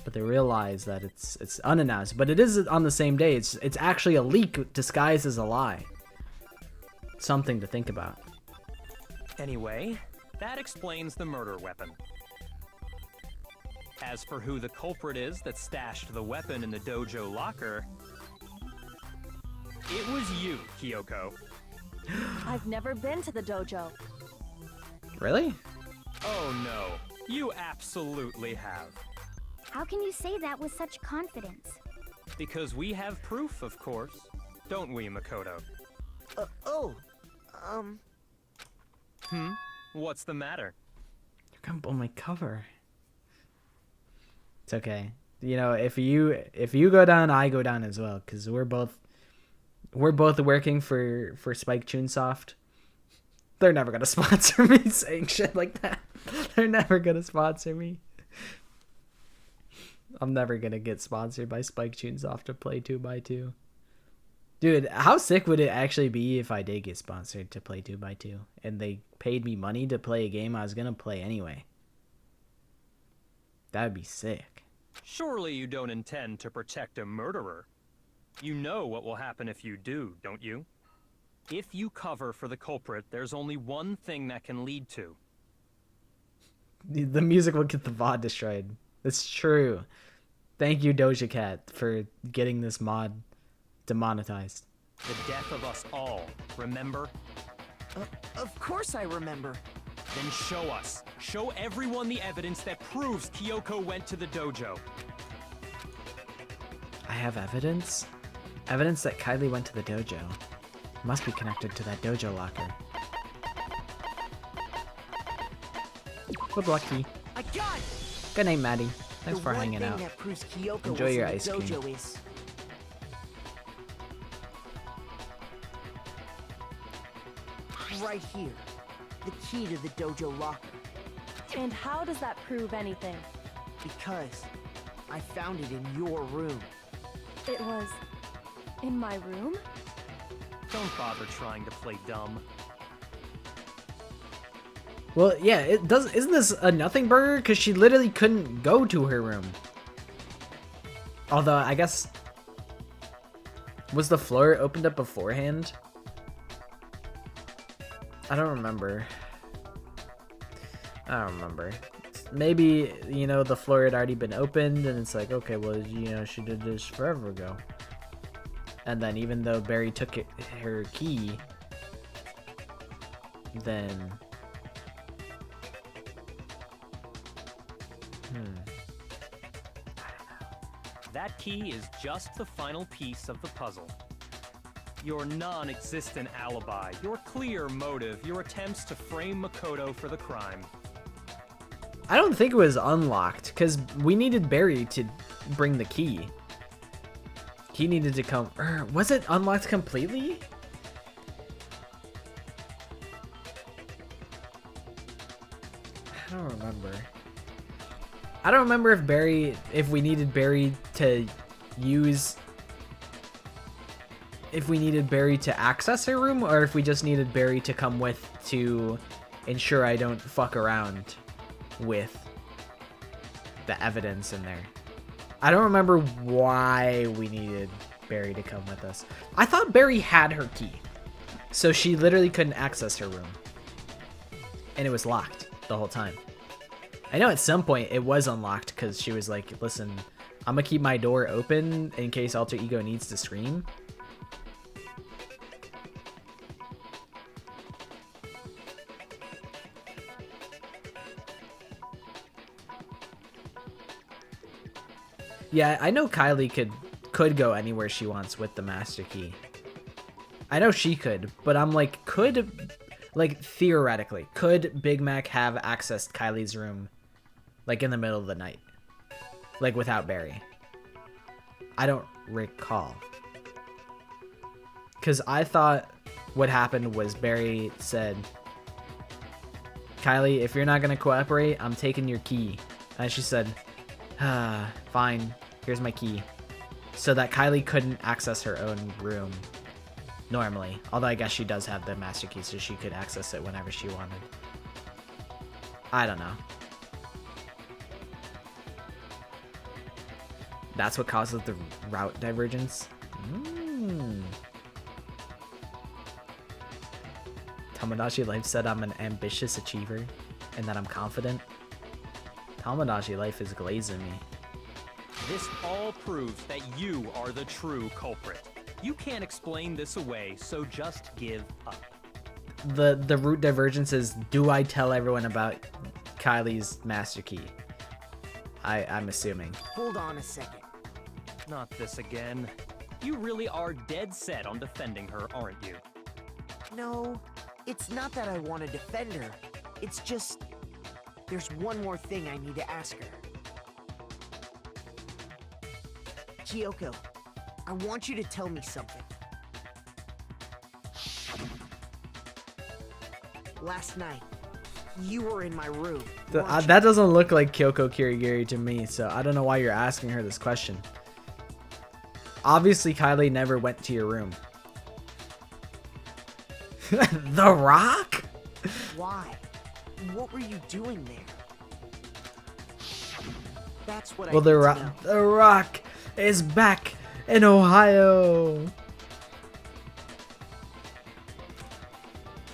but the real lie is that it's unannounced, but it is on the same day. It's actually a leak disguised as a lie. Something to think about. Anyway, that explains the murder weapon. As for who the culprit is that stashed the weapon in the dojo locker, it was you, Kyoko. I've never been to the dojo. Really? Oh no, you absolutely have. How can you say that with such confidence? Because we have proof, of course. Don't we, Makoto? What's the matter? You're gonna pull my cover. It's okay. You know, if you go down, I go down as well, because we're both working for Spike Chunsoft. They're never gonna sponsor me saying shit like that. They're never gonna sponsor me. I'm never gonna get sponsored by Spike Chunsoft to play 2x2. Dude, how sick would it actually be if I did get sponsored to play 2x2 and they paid me money to play a game I was gonna play anyway? That'd be sick. Surely you don't intend to protect a murderer. You know what will happen if you do, don't you? If you cover for the culprit, there's only one thing that can lead to. The music will get the VOD destroyed. It's true. Thank you, Doja Cat, for getting this mod demonetized. The death of us all, remember? Of course I remember. Then show us. Show everyone the evidence that proves Kyoko went to the dojo. I have evidence? Evidence that Kylie went to the dojo. Must be connected to that dojo locker. Good luck, Key. I got it! Good night, Maddie. Thanks The for one hanging thing out. that proves Kyoko Enjoy was your in the ice cream. dojo is right here. The key to the dojo locker. And how does that prove anything? Because I found it in your room. It was in my room? Don't bother trying to play dumb. Well, yeah, it does. Isn't this a nothing burger? Because she literally couldn't go to her room. Although, I guess... Was the floor opened up beforehand? I don't remember. I don't remember. Maybe, you know, the floor had already been opened, and it's like, okay, well, you know, she did this forever ago. And then even though Barry took her key, then... That key is just the final piece of the puzzle. Your non-existent alibi, your clear motive, your attempts to frame Makoto for the crime. I don't think it was unlocked, because we needed Barry to bring the key. He needed to come... Was it unlocked completely? I don't remember. I don't remember if we needed Barry to use... If we needed Barry to access her room, or if we just needed Barry to come with to ensure I don't fuck around with the evidence in there. I don't remember why we needed Barry to come with us. I thought Barry had her key, so she literally couldn't access her room. And it was locked the whole time. I know at some point it was unlocked because she was like, listen, I'm gonna keep my door open in case Alter Ego needs to scream. Yeah, I know Kylie could go anywhere she wants with the master key. I know she could, but I'm like, theoretically, could Big Mac have accessed Kylie's room, like, in the middle of the night? Like, without Barry? I don't recall. Because I thought what happened was Barry said, Kylie, if you're not going to cooperate, I'm taking your key. And she said, fine, here's my key. So that Kylie couldn't access her own room normally. Although I guess she does have the master key, so she could access it whenever she wanted. I don't know. That's what causes the route divergence? Tomodachi Life said I'm an ambitious achiever and that I'm confident. Tomodachi Life is glazing me. This all proves that you are the true culprit. You can't explain this away, so just give up. The route divergence is, do I tell everyone about Kylie's master key? I'm assuming. Hold on a second. Not this again. You really are dead set on defending her, aren't you? No, it's not that I want to defend her. It's just... There's one more thing I need to ask her. Kyoko, I want you to tell me something. Last night, you were in my room. That doesn't look like Kyoko Kirigiri to me, so I don't know why you're asking her this question. Obviously, Kylie never went to your room. The Rock? Why? What were you doing there? That's what Well, the Rock is back in Ohio.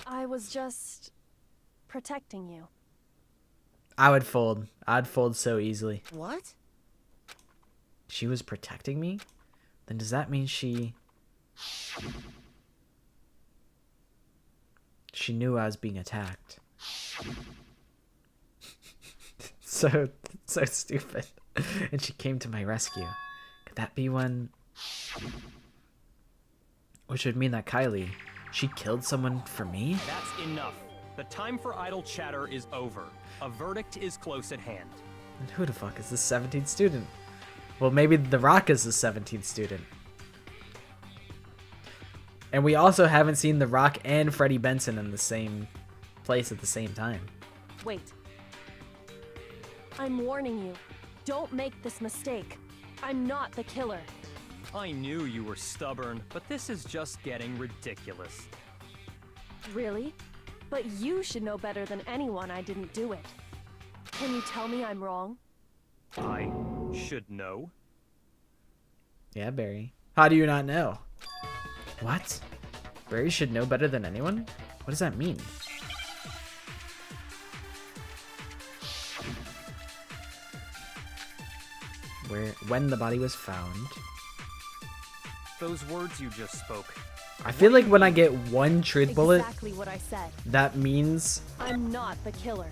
I was just protecting you. I would fold. I'd fold so easily. What? She was protecting me? Then does that mean she knew I was being attacked? So stupid. And she came to my rescue. Could that be when... Which would mean that Kylie, she killed someone for me? That's enough. The time for idle chatter is over. A verdict is close at hand. And who the fuck is this 17th student? Well, maybe The Rock is the 17th student. And we also haven't seen The Rock and Freddie Benson in the same place at the same time. Wait. I'm warning you. Don't make this mistake. I'm not the killer. I knew you were stubborn, but this is just getting ridiculous. Really? But you should know better than anyone I didn't do it. Can you tell me I'm wrong? I should know. Yeah, Barry. How do you not know? What? Barry should know better than anyone? What does that mean? When the body was found. Those words you just spoke. I feel like when I get one truth bullet, Exactly what I said. that means I'm not the killer.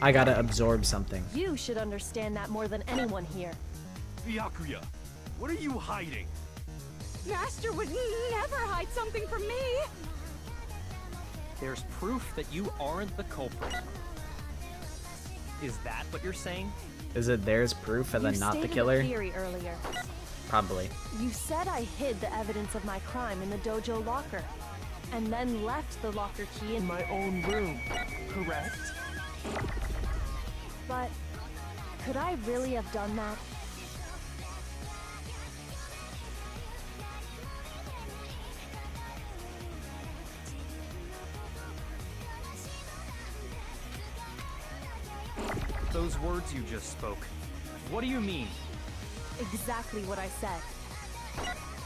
I gotta absorb something. You should understand that more than anyone here. Byakuya, what are you hiding? Master would never hide something from me. There's proof that you aren't the culprit. Is that what you're saying? Is it there's proof and then You not the stated killer? a theory earlier. Probably. You said I hid the evidence of my crime in the dojo locker, and then left the locker key in my own room, correct? But could I really have done that? Those words you just spoke. What do you mean? Exactly what I said.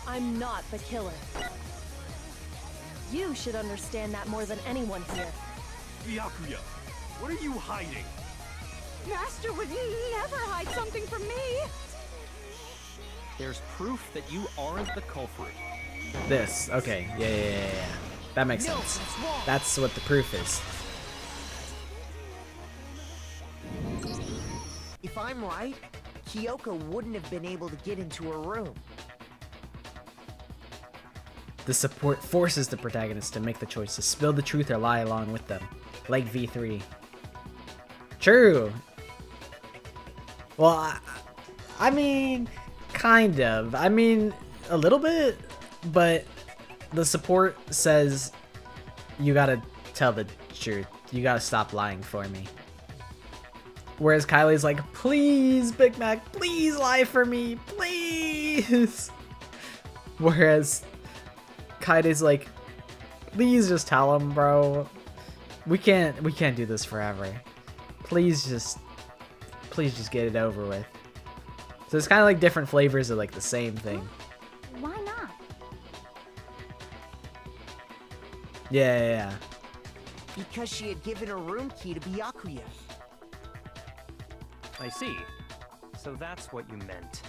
I'm not the killer. You should understand that more than anyone here. Byakuya, what are you hiding? Master would never hide something from me. There's proof that you aren't the culprit. This. Okay. Yeah. That makes No, sense. that's wrong. That's what the proof is. If I'm right, Kyoko wouldn't have been able to get into her room. The support forces the protagonist to make the choice to spill the truth or lie along with them. Like V3. True. Well, I mean, kind of. I mean, a little bit, but the support says you gotta tell the truth. You gotta stop lying for me. Whereas Kylie's like, please, Big Mac, please lie for me, please. Whereas Kaide's like, please just tell him, bro. We can't do this forever. Please just get it over with. So it's kind of like different flavors of like the same thing. Why not? Yeah. Because she had given her room key to Byakuya. I see. So that's what you meant.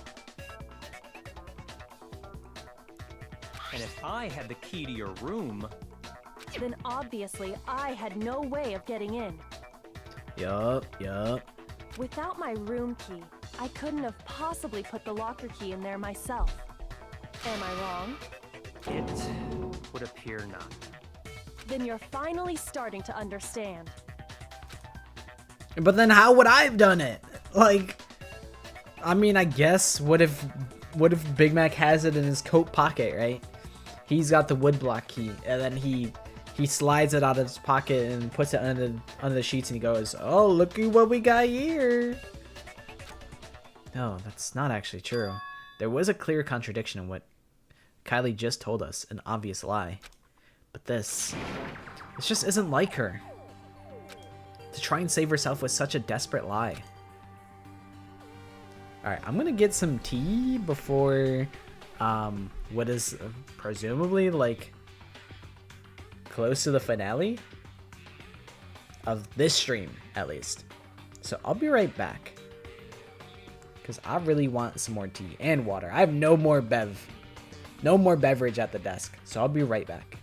And if I had the key to your room... Then obviously I had no way of getting in. Yup. Without my room key, I couldn't have possibly put the locker key in there myself. Am I wrong? It would appear not. Then you're finally starting to understand. But then how would I have done it? Like, I mean, I guess, what if Big Mac has it in his coat pocket, right? He's got the woodblock key, and then he slides it out of his pocket and puts it under the sheets, and he goes, oh, looky what we got here. No, that's not actually true. There was a clear contradiction in what Kylie just told us, an obvious lie. But this just isn't like her. To try and save herself with such a desperate lie. Alright, I'm gonna get some tea before what is presumably like close to the finale of this stream, at least. So I'll be right back, because I really want some more tea and water. I have no more beverage at the desk, so I'll be right back.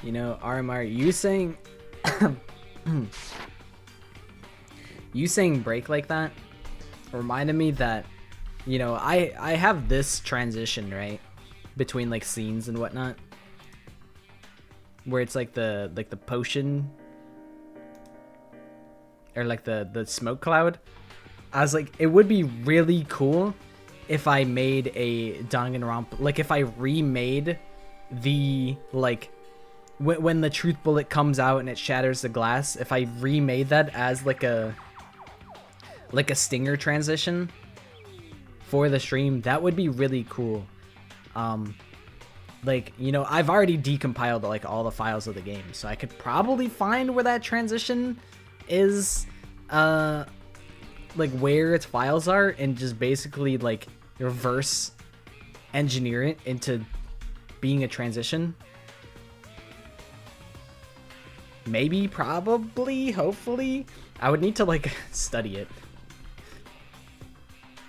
You know, RMR, you saying you saying break like that reminded me that, you know, I have this transition, right, between like scenes and whatnot, where it's like the potion or like the smoke cloud. I was like, it would be really cool if I made a Danganronpa, like if I remade the like when the truth bullet comes out and it shatters the glass, if I remade that as like a stinger transition for the stream, that would be really cool. Like, you know, I've already decompiled like all the files of the game, so I could probably find where that transition is, like where its files are, and just basically like reverse engineer it into being a transition. Maybe, probably, hopefully. I would need to like study it.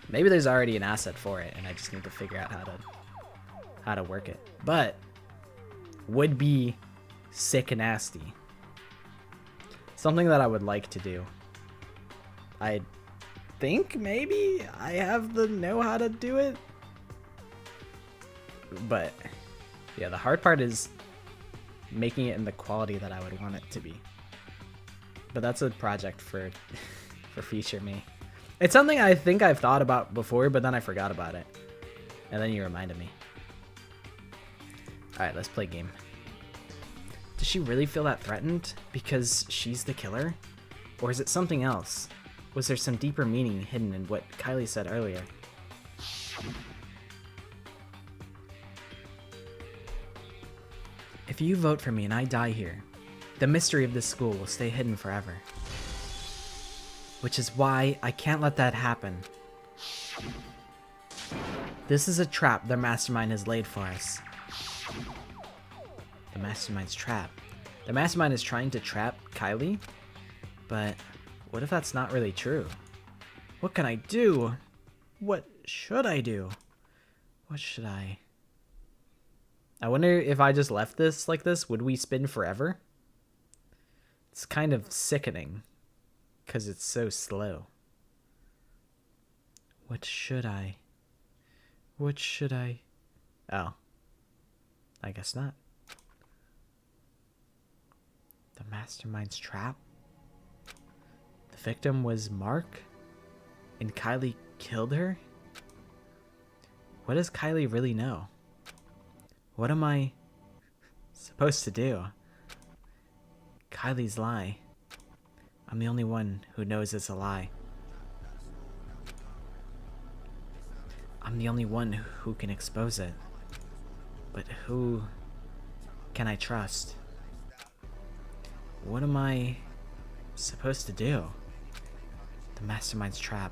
Maybe there's already an asset for it and I just need to figure out how to work it. But would be sick and nasty. Something that I would like to do. I think maybe I have the know how to do it. But yeah, the hard part is making it in the quality that I would want it to be. But that's a project for for future me. It's something I think I've thought about before, but then I forgot about it. And then you reminded me. Alright, let's play game. Does she really feel that threatened because she's the killer? Or is it something else? Was there some deeper meaning hidden in what Kylie said earlier? If you vote for me and I die here, the mystery of this school will stay hidden forever. Which is why I can't let that happen. This is a trap the mastermind has laid for us. The mastermind's trap. The mastermind is trying to trap Kylie? But what if that's not really true? What can I do? What should I do? What should I... I wonder if I just left this like this, would we spin forever? It's kind of sickening, because it's so slow. What should I? What should I? Oh. I guess not. The mastermind's trap? The victim was Mark? And Kylie killed her? What does Kylie really know? What am I supposed to do? Kylie's lie. I'm the only one who knows it's a lie. I'm the only one who can expose it. But who can I trust? What am I supposed to do? The mastermind's trap.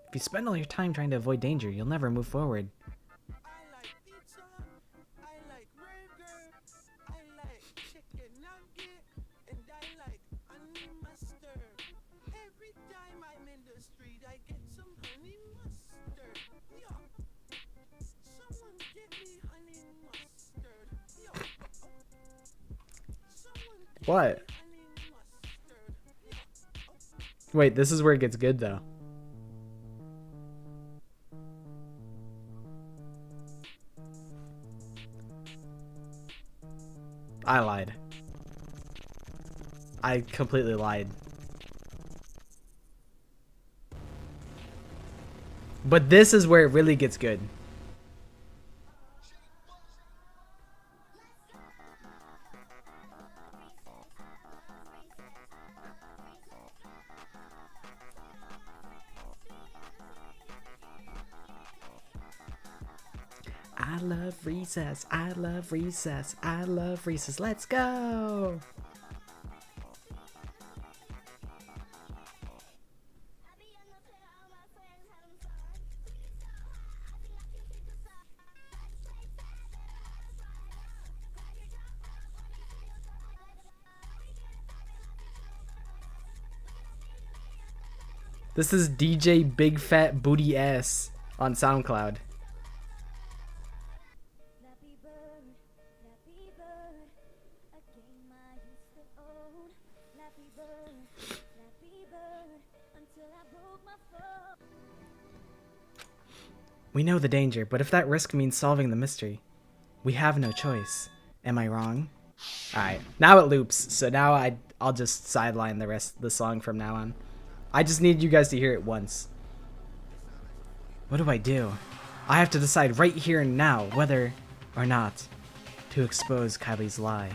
If you spend all your time trying to avoid danger, you'll never move forward. What? Wait, this is where it gets good though. I lied. I completely lied. But this is where it really gets good. I love recess, I love recess, I love recess, let's go! This is DJ Big Fat Booty Ass on SoundCloud. We know the danger, but if that risk means solving the mystery, we have no choice. Am I wrong? Alright, now it loops, so now I'll just sideline the rest of the song from now on. I just need you guys to hear it once. What do I do? I have to decide right here and now whether or not to expose Kylie's lie.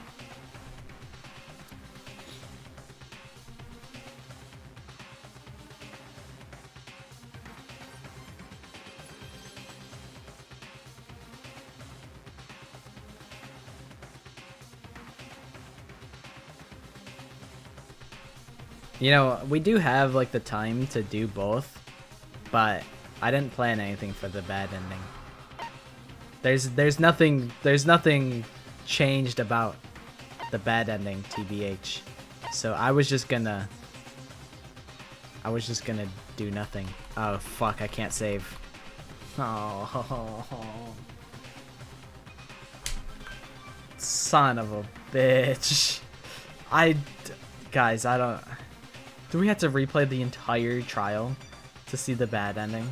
You know, we do have like the time to do both, but I didn't plan anything for the bad ending. There's nothing changed about the bad ending, TBH. So I was just gonna do nothing. Oh fuck, I can't save. Oh. Son of a bitch. Guys, I don't... Do we have to replay the entire trial to see the bad ending?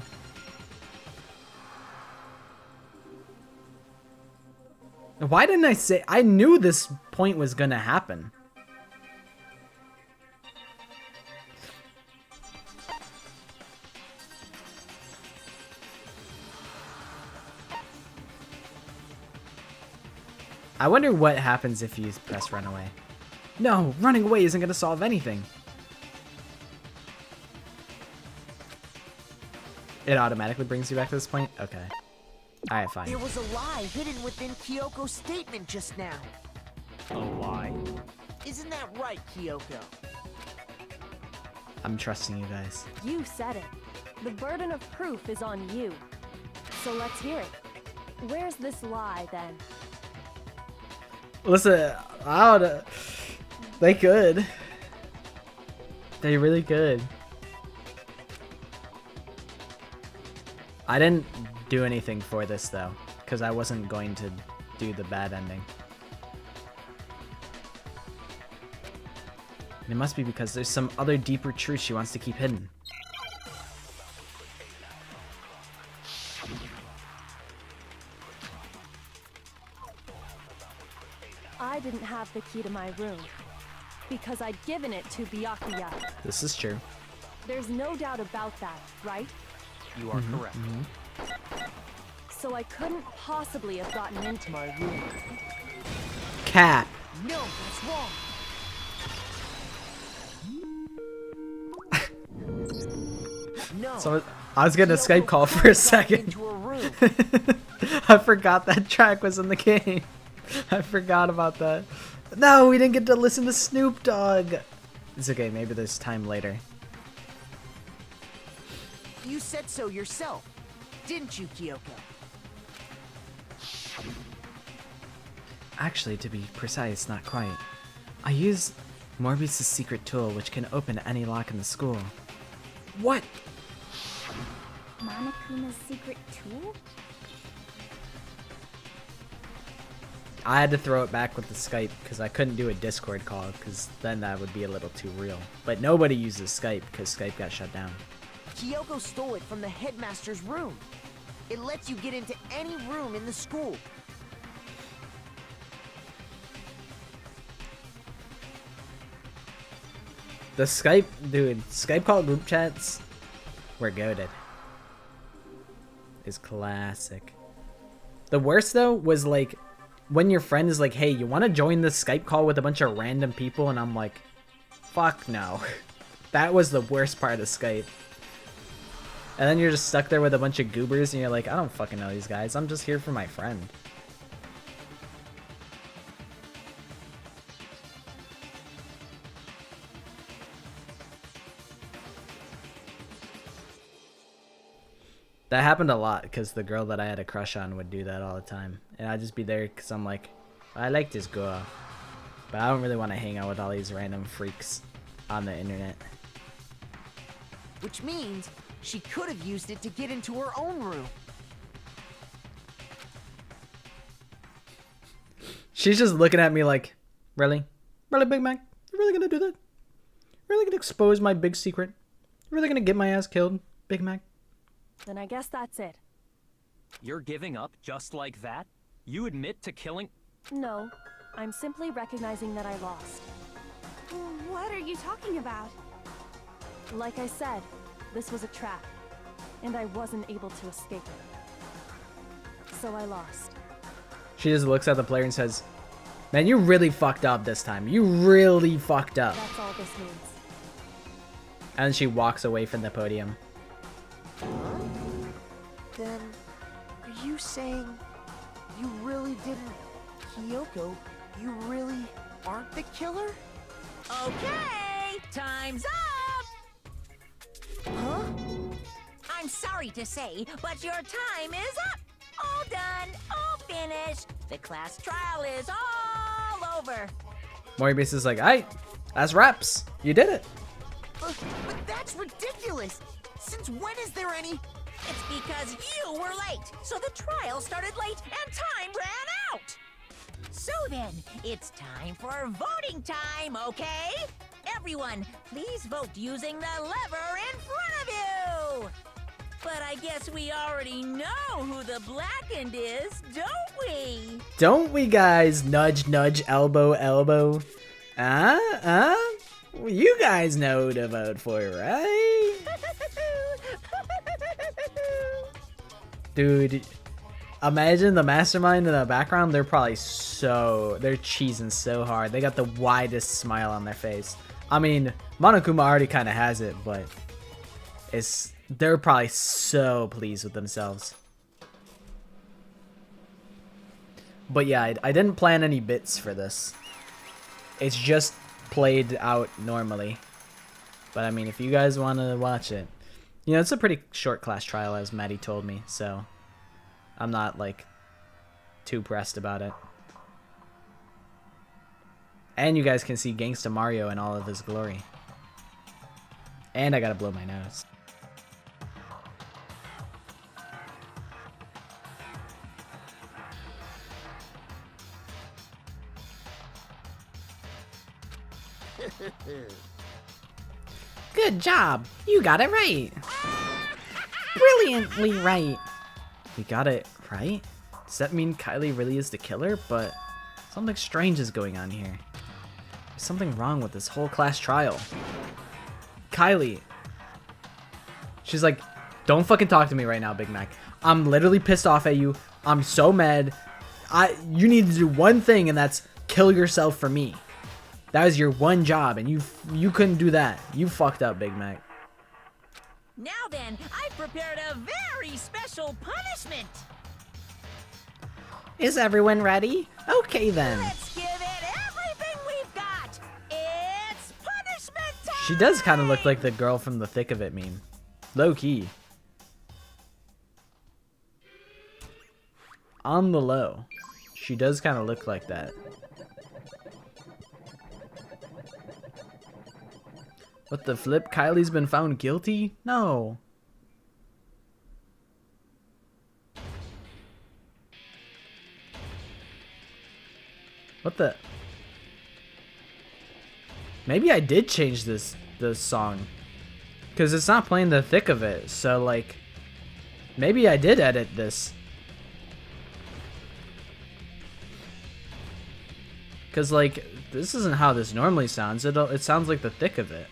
Why didn't I say... I knew this point was gonna happen. I wonder what happens if you press run away. No, running away isn't gonna solve anything. It automatically brings you back to this point? Okay. Alright, fine. There was a lie hidden within Kyoko's statement just now. A lie? Isn't that right, Kyoko? I'm trusting you guys. You said it. The burden of proof is on you. So let's hear it. Where's this lie, then? Listen, I don't know. They could. They really could. I didn't do anything for this though, because I wasn't going to do the bad ending. And it must be because there's some other deeper truth she wants to keep hidden. I didn't have the key to my room because I'd given it to Byakuya. This is true. There's no doubt about that, right? You are correct. So I couldn't possibly have gotten into my room. Cat. No, that's wrong. No. So I was getting a Skype call for a second. Into a room. I forgot that track was in the game. I forgot about that. No, we didn't get to listen to Snoop Dogg. It's okay, maybe there's time later. You said so yourself, didn't you, Kyoko? Actually, to be precise, not quite. I use Morbius' secret tool, which can open any lock in the school. What? Monokuma's secret tool? I had to throw it back with the Skype because I couldn't do a Discord call because then that would be a little too real. But nobody uses Skype because Skype got shut down. Kyoko stole it from the headmaster's room. It lets you get into any room in the school. The Skype, dude, Skype call group chats were goated. Is classic. The worst though was like when your friend is like, hey, you want to join this Skype call with a bunch of random people? And I'm like, fuck no. That was the worst part of Skype. And then you're just stuck there with a bunch of goobers and you're like, I don't fucking know these guys. I'm just here for my friend. That happened a lot because the girl that I had a crush on would do that all the time. And I'd just be there because I'm like, I like this girl. But I don't really want to hang out with all these random freaks on the internet. Which means she could have used it to get into her own room. She's just looking at me like, really? Really, Big Mac? You really gonna do that? Really gonna expose my big secret? You really gonna get my ass killed, Big Mac? Then I guess that's it. You're giving up just like that? You admit to killing... No, I'm simply recognizing that I lost. What are you talking about? Like I said, this was a trap, and I wasn't able to escape it. So I lost. She just looks at the player and says, man, you really fucked up this time. You really fucked up. That's all this means. And she walks away from the podium. Then, are you saying you really didn't... Kyoko, you really aren't the killer? Okay, time's up! Huh? I'm sorry to say, but your time is up! All done, all finished. The class trial is all over. Morbius is like, aight, that's wraps. You did it. But that's ridiculous! Since when is there any... It's because you were late, so the trial started late and time ran out. So then, it's time for voting time, okay? Everyone, please vote using the lever in front of you. But I guess we already know who the blackened is, don't we? Don't we, guys? Nudge, nudge, elbow, elbow. Well, you guys know who to vote for, right? Dude, imagine the mastermind in the background. They're probably they're cheesing so hard. They got the widest smile on their face. I mean, Monokuma already kind of has it, but they're probably so pleased with themselves. But yeah, I didn't plan any bits for this. It's just played out normally. But I mean, if you guys want to watch it, you know, it's a pretty short class trial, as Maddie told me, so I'm not like too pressed about it. And you guys can see Gangsta Mario in all of his glory. And I gotta blow my nose. Good job. You got it right. Brilliantly right. We got it right? Does that mean Kylie really is the killer? But something strange is going on here. There's something wrong with this whole class trial. Kylie. She's like, don't fucking talk to me right now, Big Mac. I'm literally pissed off at you. I'm so mad. You need to do one thing, and that's kill yourself for me. That was your one job, and you couldn't do that. You fucked up, Big Mac. Now then, I've prepared a very special punishment. Is everyone ready? Okay then. Let's give it everything we've got. It's punishment time. She does kind of look like the girl from the Thick of It meme. Low key. On the low. She does kind of look like that. What the flip? Kylie's been found guilty? No. What the? Maybe I did change this song. Because it's not playing the thick of it. So, like, maybe I did edit this. Because, like, this isn't how this normally sounds. It sounds like the thick of it.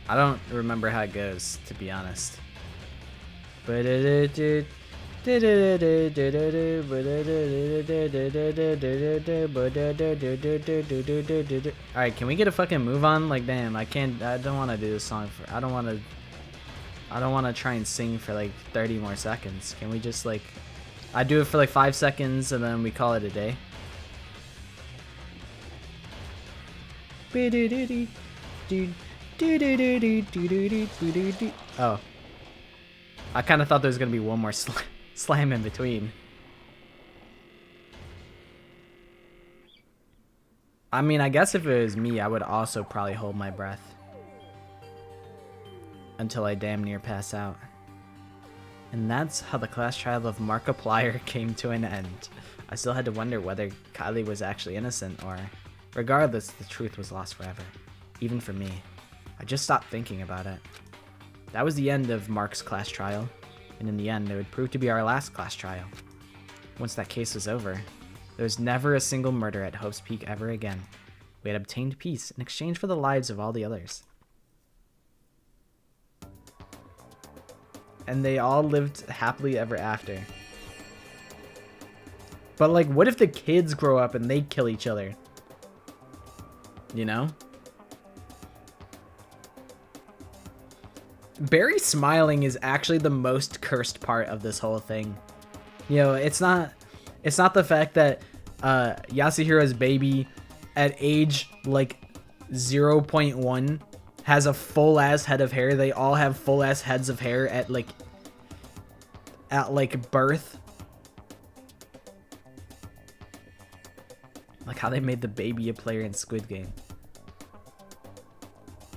I don't remember how it goes, to be honest. Alright, can we get a fucking move on? Like, damn, I don't want to do this song for, I don't want to try and sing for like 30 more seconds. Can we just like, I do it for like 5 seconds and then we call it a day? Oh. I kind of thought there was going to be one more slam in between. I mean, I guess if it was me, I would also probably hold my breath until I damn near pass out. And that's how the class trial of Markiplier came to an end. I still had to wonder whether Kylie was actually innocent, or regardless, the truth was lost forever. Even for me. I just stopped thinking about it. That was the end of Mark's class trial, and in the end, it would prove to be our last class trial. Once that case was over, there was never a single murder at Hope's Peak ever again. We had obtained peace in exchange for the lives of all the others. And they all lived happily ever after. But like, what if the kids grow up and they kill each other? You know? Barry smiling is actually the most cursed part of this whole thing. You know, it's not the fact that Yasuhiro's baby at age like 0.1 has a full ass head of hair. They all have full ass heads of hair at like birth. Like how they made the baby a player in Squid Game.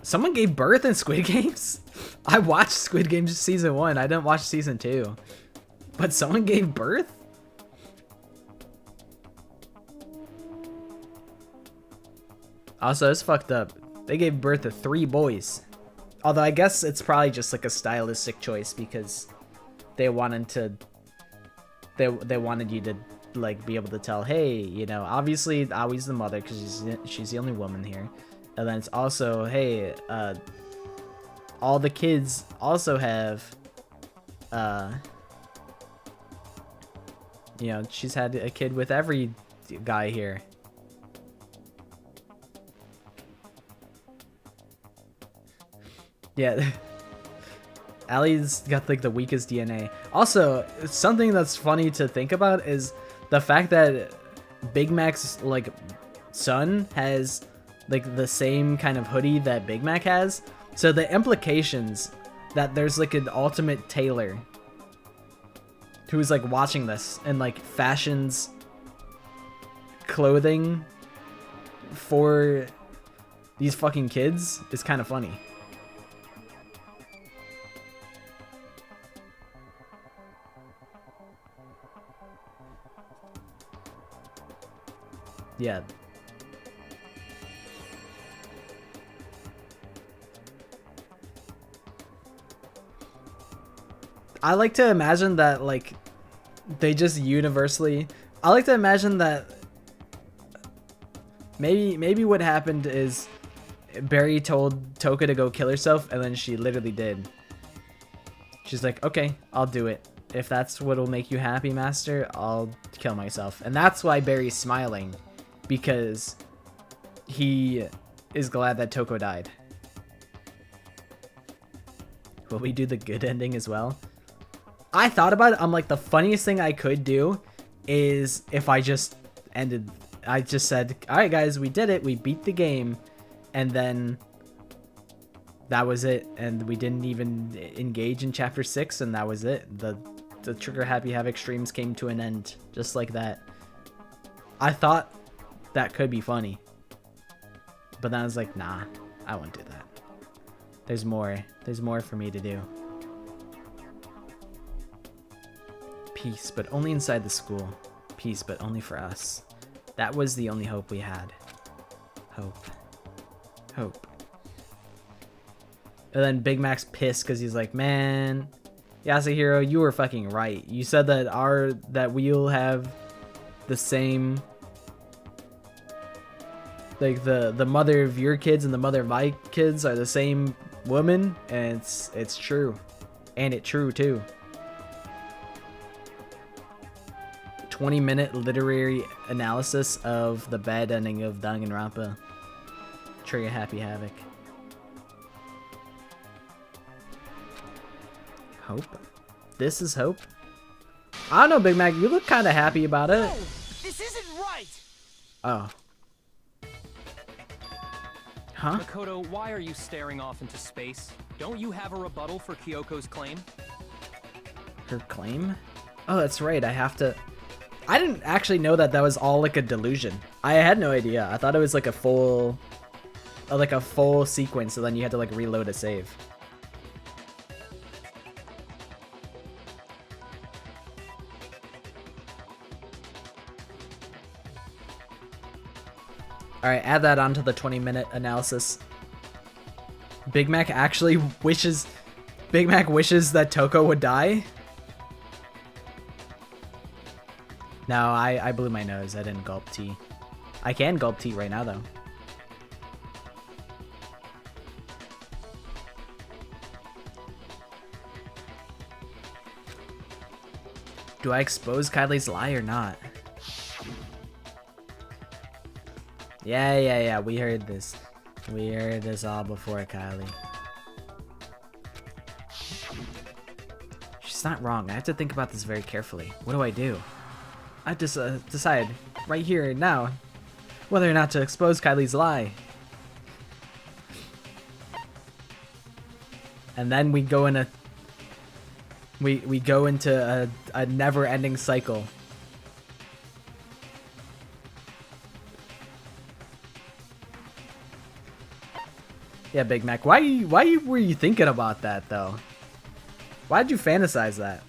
Someone gave birth in Squid Games? I watched Squid Games season 1. I didn't watch season 2. But someone gave birth? Also, it's fucked up. They gave birth to 3 boys. Although I guess it's probably just like a stylistic choice because they wanted to they wanted you to like be able to tell, hey, you know, obviously Aoi's the mother because she's the only woman here. And then it's also, hey, all the kids also have you know, she's had a kid with every guy here. Yeah. Allie's got like the weakest DNA. Also, something that's funny to think about is the fact that Big Mac's like son has like the same kind of hoodie that Big Mac has. So the implications that there's like an ultimate tailor who's like watching this and like fashions clothing for these fucking kids is kind of funny. Yeah. I like to imagine that like they just universally I like to imagine that maybe what happened is Barry told Toka to go kill herself and then she literally did. She's like, okay, I'll do it. If that's what'll make you happy, Master, I'll kill myself. And that's why Barry's smiling. Because he is glad that Toko died. Will we do the good ending as well? I thought about it. I'm like, the funniest thing I could do is if I just ended. I just said, all right, guys, we did it. We beat the game. And then that was it. And we didn't even engage in chapter 6. And that was it. The Trigger Happy Havoc streams came to an end. Just like that. I thought that could be funny. But then I was like, nah, I won't do that. There's more. There's more for me to do. Peace, but only inside the school. Peace, but only for us. That was the only hope we had. Hope. Hope. And then Big Mac's pissed because he's like, man, Yasuhiro, you were fucking right. You said that we'll have the same, like the mother of your kids and the mother of my kids are the same woman, and it's true. And it's true too. 20-minute literary analysis of the bad ending of Danganronpa. Trigger Happy Havoc. Hope? This is hope? I don't know, Big Mac. You look kind of happy about it. No, this isn't right. Oh. Huh? Makoto, why are you staring off into space? Don't you have a rebuttal for Kyoko's claim? Her claim? Oh, that's right. I have to... I didn't actually know that that was all like a delusion. I had no idea. I thought it was like a full sequence, so then you had to like reload a save. Alright, add that onto the 20-minute analysis. Big Mac actually wishes... Big Mac wishes that Toko would die? No, I blew my nose. I didn't gulp tea. I can gulp tea right now, though. Do I expose Kylie's lie or not? Yeah, we heard this. We heard this all before, Kylie. She's not wrong. I have to think about this very carefully. What do I do? I just decide right here and now whether or not to expose Kylie's lie. And then we go in we go into a never-ending cycle. Yeah, Big Mac. Why were you thinking about that though? Why'd you fantasize that?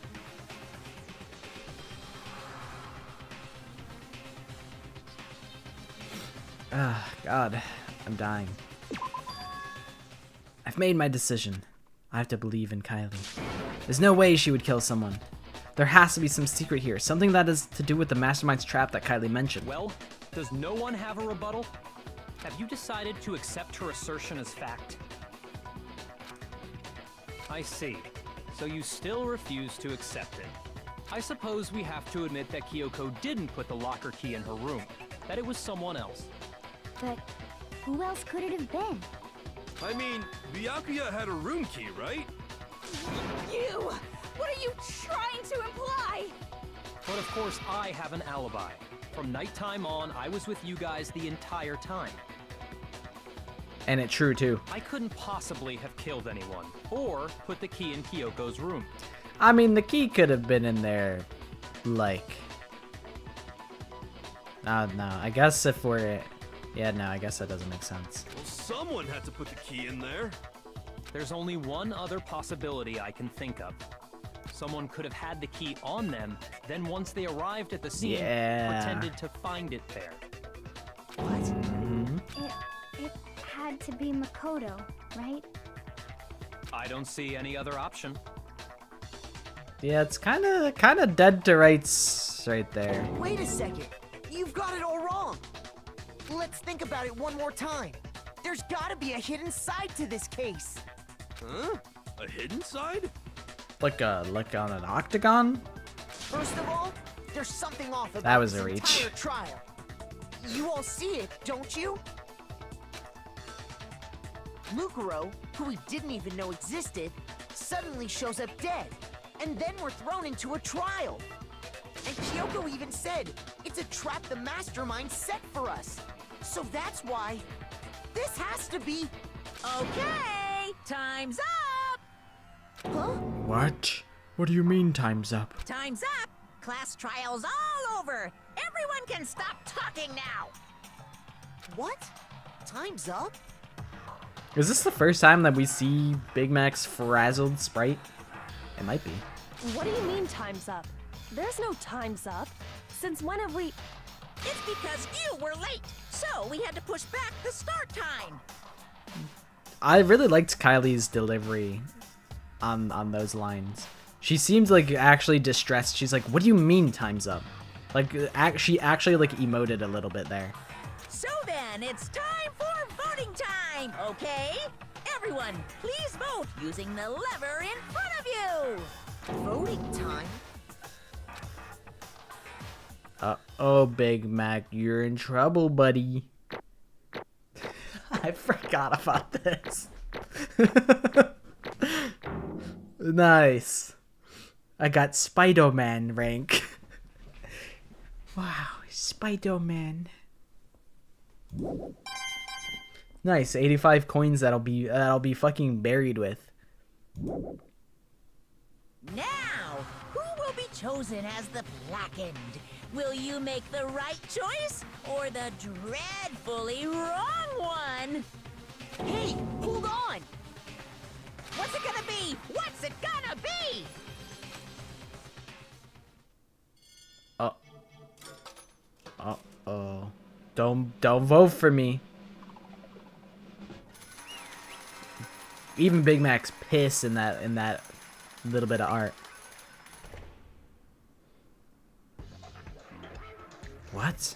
Ah, God, I'm dying. I've made my decision. I have to believe in Kylie. There's no way she would kill someone. There has to be some secret here, something that has to do with the mastermind's trap that Kylie mentioned. Well, does no one have a rebuttal? Have you decided to accept her assertion as fact? I see. So you still refuse to accept it. I suppose we have to admit that Kyoko didn't put the locker key in her room, that it was someone else. But who else could it have been? I mean, Byakuya had a room key, right? You! What are you trying to imply? But of course, I have an alibi. From nighttime on, I was with you guys the entire time. And it's true too. I couldn't possibly have killed anyone, or put the key in Kyoko's room. I mean, the key could have been in there, like... no, I guess if we're... Yeah, no, I guess that doesn't make sense. Well, someone had to put the key in there. There's only one other possibility I can think of. Someone could have had the key on them, then once they arrived at the scene, pretended to find it there. It had to be Makoto, right? I don't see any other option. Yeah, it's kind of dead to rights right there. Wait a second. You've got it all wrong. Let's think about it one more time. There's gotta be a hidden side to this case. Huh? A hidden side? Like on an octagon? First of all, there's something off about That was this a reach. entire trial. You all see it, don't you? Mukuro, who we didn't even know existed, suddenly shows up dead, and then we're thrown into a trial. And Kyoko even said, it's a trap the mastermind set for us. So that's why this has to be... Okay, time's up! Huh? What? What do you mean time's up? Time's up! Class trial's all over! Everyone can stop talking now! What? Time's up? Is this the first time that we see Big Mac's frazzled sprite? It might be. What do you mean time's up? There's no time's up. Since when have we... It's because you were late, so we had to push back the start time! I really liked Kylie's delivery on those lines. She seemed like actually distressed. She's like, what do you mean time's up? Like, she actually like emoted a little bit there. So then, it's time for voting time, okay? Everyone, please vote using the lever in front of you! Voting time? Uh-oh, Big Mac, you're in trouble, buddy. I forgot about this. Nice. I got Spider-Man rank. Wow, Spider-Man. Nice, 85 coins that'll be fucking buried with. Now, who will be chosen as the blackened? Will you make the right choice or the dreadfully wrong one? Hey, hold on! What's it gonna be? What's it gonna be? Uh-oh. Don't vote for me. Even Big Mac's pissed in that little bit of art. What?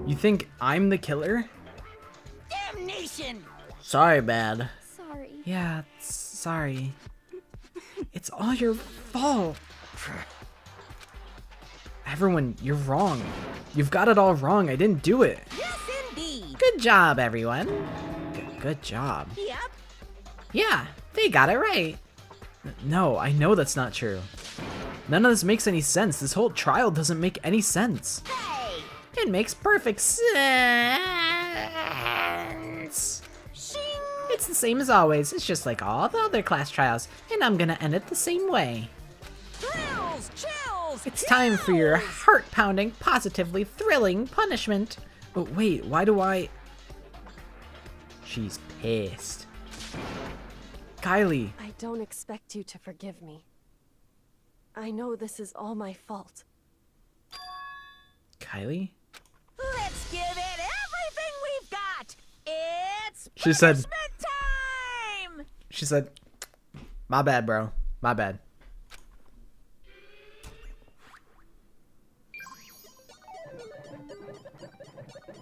You think I'm the killer? Damnation! Sorry, bad. Sorry. Yeah, sorry. It's all your fault. Everyone, you're wrong. You've got it all wrong. I didn't do it. Yes, indeed! Good job, everyone. Good job. Yep. Yeah, they got it right. No, I know that's not true. None of this makes any sense. This whole trial doesn't make any sense. Hey! It makes perfect sense. Shing! It's the same as always. It's just like all the other class trials, and I'm gonna end it the same way. Thrills! Chills! It's time for your chills! heart-pounding, positively thrilling punishment. But wait, why do I... She's pissed. Kylie. I don't expect you to forgive me. I know this is all my fault. Kylie? Let's give it everything we've got! It's She said- punishment time! She said, my bad, bro. My bad.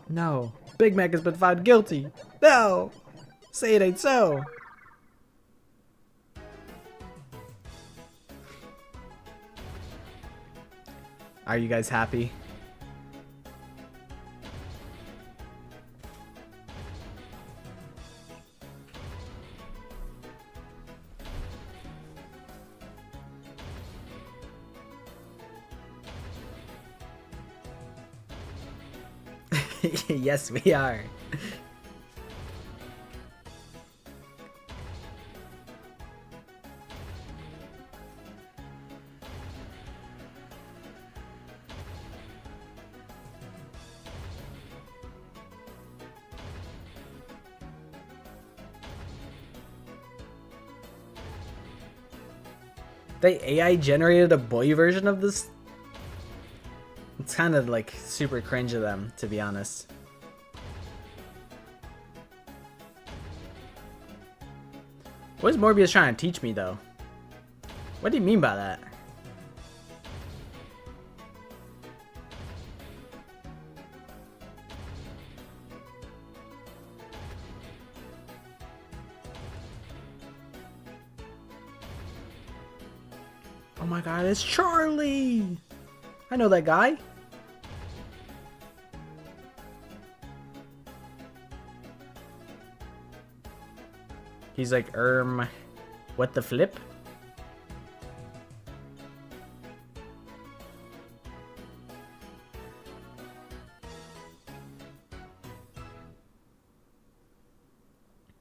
No. Big Mac has been found guilty. No. Say it ain't so. Are you guys happy? Yes, we are. They AI generated a boy version of this. It's kind of like super cringe of them, to be honest. What is Morbius trying to teach me, though? What do you mean by that? Oh my god, it's Charlie! I know that guy. He's like, what the flip?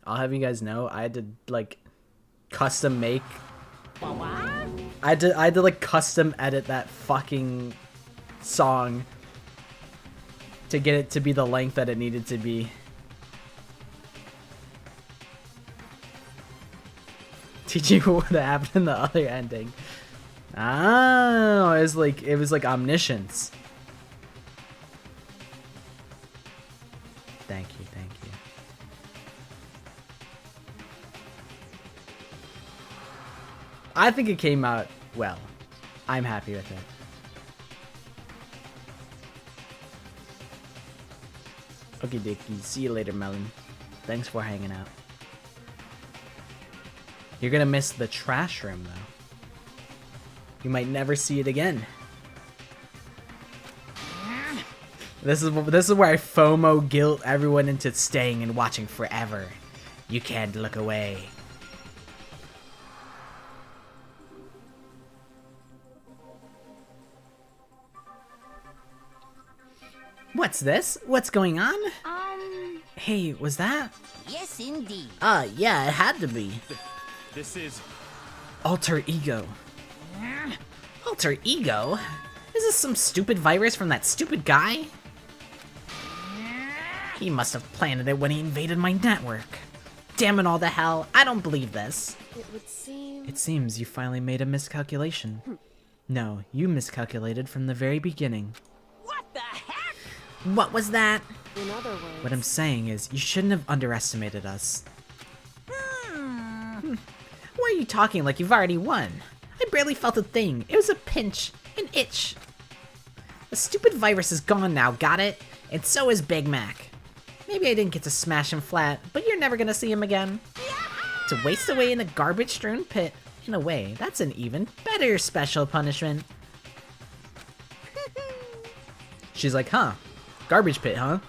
I'll have you guys know, I had to like custom make. I had to like custom edit that fucking song to get it to be the length that it needed to be. Teaching what happened in the other ending. Oh, it was like omniscience. Thank you, thank you. I think it came out well. I'm happy with it. Okay, Dickie. See you later, Melon. Thanks for hanging out. You're gonna miss the trash room, though. You might never see it again. This is where I FOMO guilt everyone into staying and watching forever. You can't look away. What's this? What's going on? Hey, was that Yes, indeed. Yeah, it had to be. This is... alter ego? Alter ego? Is this this some stupid virus from that stupid guy? He must have planted it when he invaded my network. Damn it all to hell, I don't believe this. It would seem... It seems you finally made a miscalculation. No, you miscalculated from the very beginning. What the heck? What was that? In other words... What I'm saying is, you shouldn't have underestimated us. Why are you talking like you've already won? I barely felt a thing. It was a pinch, an itch. The stupid virus is gone now, got it? And so is Big Mac. Maybe I didn't get to smash him flat, but you're never gonna see him again. To waste away in a garbage-strewn pit, in a way, that's an even better special punishment. She's like, huh? Garbage pit, huh?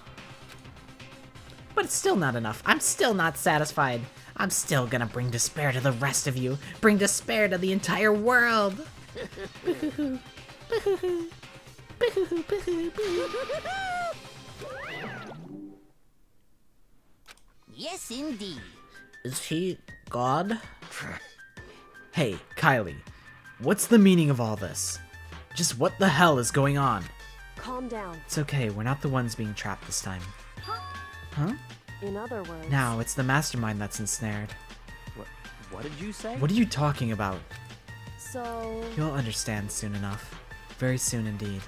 But it's still not enough. I'm still not satisfied. I'm still gonna bring despair to the rest of you. Bring despair to the entire world. Yes, indeed. Is he God? Hey, Kylie, what's the meaning of all this? Just what the hell is going on? Calm down. It's okay, we're not the ones being trapped this time. Huh? In other words... Now, it's the mastermind that's ensnared. What did you say? What are you talking about? So... You'll understand soon enough. Very soon indeed.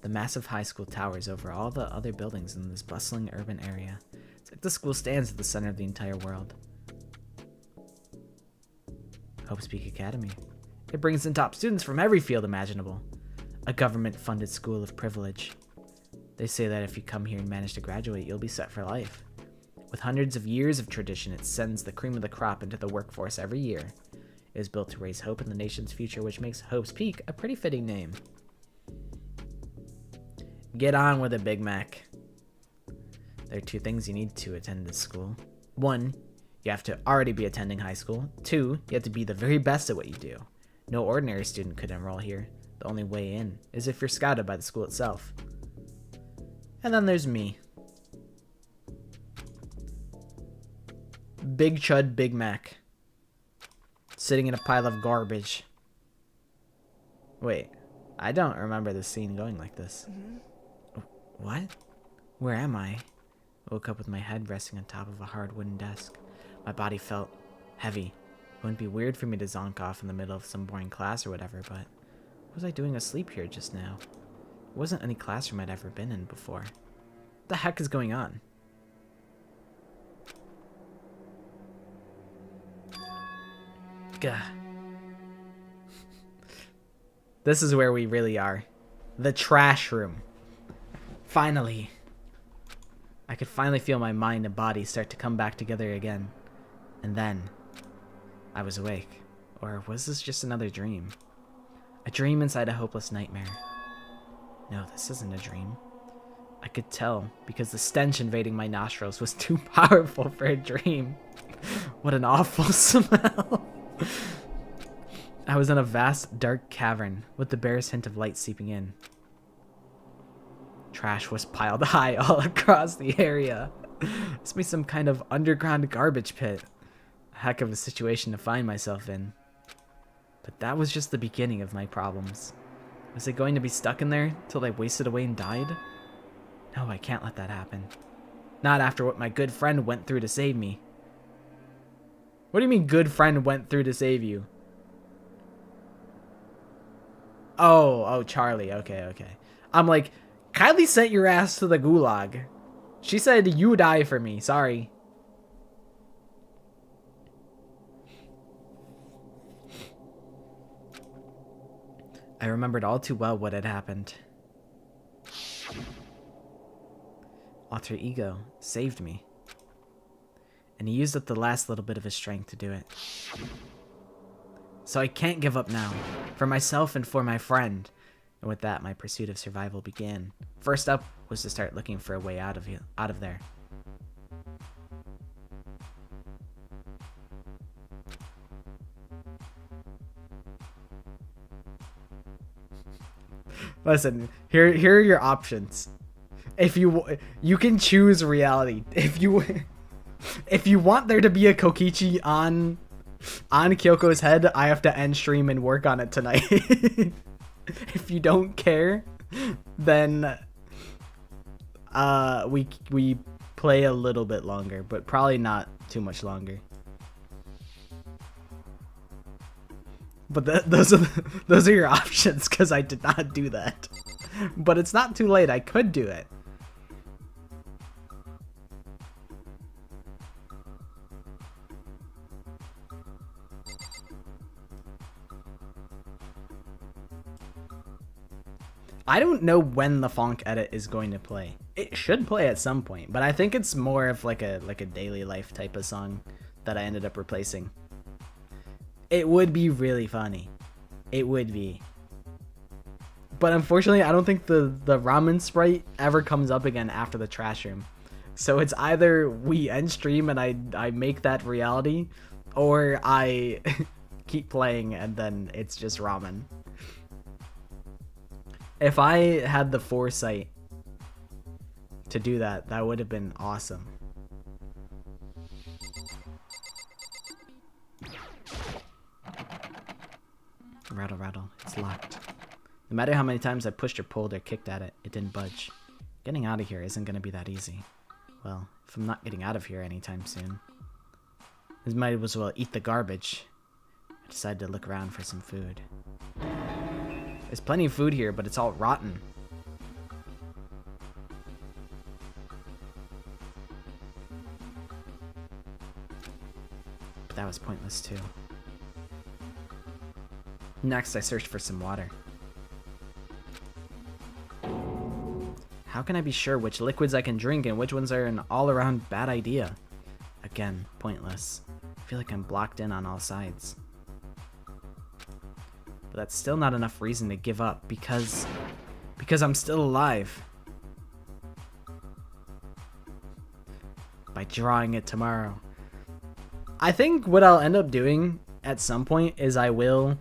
The massive high school towers over all the other buildings in this bustling urban area. It's like the school stands at the center of the entire world. Hope's Peak Academy. It brings in top students from every field imaginable. A government-funded school of privilege. They say that if you come here and manage to graduate, you'll be set for life. With hundreds of years of tradition, it sends the cream of the crop into the workforce every year. It is built to raise hope in the nation's future, which makes Hope's Peak a pretty fitting name. Get on with it, Big Mac. There are two things you need to attend this school. One, you have to already be attending high school. Two, you have to be the very best at what you do. No ordinary student could enroll here. The only way in is if you're scouted by the school itself. And then there's me. Big Chud Big Mac. Sitting in a pile of garbage. Wait, I don't remember this scene going like this. What? Where am I? Woke up with my head resting on top of a hard wooden desk. My body felt heavy. It wouldn't be weird for me to zonk off in the middle of some boring class or whatever, but what was I doing asleep here just now? It wasn't any classroom I'd ever been in before. What the heck is going on? Gah. This is where we really are. The trash room. Finally. I could finally feel my mind and body start to come back together again. And then, I was awake. Or was this just another dream? A dream inside a hopeless nightmare. No, this isn't a dream. I could tell because the stench invading my nostrils was too powerful for a dream. What an awful smell. I was in a vast, dark cavern with the barest hint of light seeping in. Trash was piled high all across the area. This must be some kind of underground garbage pit. A heck of a situation to find myself in. But that was just the beginning of my problems. Was I going to be stuck in there till I wasted away and died? No, I can't let that happen. Not after what my good friend went through to save me. What do you mean good friend went through to save you? Oh, Charlie. Okay. I'm like, Kylie sent your ass to the gulag. She said you die for me. Sorry. I remembered all too well what had happened. Alter Ego saved me. And he used up the last little bit of his strength to do it. So I can't give up now. For myself and for my friend. And with that, my pursuit of survival began. First up was to start looking for a way out of there. Listen, here are your options. If you can choose reality. If you want there to be a Kokichi on On Kyoko's head, I have to end stream and work on it tonight. If you don't care, then we play a little bit longer, but probably not too much longer. But those are your options, because I did not do that. But it's not too late. I could do it. I don't know when the Fonk edit is going to play. It should play at some point, but I think it's more of like a daily life type of song that I ended up replacing. It would be really funny. It would be. But unfortunately, I don't think the ramen sprite ever comes up again after the trash room. So it's either we end stream and I make that reality, or I keep playing and then it's just ramen. If I had the foresight to do that, that would have been awesome. Rattle, rattle. It's locked. No matter how many times I pushed or pulled or kicked at it, it didn't budge. Getting out of here isn't going to be that easy. Well, if I'm not getting out of here anytime soon, I might as well eat the garbage. I decided to look around for some food. There's plenty of food here, but it's all rotten. But that was pointless too. Next, I searched for some water. How can I be sure which liquids I can drink and which ones are an all-around bad idea? Again, pointless. I feel like I'm blocked in on all sides. But that's still not enough reason to give up because I'm still alive. By drawing it tomorrow. I think what I'll end up doing at some point is I will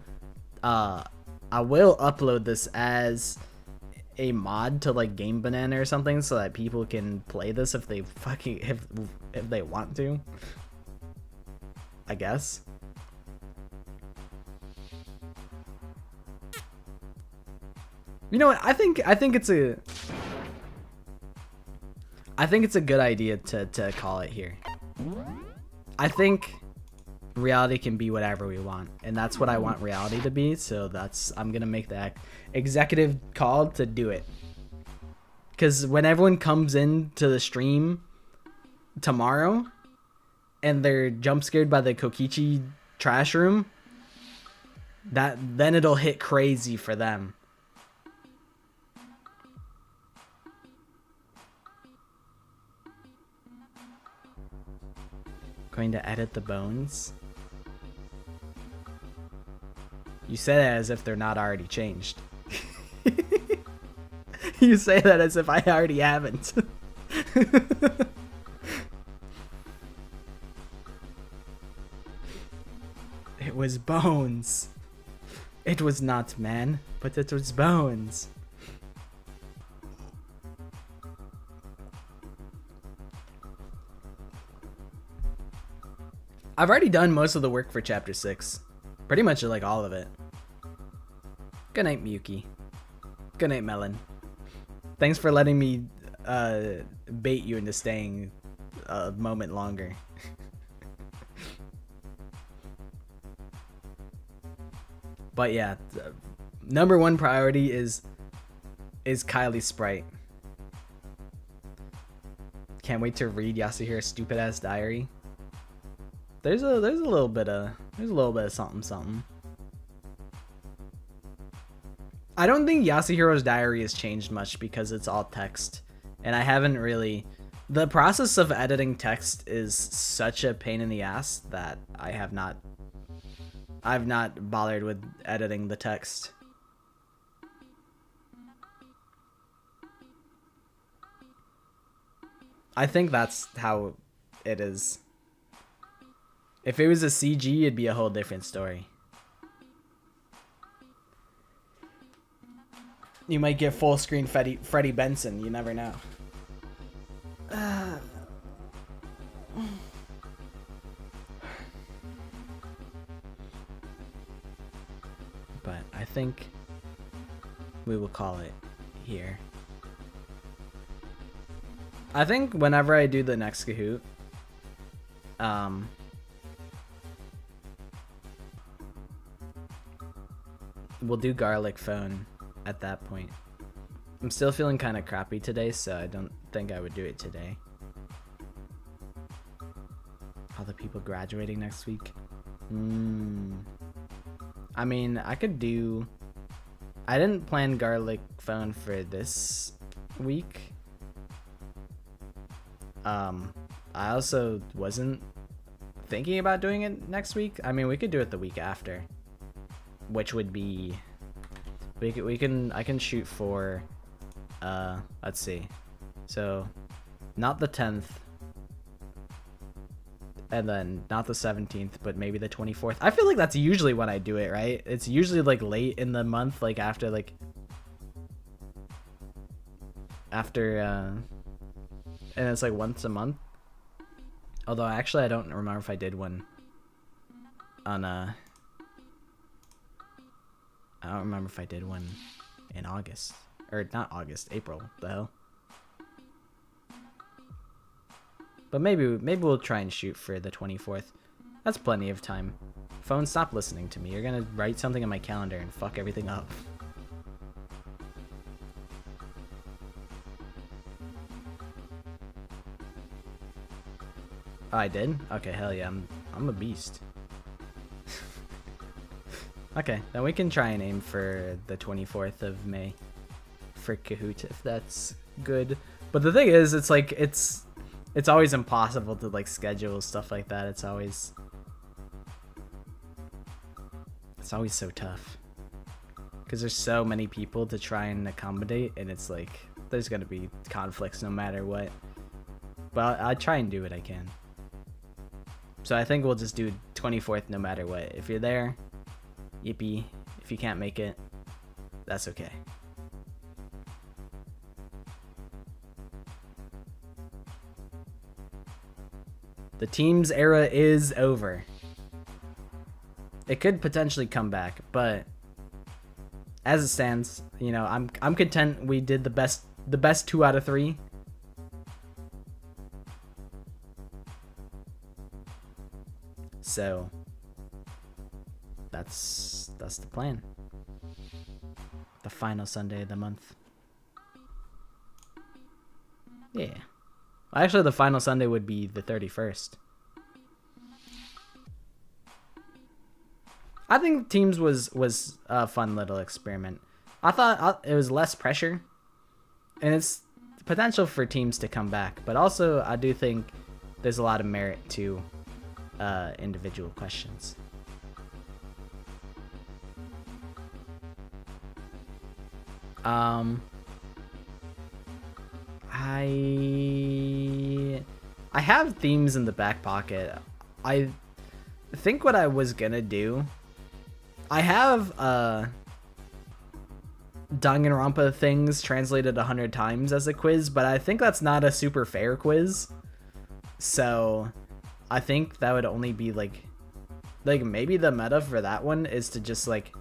upload this as a mod to like Game Banana or something so that people can play this if they if they want to. I guess. You know what? I think it's a good idea to call it here. I think reality can be whatever we want, and that's what I want reality to be. So I'm gonna make that executive call to do it. Because when everyone comes into the stream tomorrow and they're jump scared by the Kokichi trash room, then it'll hit crazy for them. Going to edit the bones. You say that as if they're not already changed. You say that as if I already haven't. It was bones. It was not man, but it was bones. I've already done most of the work for chapter 6. Pretty much like all of it. Good night, Miyuki. Good night, Melon. Thanks for letting me bait you into staying a moment longer. But yeah, number one priority is Kylie's sprite. Can't wait to read Yasuhira's stupid ass diary. There's a little bit of something. I don't think Yasuhiro's diary has changed much because it's all text, and I haven't really. The process of editing text is such a pain in the ass that I've not bothered with editing the text. I think that's how it is. If it was a CG, it'd be a whole different story. You might get full screen Freddie Benson, you never know. think we will call it here. I think whenever I do the next Kahoot, we'll do garlic phone at that point. I'm still feeling kind of crappy today, so I don't think I would do it today. All the people graduating next week. I mean, I could do... I didn't plan garlic phone for this week. I also wasn't thinking about doing it next week. I mean, we could do it the week after, which would be... I can shoot for... let's see. So, not the 10th. And then not the 17th, but maybe the 24th. I feel like that's usually when I do it, right? It's usually like late in the month, like after and it's like once a month. Although actually I don't remember if I did one on I don't remember if I did one in August. Or not August, April. The hell? But maybe we'll try and shoot for the 24th. That's plenty of time. Phone, stop listening to me. You're gonna write something in my calendar and fuck everything up. Oh, I did? Okay, hell yeah. I'm a beast. Okay, then we can try and aim for the 24th of May for Kahoot if that's good. But the thing is, it's like it's always impossible to like schedule stuff like that. It's always so tough because there's so many people to try and accommodate, and it's like there's gonna be conflicts no matter what. But I'll try and do what I can. So I think we'll just do 24th no matter what. If you're there, yippee. If you can't make it, that's okay. The Teams era is over. It could potentially come back, but as it stands, you know, I'm content we did the best 2 out of 3. So that's the plan. The final Sunday of the month. Yeah. Actually, the final Sunday would be the 31st. I think Teams was a fun little experiment. I thought it was less pressure, and it's potential for Teams to come back. But also, I do think there's a lot of merit to individual questions. I have themes in the back pocket. I think what I was gonna do, I have Danganronpa things translated 100 times as a quiz, but I think that's not a super fair quiz. So I think that would only be like maybe the meta for that one is to just like,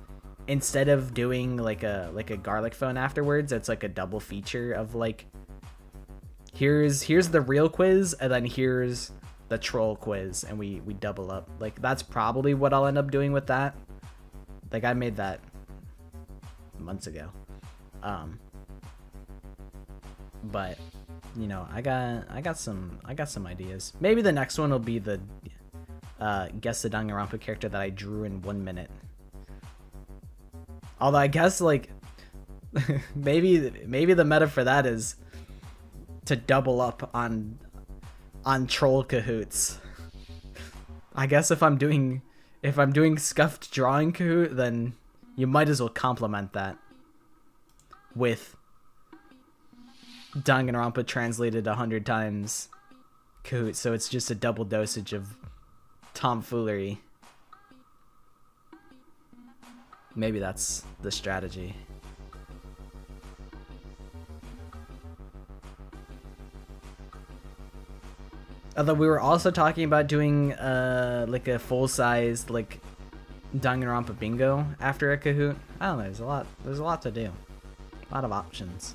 instead of doing like a garlic phone afterwards, it's like a double feature of like, here's the real quiz and then here's the troll quiz, and we double up. Like that's probably what I'll end up doing with that. Like I made that months ago. But you know, I got some ideas. Maybe the next one will be the guess the Danganronpa character that I drew in 1 minute. Although I guess like maybe the meta for that is to double up on troll Kahoots. I guess if I'm doing scuffed drawing Kahoot, then you might as well complement that with Danganronpa translated 100 times Kahoot, so it's just a double dosage of tomfoolery. Maybe that's the strategy. Although we were also talking about doing like a full-sized like Danganronpa bingo after a Kahoot. I don't know. There's a lot to do. A lot of options.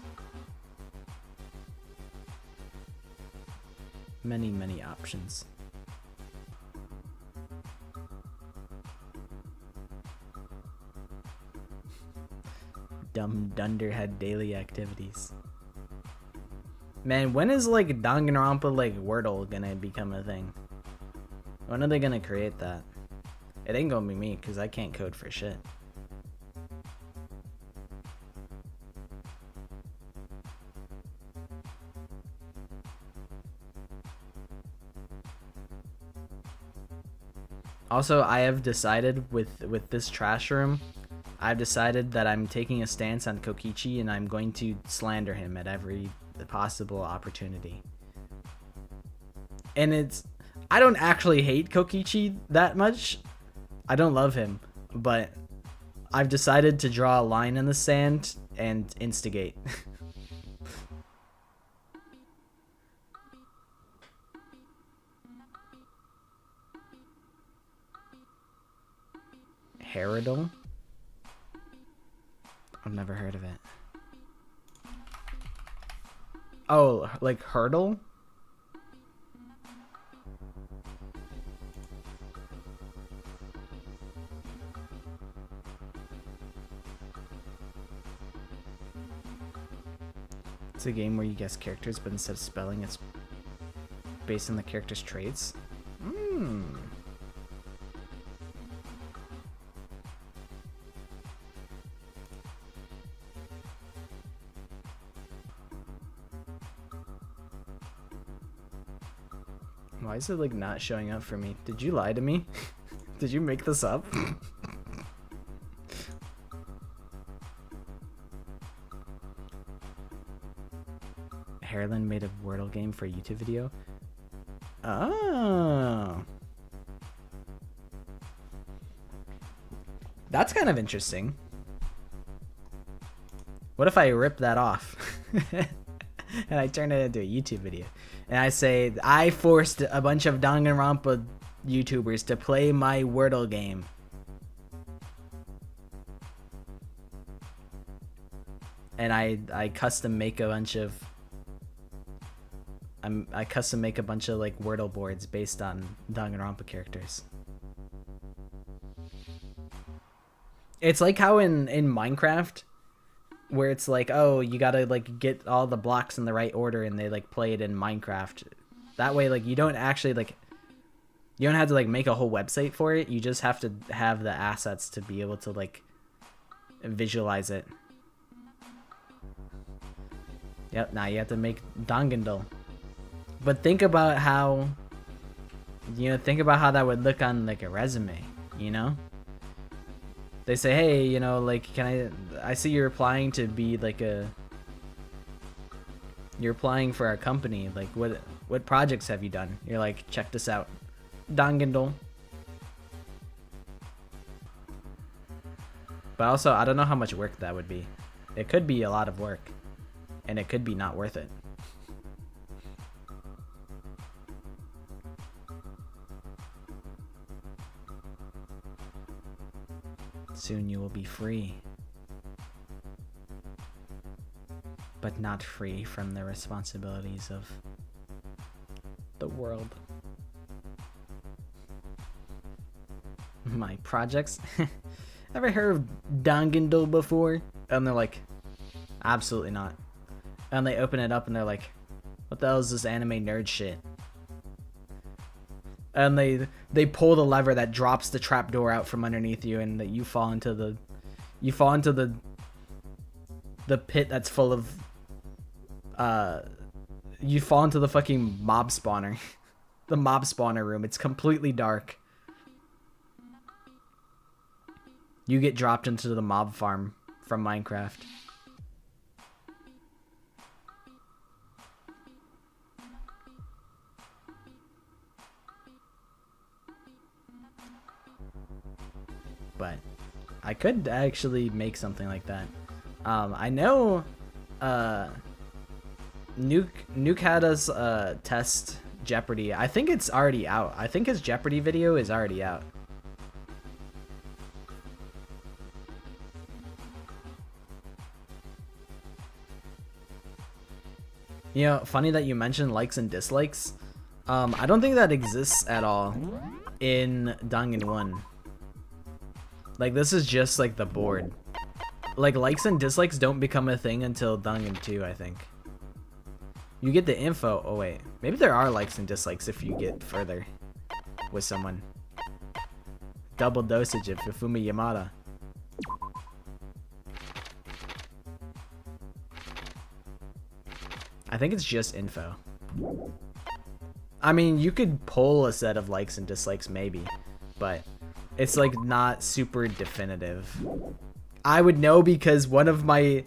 Many options. Dumb Dunderhead daily activities. Man, when is like Danganronpa like Wordle gonna become a thing? When are they gonna create that? It ain't gonna be me, because I can't code for shit. Also, I have decided with this trash room, I've decided that I'm taking a stance on Kokichi and I'm going to slander him at every possible opportunity. And I don't actually hate Kokichi that much. I don't love him, but I've decided to draw a line in the sand and instigate. Harriddle? I've never heard of it. Oh, like hurdle? It's a game where you guess characters, but instead of spelling, it's based on the character's traits. Why is it like not showing up for me? Did you lie to me? Did you make this up? Harlan made a Wordle game for a YouTube video. Oh. That's kind of interesting. What if I rip that off? And I turn it into a YouTube video. And I say, I forced a bunch of Danganronpa YouTubers to play my Wordle game. And I custom make a bunch of I custom make a bunch of like Wordle boards based on Danganronpa characters. It's like how in Minecraft, where it's like, oh, you gotta like get all the blocks in the right order and they like play it in Minecraft. That way, like, you don't actually like, you don't have to like make a whole website for it. You just have to have the assets to be able to like visualize it. Yep, now you have to make Danganronpa. But think about how, think about how that would look on like a resume, you know? They say, hey, like, I see you're applying to be like you're applying for our company. Like, what projects have you done? You're like, check this out. Danganronpa. But also, I don't know how much work that would be. It could be a lot of work. And it could be not worth it. Soon you will be free. But not free from the responsibilities of the world. My projects? Ever heard of Danganronpa before? And they're like, absolutely not. And they open it up and they're like, what the hell is this anime nerd shit? And they pull the lever that drops the trapdoor out from underneath you, and that you fall into the pit that's full of you fall into the fucking mob spawner. The mob spawner room. It's completely dark. You get dropped into the mob farm from Minecraft. But I could actually make something like that. I know Nuke had us test Jeopardy. I think it's already out. I think his Jeopardy video is already out. You know, funny that you mentioned likes and dislikes. I don't think that exists at all in Danganron. Like, this is just like the board. Like, likes and dislikes don't become a thing until Dangan 2, I think. You get the info. Oh, wait. Maybe there are likes and dislikes if you get further with someone. Double dosage of Fufumi Yamada. I think it's just info. I mean, you could pull a set of likes and dislikes maybe, but it's like not super definitive. I would know because one of my,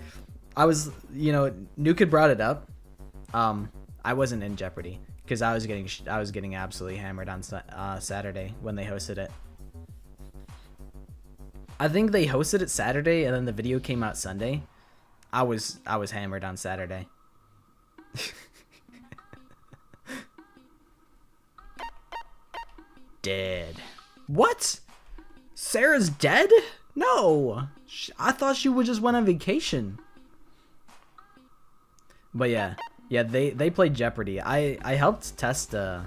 you know, Nuke brought it up. I wasn't in Jeopardy because I was getting absolutely hammered on Saturday when they hosted it. I think they hosted it Saturday and then the video came out Sunday. I was hammered on Saturday. Dead. What? Sarah's dead? No. I thought she would just went on vacation. But yeah, they played Jeopardy. I helped test the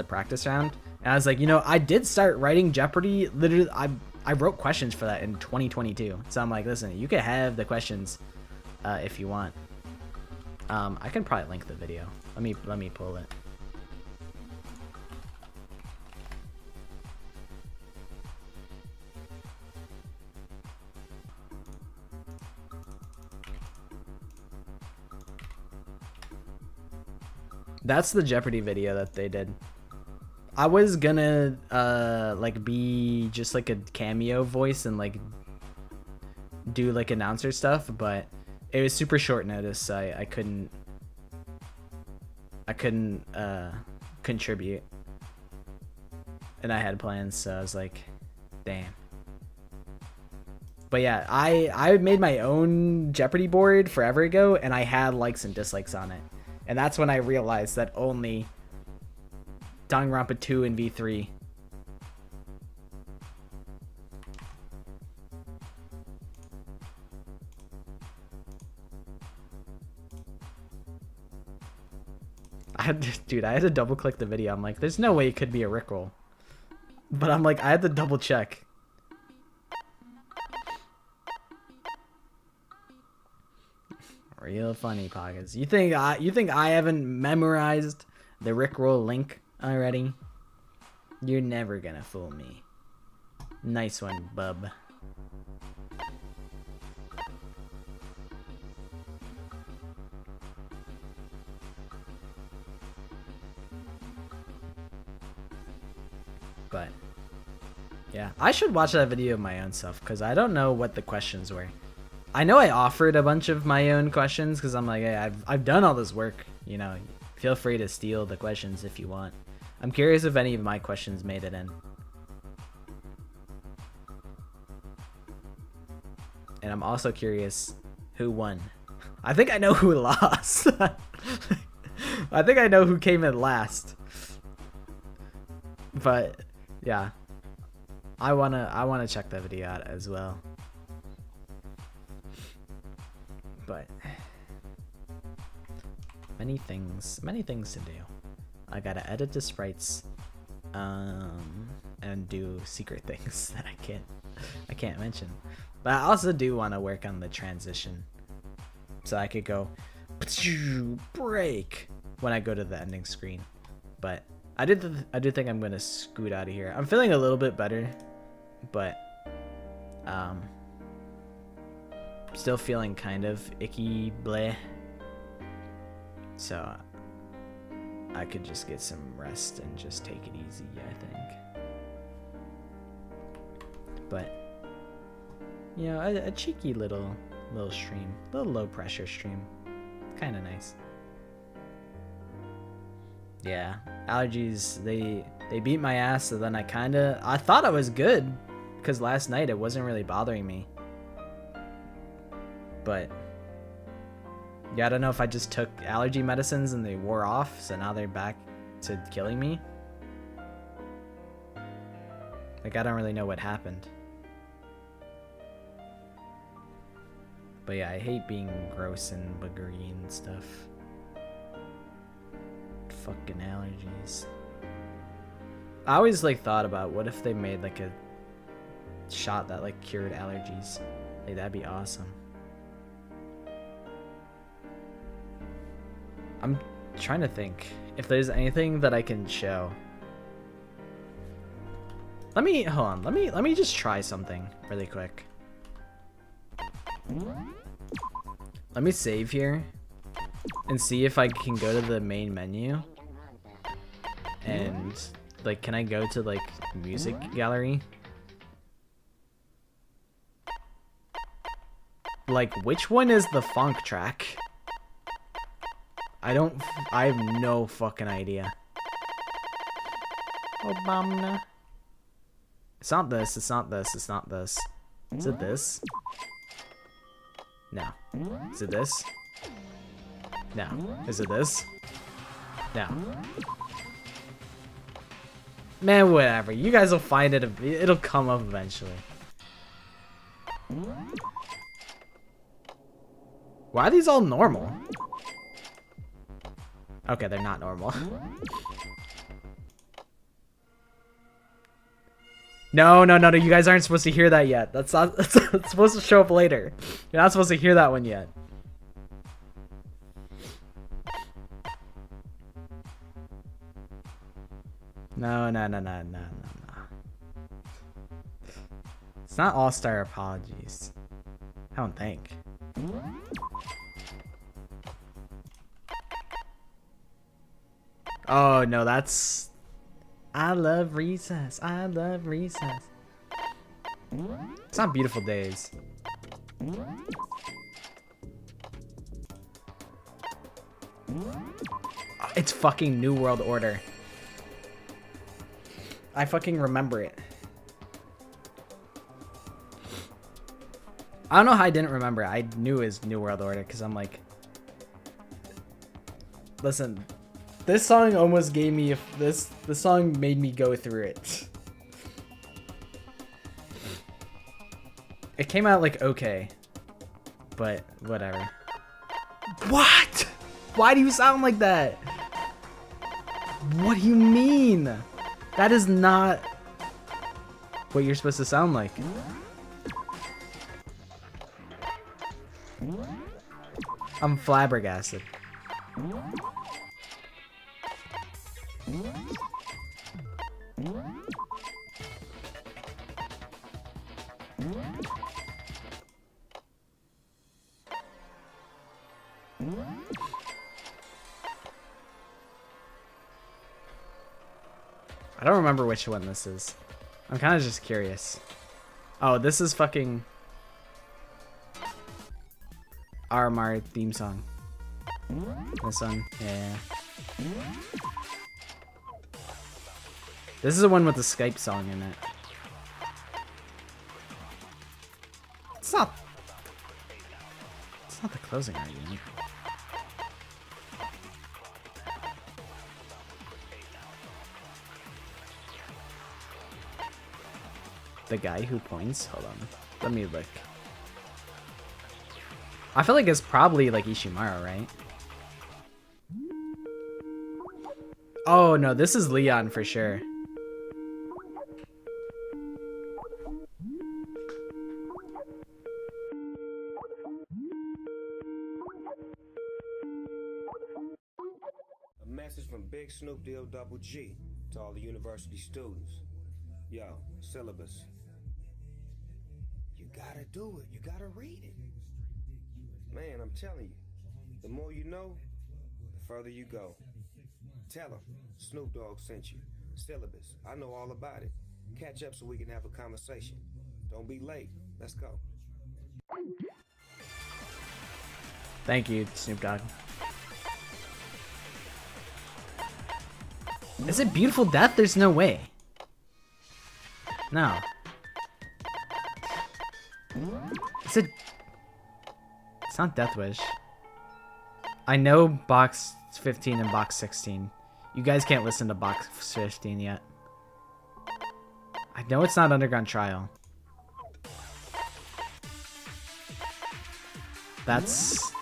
practice round, and I was like, you know, I did start writing Jeopardy. Literally, I wrote questions for that in 2022. So I'm like, listen, you can have the questions if you want. I can probably link the video. Let me pull it. That's the Jeopardy video that they did. I was gonna like be just like a cameo voice and like do like announcer stuff, but it was super short notice, so I couldn't contribute. And I had plans, so I was like, damn. But yeah, I made my own Jeopardy board forever ago, and I had likes and dislikes on it. And that's when I realized that only Danganronpa 2 and V3. I had to double click the video. I'm like, there's no way it could be a Rickroll. But I'm like, I had to double check. Real funny, Poggers. You think I haven't memorized the Rickroll link already? You're never gonna fool me. Nice one, bub. But yeah, I should watch that video of my own self because I don't know what the questions were. I know I offered a bunch of my own questions because I'm like, hey, I've done all this work, you know, feel free to steal the questions if you want. I'm curious if any of my questions made it in. And I'm also curious who won. I think I know who lost. I think I know who came in last. But yeah, I wanna check that video out as well. But many things to do. I gotta edit the sprites, and do secret things that I can't mention. But I also do want to work on the transition, so I could go break when I go to the ending screen. But I do think I'm gonna scoot out of here. I'm feeling a little bit better, but still feeling kind of icky bleh. So I could just get some rest and just take it easy, I think. But you know, a cheeky little stream, little low pressure stream, kind of nice. Yeah, allergies, they beat my ass, so then I thought I was good because last night it wasn't really bothering me. But yeah, I don't know if I just took allergy medicines and they wore off, so now they're back to killing me. Like, I don't really know what happened. But yeah, I hate being gross and boogery and stuff. Fucking allergies. I always like thought about what if they made like a shot that like cured allergies. Like that'd be awesome. I'm trying to think if there's anything that I can show. Let me hold on. Let me just try something really quick. Let me save here and see if I can go to the main menu and like can I go to like music gallery? Like which one is the funk track? I have no fucking idea. Obama. It's not this, it's not this, it's not this. Is it this? No. Is it this? No. Is it this? No. Man, whatever. You guys will find it. It'll come up eventually. Why are these all normal? Okay, they're not normal. No, you guys aren't supposed to hear that yet. That's supposed to show up later. You're not supposed to hear that one yet. No. It's not All-Star Apologies. I don't think. Oh, no, that's... I love recess. I love recess. It's not Beautiful Days. It's fucking New World Order. I fucking remember it. I don't know how I didn't remember it. I knew it was New World Order because I'm like... Listen... This song almost gave me this song made me go through it. It came out like okay, but whatever. What? Why do you sound like that? What do you mean? That is not what you're supposed to sound like. I'm flabbergasted. I don't remember which one this is. I'm kind of just curious. Oh, this is fucking RMR theme song. This one, yeah. This is the one with the Skype song in it. It's not the closing argument. The guy who points? Hold on. Let me look. I feel like it's probably like Ishimaru, right? Oh no, this is Leon for sure. A message from Big Snoop Deal Double G to all the university students. Yo, syllabus. You gotta do it. You gotta read it. Man, I'm telling you, the more you know, the further you go. Tell them Snoop Dogg sent you. Syllabus. I know all about it. Catch up so we can have a conversation. Don't be late. Let's go. Thank you, Snoop Dogg. Is it Beautiful Death? There's no way. No. Is it... It's not Death Wish. I know box 15 and box 16. You guys can't listen to box 15 yet. I know it's not Underground Trial. That's...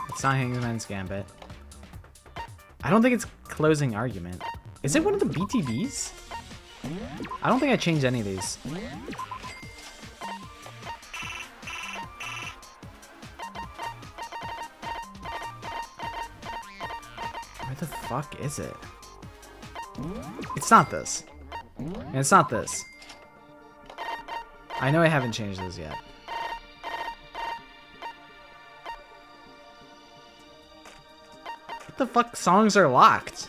It's not Hangman's Gambit. I don't think it's Closing Argument. Is it one of the BTBs? I don't think I changed any of these. Where the fuck is it? It's not this. And it's not this. I know I haven't changed those yet. What the fuck songs are locked?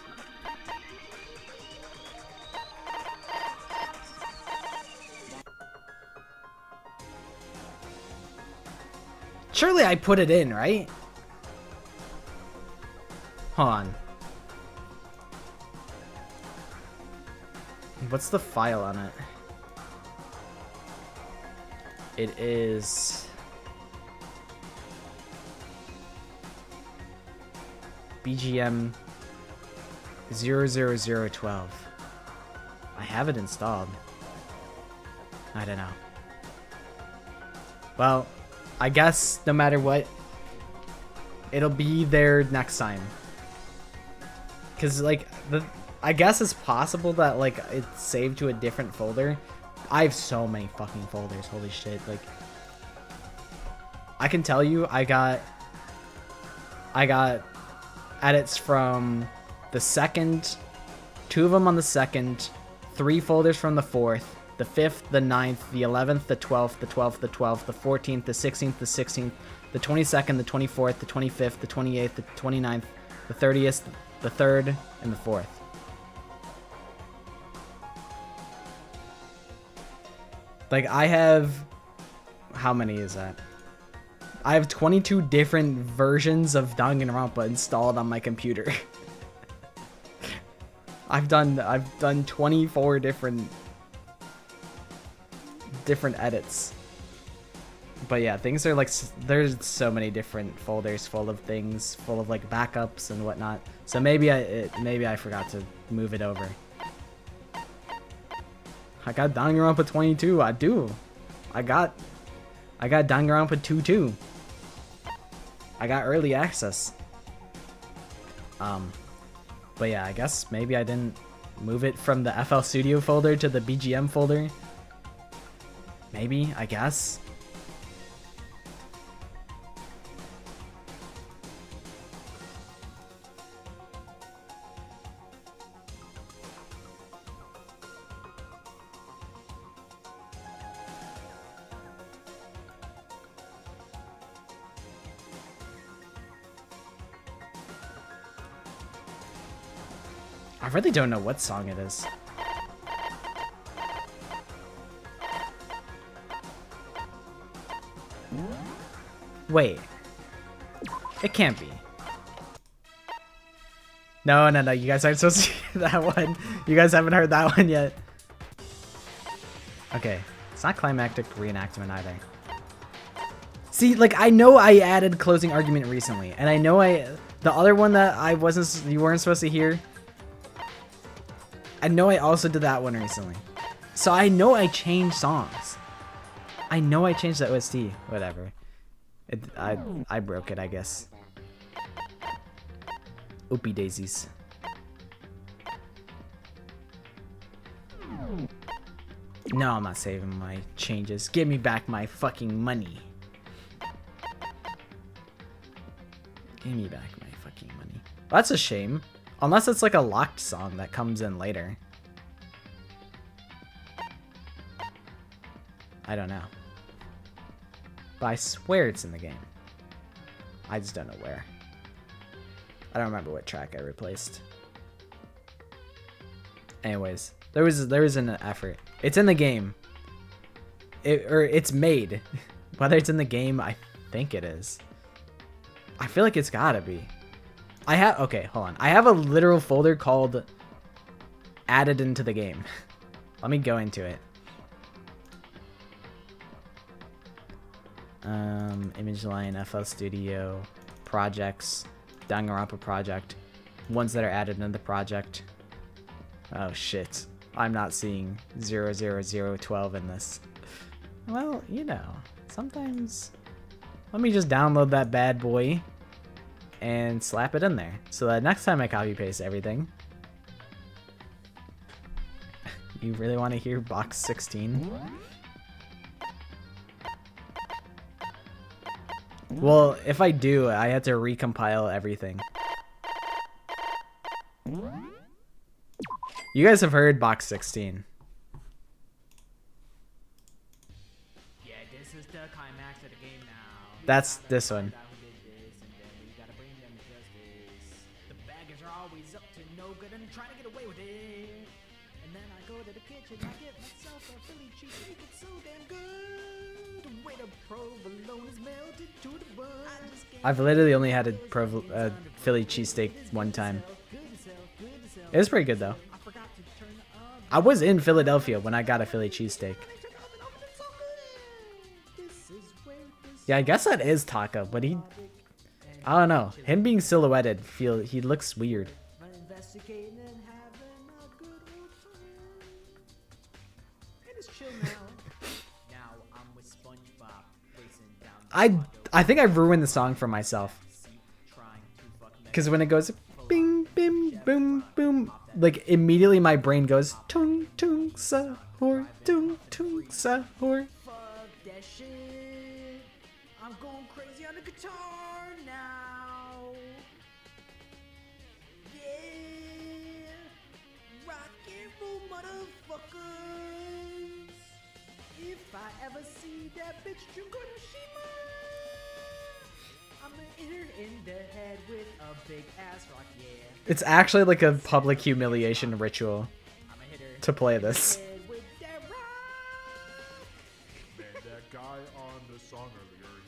Surely I put it in, right? Hold on. What's the file on it? It is BGM 00012. I have it installed. I don't know. Well, I guess no matter what, it'll be there next time. Cause like I guess it's possible that like it's saved to a different folder. I have so many fucking folders. Holy shit! Like I can tell you, I got edits from the second, 2 of them on the second, 3 folders from the 4th, the 5th, the 9th, the 11th, the 12th, the 12th, the 12th, the 14th, the 16th, the 16th, the 22nd, the 24th, the 25th, the 28th, the 29th, the 30th, the 3rd, and the 4th. Like, I have... How many is that? I have 22 different versions of Danganronpa installed on my computer. I've done 24 different edits. But yeah, things are like, there's so many different folders full of things, full of like backups and whatnot. So maybe I forgot to move it over. I got Danganronpa 22. I do. I got Danganronpa 2 too. I got early access. But yeah, I guess maybe I didn't move it from the FL Studio folder to the BGM folder. Maybe, I guess. I really don't know what song it is. Wait. It can't be. No, you guys aren't supposed to hear that one. You guys haven't heard that one yet. Okay. It's not climactic reenactment either. See, like, I know I added closing argument recently, and I know the other one that you weren't supposed to hear, I know I also did that one recently. So I know I changed songs. I know I changed the OST. Whatever. I broke it, I guess. Oopie daisies. No, I'm not saving my changes. Give me back my fucking money. Give me back my fucking money. Well, that's a shame. Unless it's like a locked song that comes in later. I don't know. But I swear it's in the game. I just don't know where. I don't remember what track I replaced. Anyways, there was an effort. It's in the game. It's made. Whether it's in the game, I think it is. I feel like it's gotta be. Okay, hold on. I have a literal folder called added into the game. Let me go into it. Image line, FL Studio, projects, Danganronpa project, ones that are added into the project. Oh shit. I'm not seeing 00012 in this. Well, you know, sometimes... Let me just download that bad boy and slap it in there. So that next time I copy paste everything... You really want to hear box 16? Well, if I do, I have to recompile everything. You guys have heard box 16. Yeah, this is the climax of the game now. That's this one. The baggers are always up to no good and trying to get away with it. And then I go to the kitchen, I get myself a Philly cheesesteak. It's so damn good. The way the provolone is melted to the bun. I've literally only had a Philly cheesesteak one time. It was pretty good though. I was in Philadelphia when I got a Philly cheesesteak. Yeah, I guess that is Taco, but I don't know. Him being silhouetted, he looks weird. I think I ruined the song for myself. Because when it goes bing, bim, boom, boom, like immediately my brain goes tung, tung, sahur, tung, tung, sahur. Fuck that shit. I'm going crazy on the guitar now. Yeah. Rock and roll motherfuckers. If I ever see that bitch Junkonoshima, I'm gonna hit her in the head with a big ass rock, yeah. It's actually like a public humiliation ritual to play this. Man, that guy on the song earlier,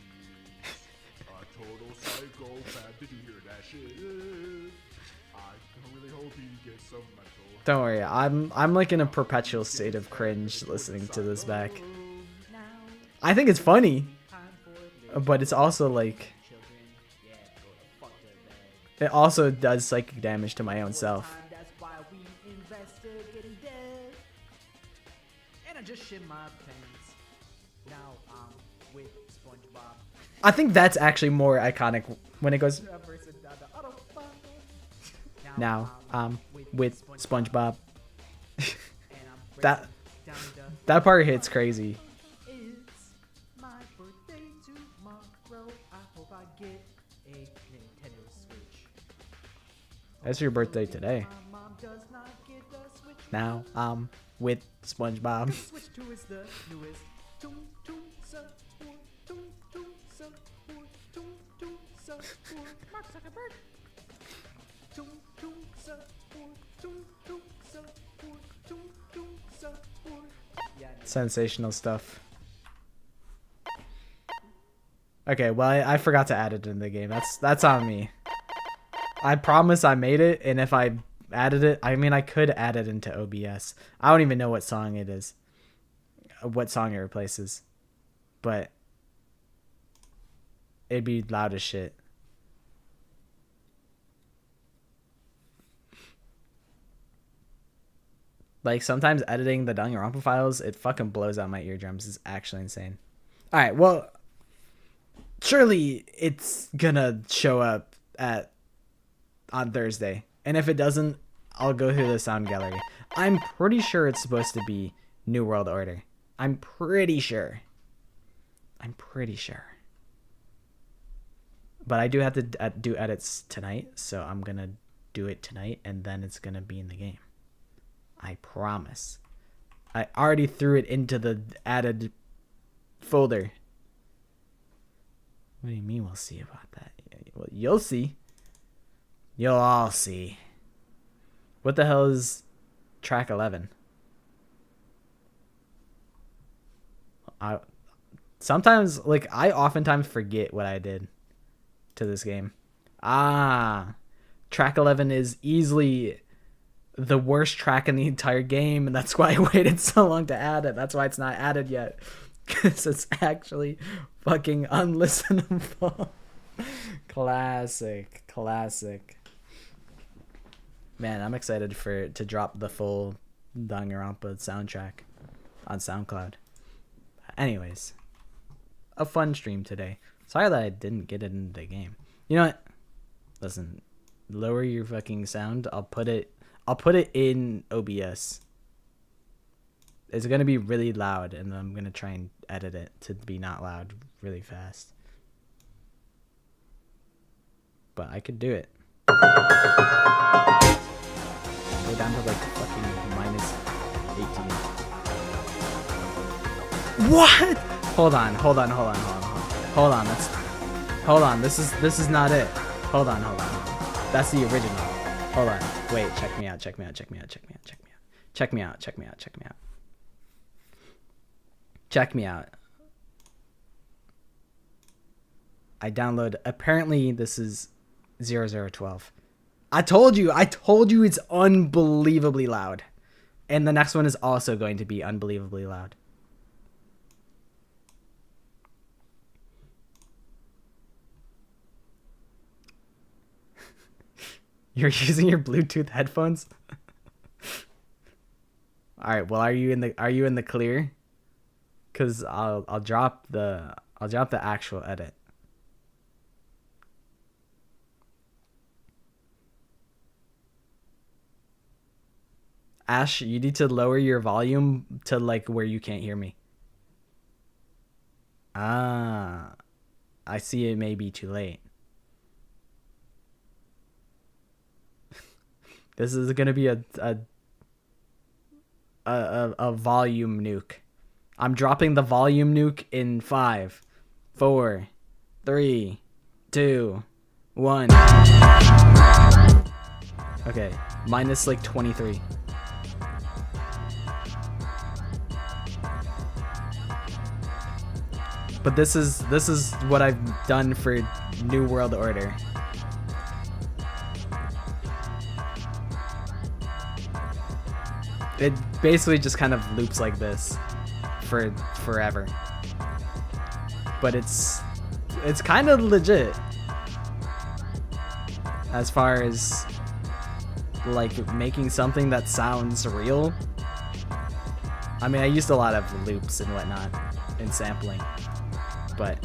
he's a total psychopath. Did you hear that shit? I really hope he gets some mental. Don't worry, I'm like in a perpetual state of cringe listening to this back. I think it's funny, but it's also like it also does psychic damage to my own self. That's why we investigating death. And I just shit my pants. Now with SpongeBob. I think that's actually more iconic when it goes now with SpongeBob. that part hits crazy. It's my birthday tomorrow. I hope I get a Nintendo Switch. That's your birthday today. My mom does not get the Switch. Now with SpongeBob. Switch 2 is the newest. Toon, toon, support, toon, toon, support, toon, toon, support. Mark Zuckerberg. Toon, toon, support, toon, toon, support, toon, toon, support. Yeah, Sensational stuff. Okay, well I forgot to add it in the game. That's on me. I promise I made it, and if I added it, I mean I could add it into OBS. I don't even know what song it is. What song it replaces. But it'd be loud as shit. Like sometimes editing the Danganronpa files, it fucking blows out my eardrums. It's actually insane. All right, well, surely it's gonna show up on Thursday, and if it doesn't, I'll go through the sound gallery. I'm pretty sure it's supposed to be New World Order. I'm pretty sure. But I do have to do edits tonight, so I'm gonna do it tonight, and then it's gonna be in the game. I promise. I already threw it into the added folder. What do you mean we'll see about that? Well, you'll see. You'll all see. What the hell is track 11? I oftentimes forget what I did to this game. Track 11 is easily the worst track in the entire game, and that's why I waited so long to add it. That's why it's not added yet, because it's actually fucking unlistenable. Classic. Man, I'm excited to drop the full Danganronpa soundtrack on SoundCloud. Anyways, a fun stream today. Sorry that I didn't get it in the game. You know what? Listen, lower your fucking sound. I'll put it in OBS. It's gonna be really loud, and I'm gonna try and edit it to be not loud really fast. But I could do it. Go down to like fucking -18. What? Hold on. This is not it. Hold on. That's the original. Hold on. Wait, check me out. I download. Apparently this is 0012. I told you it's unbelievably loud. And the next one is also going to be unbelievably loud. You're using your Bluetooth headphones? All right, well, are you in the clear? Cuz I'll drop the actual edit. Ash, you need to lower your volume to like where you can't hear me. Ah, I see it may be too late. This is gonna be a volume nuke. I'm dropping the volume nuke in 5, 4, 3, 2, 1. Okay, minus like 23. But this is what I've done for New World Order. It basically just kind of loops like this for forever. But it's kind of legit as far as like making something that sounds real. I mean, I used a lot of loops and whatnot in sampling, but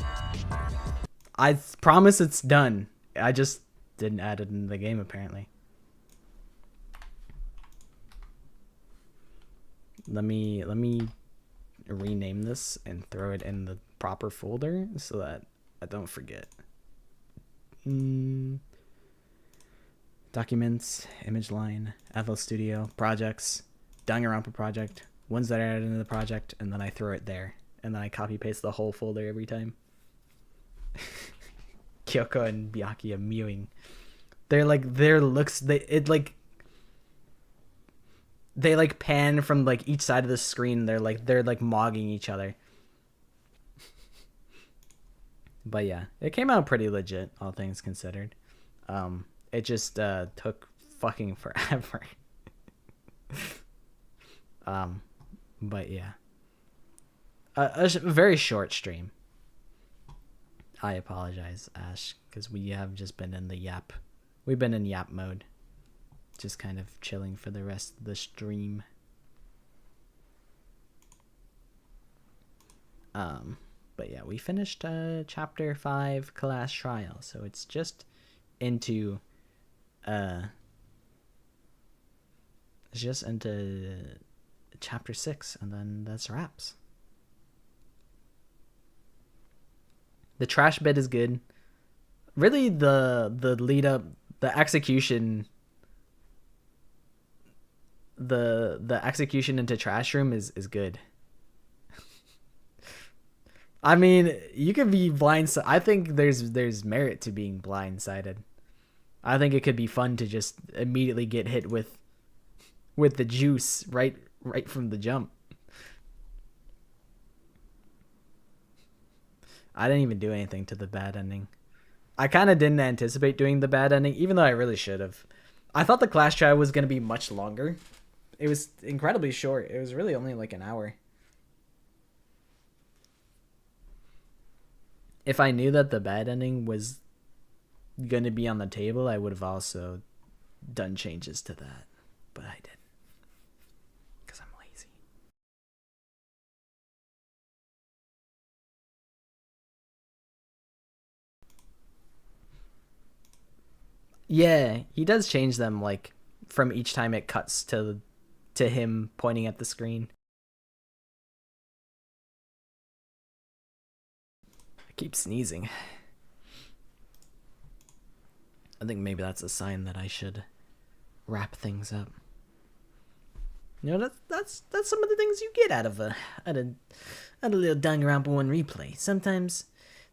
I promise it's done. I just didn't add it in the game apparently. Let me rename this and throw it in the proper folder so that I don't forget. Documents, image line, FL Studio, projects, Danganronpa project, ones that are added into the project, and then I throw it there. And then I copy paste the whole folder every time. Kyoko and Byakuya mewing. They're like, they like pan from like each side of the screen. They're like mogging each other. But yeah, it came out pretty legit, all things considered. It just took fucking forever. But yeah, a very short stream. I apologize, Ash, because we have just been in the yap. We've been in yap mode. Just kind of chilling for the rest of the stream. But yeah, we finished chapter 5 class trial, so it's just into chapter 6, and then that's wraps. The trash bit is good. Really, the lead up, the execution. The execution into trash room is good. I mean, you could be blindsided. I think there's merit to being blindsided. I think it could be fun to just immediately get hit with the juice right from the jump. I didn't even do anything to the bad ending. I kind of didn't anticipate doing the bad ending, even though I really should have. I thought the class trial was going to be much longer. It was incredibly short. It was really only like an hour. If I knew that the bad ending was going to be on the table, I would have also done changes to that. But I didn't. Yeah, he does change them like from each time it cuts to him pointing at the screen. I keep sneezing. I think maybe that's a sign that I should wrap things up. You know, that's some of the things you get out of a little Danganronpa 1 replay. Sometimes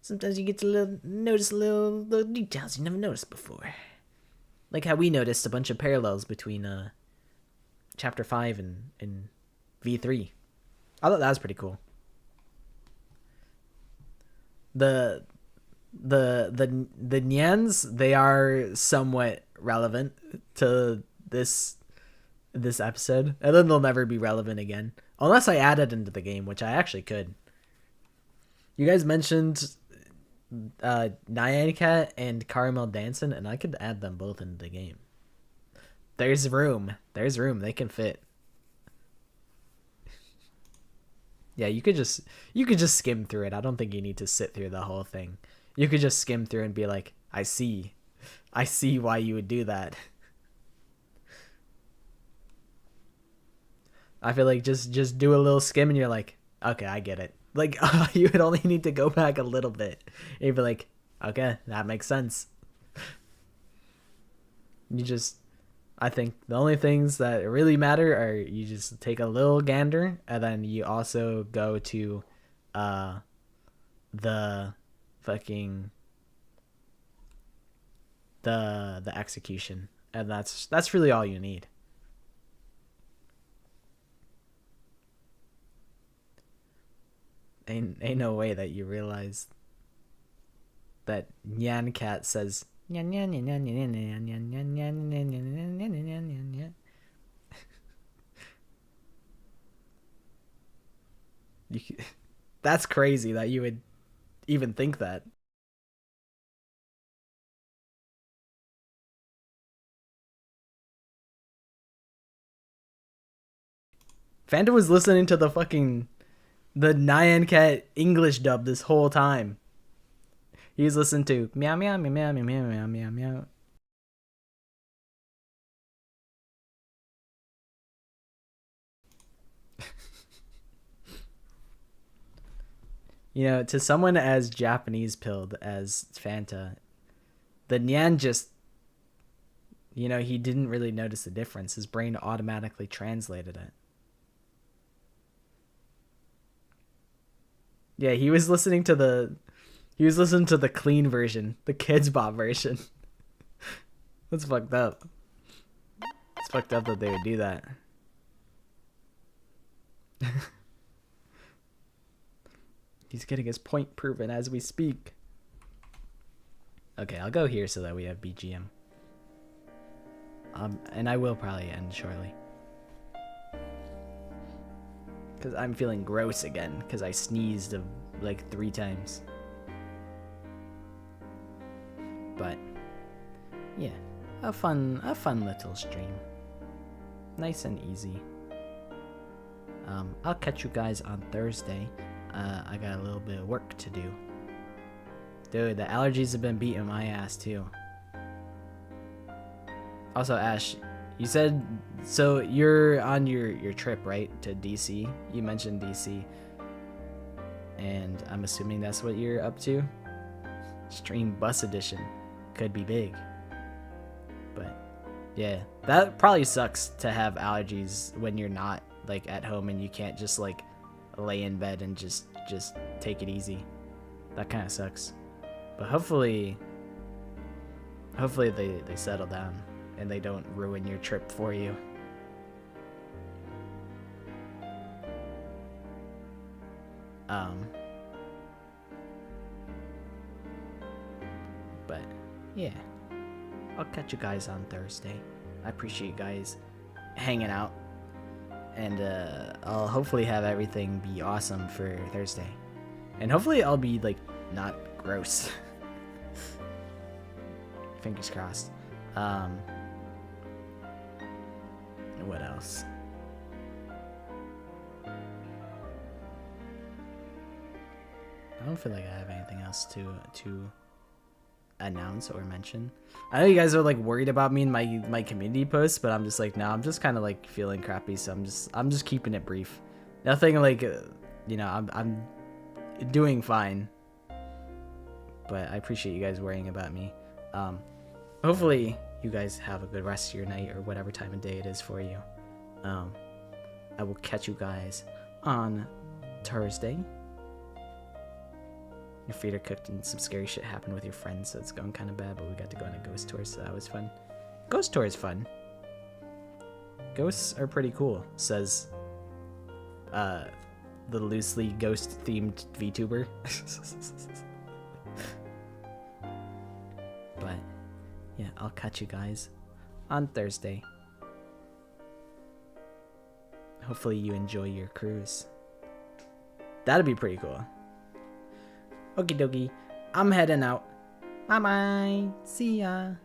you get to notice little details you never noticed before. Like how we noticed a bunch of parallels between chapter 5 and V3. I thought that was pretty cool. The nyans, they are somewhat relevant to this episode, and then they'll never be relevant again unless I add it into the game, which I actually could. You guys mentioned Nyan Cat and Caramel Dancing, and I could add them both into the game. There's room. They can fit. Yeah, you could just skim through it. I don't think you need to sit through the whole thing. You could just skim through and be like, I see why you would do that. I feel like just do a little skim and you're like, okay, I get it. Like, you would only need to go back a little bit. And you'd be like, okay, that makes sense. I think the only things that really matter are you just take a little gander, and then you also go to the fucking the execution, and that's really all you need. Ain't no way that you realize that Nyan Cat says nyan nyan nyan nyan nyan nyan nyan nyan nyan nyan nyan nyan nyan. That's crazy that you would even think that. Fanta was listening to the Nyan Cat English dub this whole time. He was listening to meow meow meow meow meow meow meow meow. You know, to someone as Japanese pilled as Fanta, the Nyan just, you know, he didn't really notice the difference. His brain automatically translated it. Yeah, he was listening to the clean version, the Kids Bop version. That's fucked up. It's fucked up that they would do that. He's getting his point proven as we speak. Okay, I'll go here so that we have BGM. And I will probably end shortly. Because I'm feeling gross again, because I sneezed like 3 times. But, yeah, a fun little stream. Nice and easy. I'll catch you guys on Thursday. I got a little bit of work to do. Dude, the allergies have been beating my ass too. Also, Ash, you said, so you're on your trip, right, to DC? You mentioned DC. And I'm assuming that's what you're up to? Stream Bus Edition. Could be big. But, yeah. That probably sucks to have allergies when you're not, like, at home and you can't just, like, lay in bed and just take it easy. That kind of sucks. But hopefully they settle down and they don't ruin your trip for you. But yeah, I'll catch you guys on Thursday. I appreciate you guys hanging out, and I'll hopefully have everything be awesome for Thursday, and hopefully I'll be like not gross. Fingers crossed. What else? I don't feel like I have anything else to announce or mention. I know you guys are like worried about me in my community posts, but I'm just like, no, I'm just kind of like feeling crappy, so I'm just keeping it brief. Nothing like, you know, I'm doing fine. But I appreciate you guys worrying about me. Hopefully you guys have a good rest of your night or whatever time of day it is for you. I will catch you guys on Thursday. Your feet are cooked and some scary shit happened with your friends, so it's going kind of bad, but we got to go on a ghost tour, so that was fun. Ghost tour is fun. Ghosts are pretty cool, says the loosely ghost-themed VTuber. But, yeah, I'll catch you guys on Thursday. Hopefully you enjoy your cruise. That'd be pretty cool. Okie dokie. I'm heading out. Bye bye. See ya.